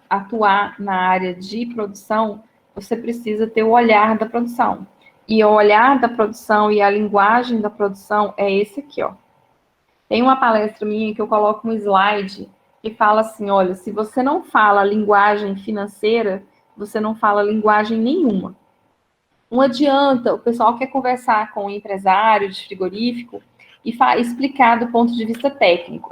atuar na área de produção, você precisa ter o olhar da produção. E o olhar da produção e a linguagem da produção é esse aqui, ó. Tem uma palestra minha que eu coloco um slide que fala assim, olha, se você não fala linguagem financeira, você não fala linguagem nenhuma. Não adianta, o pessoal quer conversar com o empresário de frigorífico e explicar do ponto de vista técnico.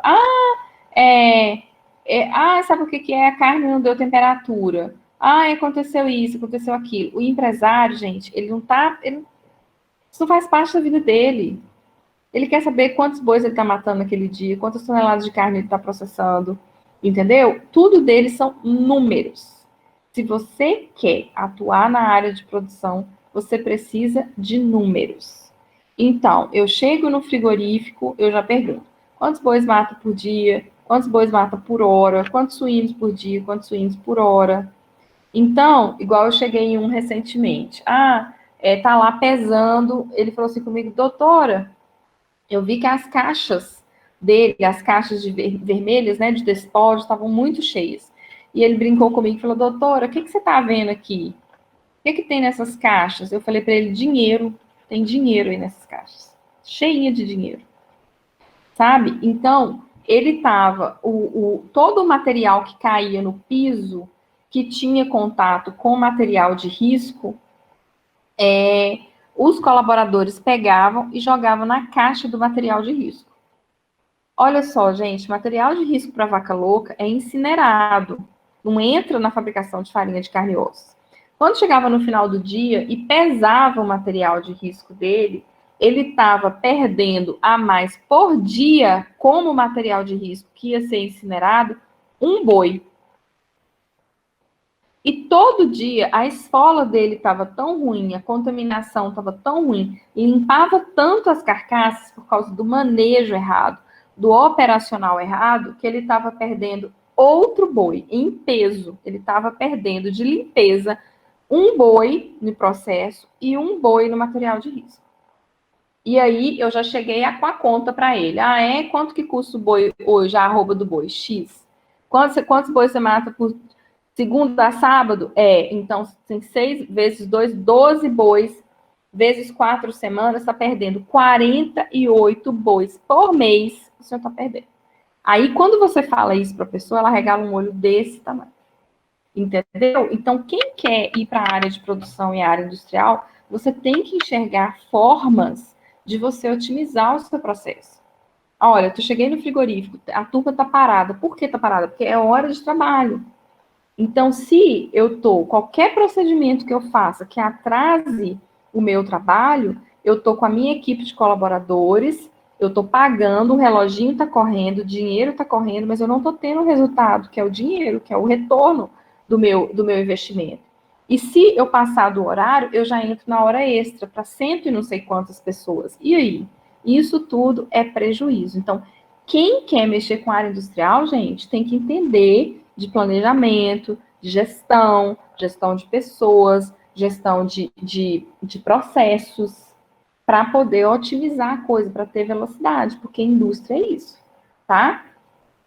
Sabe o que é? A carne não deu temperatura. Aconteceu isso, aconteceu aquilo. O empresário, gente, ele não tá... isso não faz parte da vida dele. Ele quer saber quantos bois ele está matando naquele dia, quantas toneladas de carne ele está processando, entendeu? Tudo dele são números. Se você quer atuar na área de produção, você precisa de números. Então, eu chego no frigorífico, eu já pergunto, quantos bois mata por dia? Quantos bois mata por hora? Quantos suínos por dia? Quantos suínos por hora? Então, igual eu cheguei em um recentemente. Tá lá pesando, ele falou assim comigo, doutora, eu vi que as caixas dele, as caixas de vermelhas, né, de despojo, estavam muito cheias. E ele brincou comigo e falou, doutora, o que você está vendo aqui? O que tem nessas caixas? Eu falei para ele, dinheiro. Tem dinheiro aí nessas caixas. Cheinha de dinheiro. Sabe? Então, ele estava... todo o material que caía no piso, que tinha contato com material de risco, os colaboradores pegavam e jogavam na caixa do material de risco. Olha só, gente, material de risco para vaca louca é incinerado, não entra na fabricação de farinha de carne e osso. Quando chegava no final do dia e pesava o material de risco dele, ele estava perdendo a mais por dia, como material de risco que ia ser incinerado, um boi. E todo dia a esfola dele estava tão ruim, a contaminação estava tão ruim, e limpava tanto as carcaças por causa do manejo errado, do operacional errado, que ele estava perdendo outro boi em peso. Ele estava perdendo de limpeza um boi no processo e um boi no material de risco. E aí eu já cheguei com a conta para ele. Quanto que custa o boi hoje, a arroba do boi? X. Quantos bois você mata por segunda a sábado? Então, tem 6 vezes 2, 12 bois, vezes 4 semanas, está perdendo 48 bois por mês, o senhor está perdendo. Aí, quando você fala isso para a pessoa, ela regala um olho desse tamanho. Entendeu? Então, quem quer ir para a área de produção e a área industrial, você tem que enxergar formas de você otimizar o seu processo. Olha, eu cheguei no frigorífico, a turma está parada. Por que está parada? Porque é hora de trabalho. Então, se qualquer procedimento que eu faça que atrase o meu trabalho, eu estou com a minha equipe de colaboradores, eu estou pagando, o reloginho está correndo, o dinheiro está correndo, mas eu não estou tendo o resultado, que é o dinheiro, que é o retorno do meu investimento. E se eu passar do horário, eu já entro na hora extra para cento e não sei quantas pessoas. E aí? Isso tudo é prejuízo. Então, quem quer mexer com a área industrial, gente, tem que entender de planejamento, de gestão de pessoas, gestão de processos, para poder otimizar a coisa, para ter velocidade, porque indústria é isso, tá?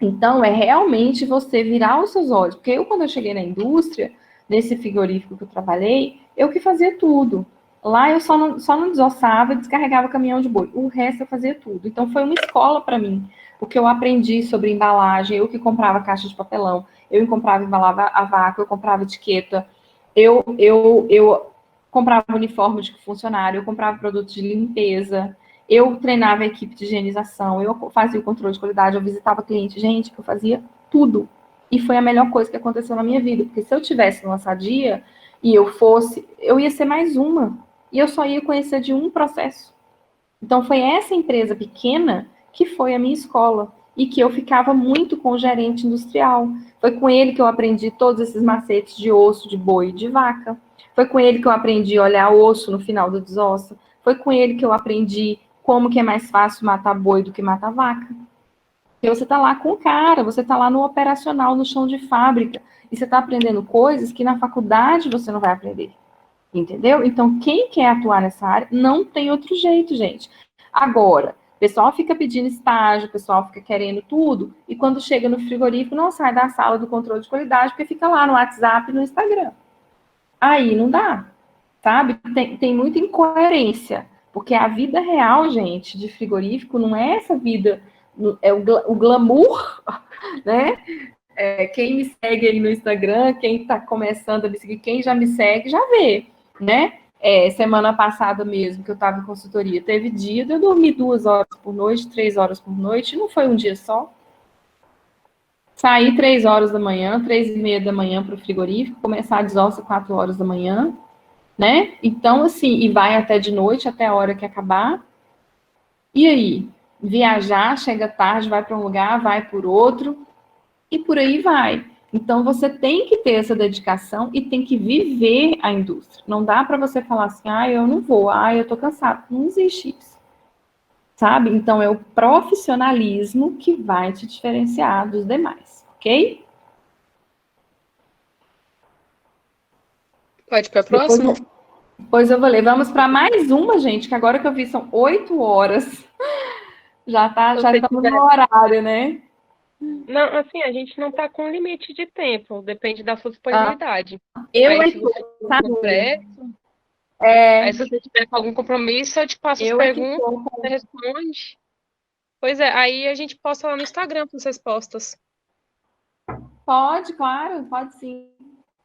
Então, é realmente você virar os seus olhos. Porque quando eu cheguei na indústria, nesse frigorífico que eu trabalhei, eu que fazia tudo. Lá eu só não desossava e descarregava caminhão de boi. O resto eu fazia tudo. Então, foi uma escola para mim. Porque eu aprendi sobre embalagem, eu que comprava caixa de papelão, eu comprava e embalava a vácuo, eu comprava etiqueta, eu comprava uniforme de funcionário, eu comprava produtos de limpeza, eu treinava a equipe de higienização, eu fazia o controle de qualidade, eu visitava cliente. Gente, eu fazia tudo. E foi a melhor coisa que aconteceu na minha vida. Porque se eu tivesse numa sadia e eu ia ser mais uma. E eu só ia conhecer de um processo. Então, foi essa empresa pequena que foi a minha escola. E que eu ficava muito com o gerente industrial. Foi com ele que eu aprendi todos esses macetes de osso, de boi e de vaca. Foi com ele que eu aprendi a olhar osso no final do desossa. Foi com ele que eu aprendi como que é mais fácil matar boi do que matar vaca. Porque você está lá com o cara, você está lá no operacional, no chão de fábrica. E você está aprendendo coisas que na faculdade você não vai aprender. Entendeu? Então, quem quer atuar nessa área, não tem outro jeito, gente. Agora, o pessoal fica pedindo estágio, o pessoal fica querendo tudo, e quando chega no frigorífico, não sai da sala do controle de qualidade, porque fica lá no WhatsApp e no Instagram. Aí não dá, sabe? Tem muita incoerência, porque a vida real, gente, de frigorífico, não é essa vida, é o glamour, né? Quem me segue aí no Instagram, quem está começando a me seguir, quem já me segue, já vê, né? Semana passada mesmo, que eu estava em consultoria, teve dia de eu dormir 2 horas por noite, 3 horas por noite, não foi um dia só. Sair 3 horas da manhã, 3:30 da manhã para o frigorífico, começar a desossa 4 horas da manhã, né? Então, assim, e vai até de noite, até a hora que acabar. E aí? Viajar, chega tarde, vai para um lugar, vai por outro, e por aí vai. Então, você tem que ter essa dedicação e tem que viver a indústria. Não dá para você falar assim, eu não vou, eu estou cansado. Não existe isso. Sabe? Então, é o profissionalismo que vai te diferenciar dos demais, ok? Pode ir para a próxima? Depois eu vou ler. Vamos para mais uma, gente, que agora que eu vi são 8 horas. Já estamos no horário, né? Não, assim, a gente não está com limite de tempo, depende da sua disponibilidade. Aí, se você se você tiver com algum compromisso, eu te passo as perguntas, você responde. Pois é, aí a gente posta lá no Instagram com as respostas. Pode, claro, pode sim.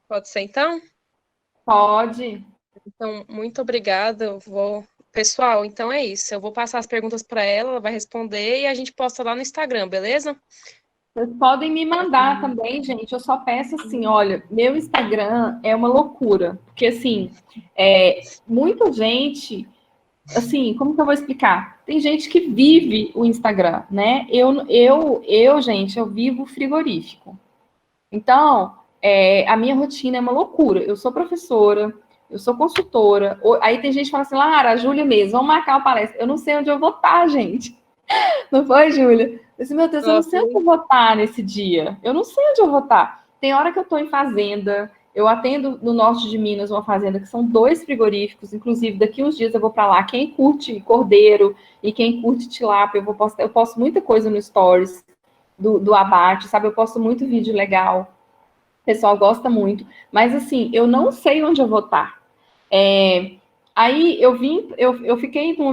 Pode ser, então? Pode. Então, muito obrigada. Pessoal, então é isso. Eu vou passar as perguntas para ela vai responder e a gente posta lá no Instagram, beleza? Vocês podem me mandar também, gente. Eu só peço assim, olha, meu Instagram é uma loucura. Porque, assim, muita gente... Assim, como que eu vou explicar? Tem gente que vive o Instagram, né? Gente, eu vivo frigorífico. Então, a minha rotina é uma loucura. Eu sou professora, eu sou consultora. Aí tem gente que fala assim, Lara, a Júlia mesmo, vamos marcar uma palestra. Eu não sei onde eu vou estar, gente. Não foi, Júlia? Eu disse, meu Deus, eu não sei onde eu vou estar nesse dia. Eu não sei onde eu vou estar. Tem hora que eu estou em fazenda, Eu atendo no norte de Minas uma fazenda que são 2 frigoríficos, inclusive daqui uns dias eu vou para lá. Quem curte cordeiro e quem curte tilápia, eu posto muita coisa no Stories do abate, sabe? Eu posto muito vídeo legal, o pessoal gosta muito. Mas assim, eu não sei onde eu vou estar. Aí eu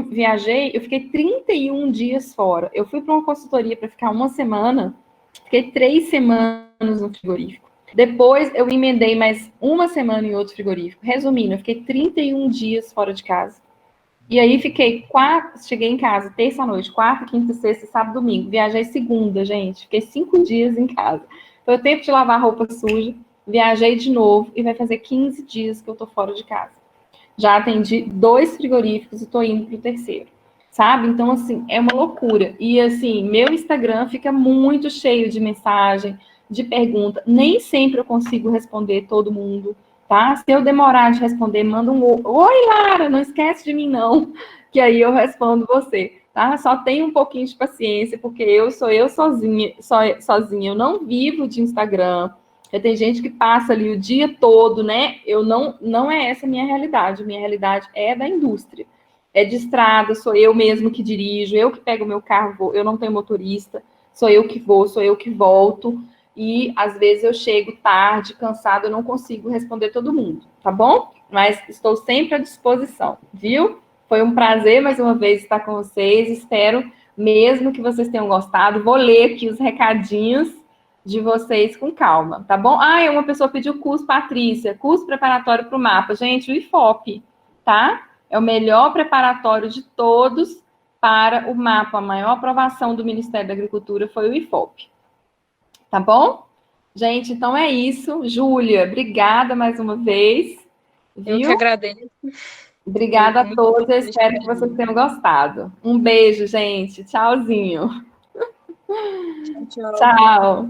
viajei, eu fiquei 31 dias fora. Eu fui para uma consultoria para ficar uma semana, fiquei 3 semanas no frigorífico. Depois eu emendei mais uma semana em outro frigorífico. Resumindo, eu fiquei 31 dias fora de casa. E aí cheguei em casa terça-noite, quarta, quinta, sexta, sábado, domingo. Viajei segunda, gente. Fiquei 5 dias em casa. Foi o tempo de lavar roupa suja, viajei de novo e vai fazer 15 dias que eu tô fora de casa. Já atendi 2 frigoríficos e tô indo pro terceiro, sabe? Então, assim, é uma loucura. E, assim, meu Instagram fica muito cheio de mensagem, de pergunta. Nem sempre eu consigo responder todo mundo, tá? Se eu demorar de responder, manda um oi, Lara, não esquece de mim, não, que aí eu respondo você, tá? Só tenha um pouquinho de paciência, porque eu sozinha, sozinha. Eu não vivo de Instagram. Tem gente que passa ali o dia todo, né? Não é essa a minha realidade. Minha realidade é da indústria. É de estrada, sou eu mesmo que dirijo, eu que pego o meu carro, eu não tenho motorista, sou eu que vou, sou eu que volto. E às vezes eu chego tarde, cansado, eu não consigo responder todo mundo, tá bom? Mas estou sempre à disposição, viu? Foi um prazer mais uma vez estar com vocês. Espero mesmo que vocês tenham gostado. Vou ler aqui os recadinhos de vocês com calma, tá bom? Ah, uma pessoa pediu curso, Patrícia, curso preparatório para o mapa. Gente, o IFOP, tá? É o melhor preparatório de todos para o mapa. A maior aprovação do Ministério da Agricultura foi o IFOP. Tá bom? Gente, então é isso. Júlia, obrigada mais uma vez. Viu? Eu que agradeço. Obrigada a todos. Eu espero que vocês tenham gostado. Um beijo, gente. Tchauzinho. Tchau, tchau. Tchau.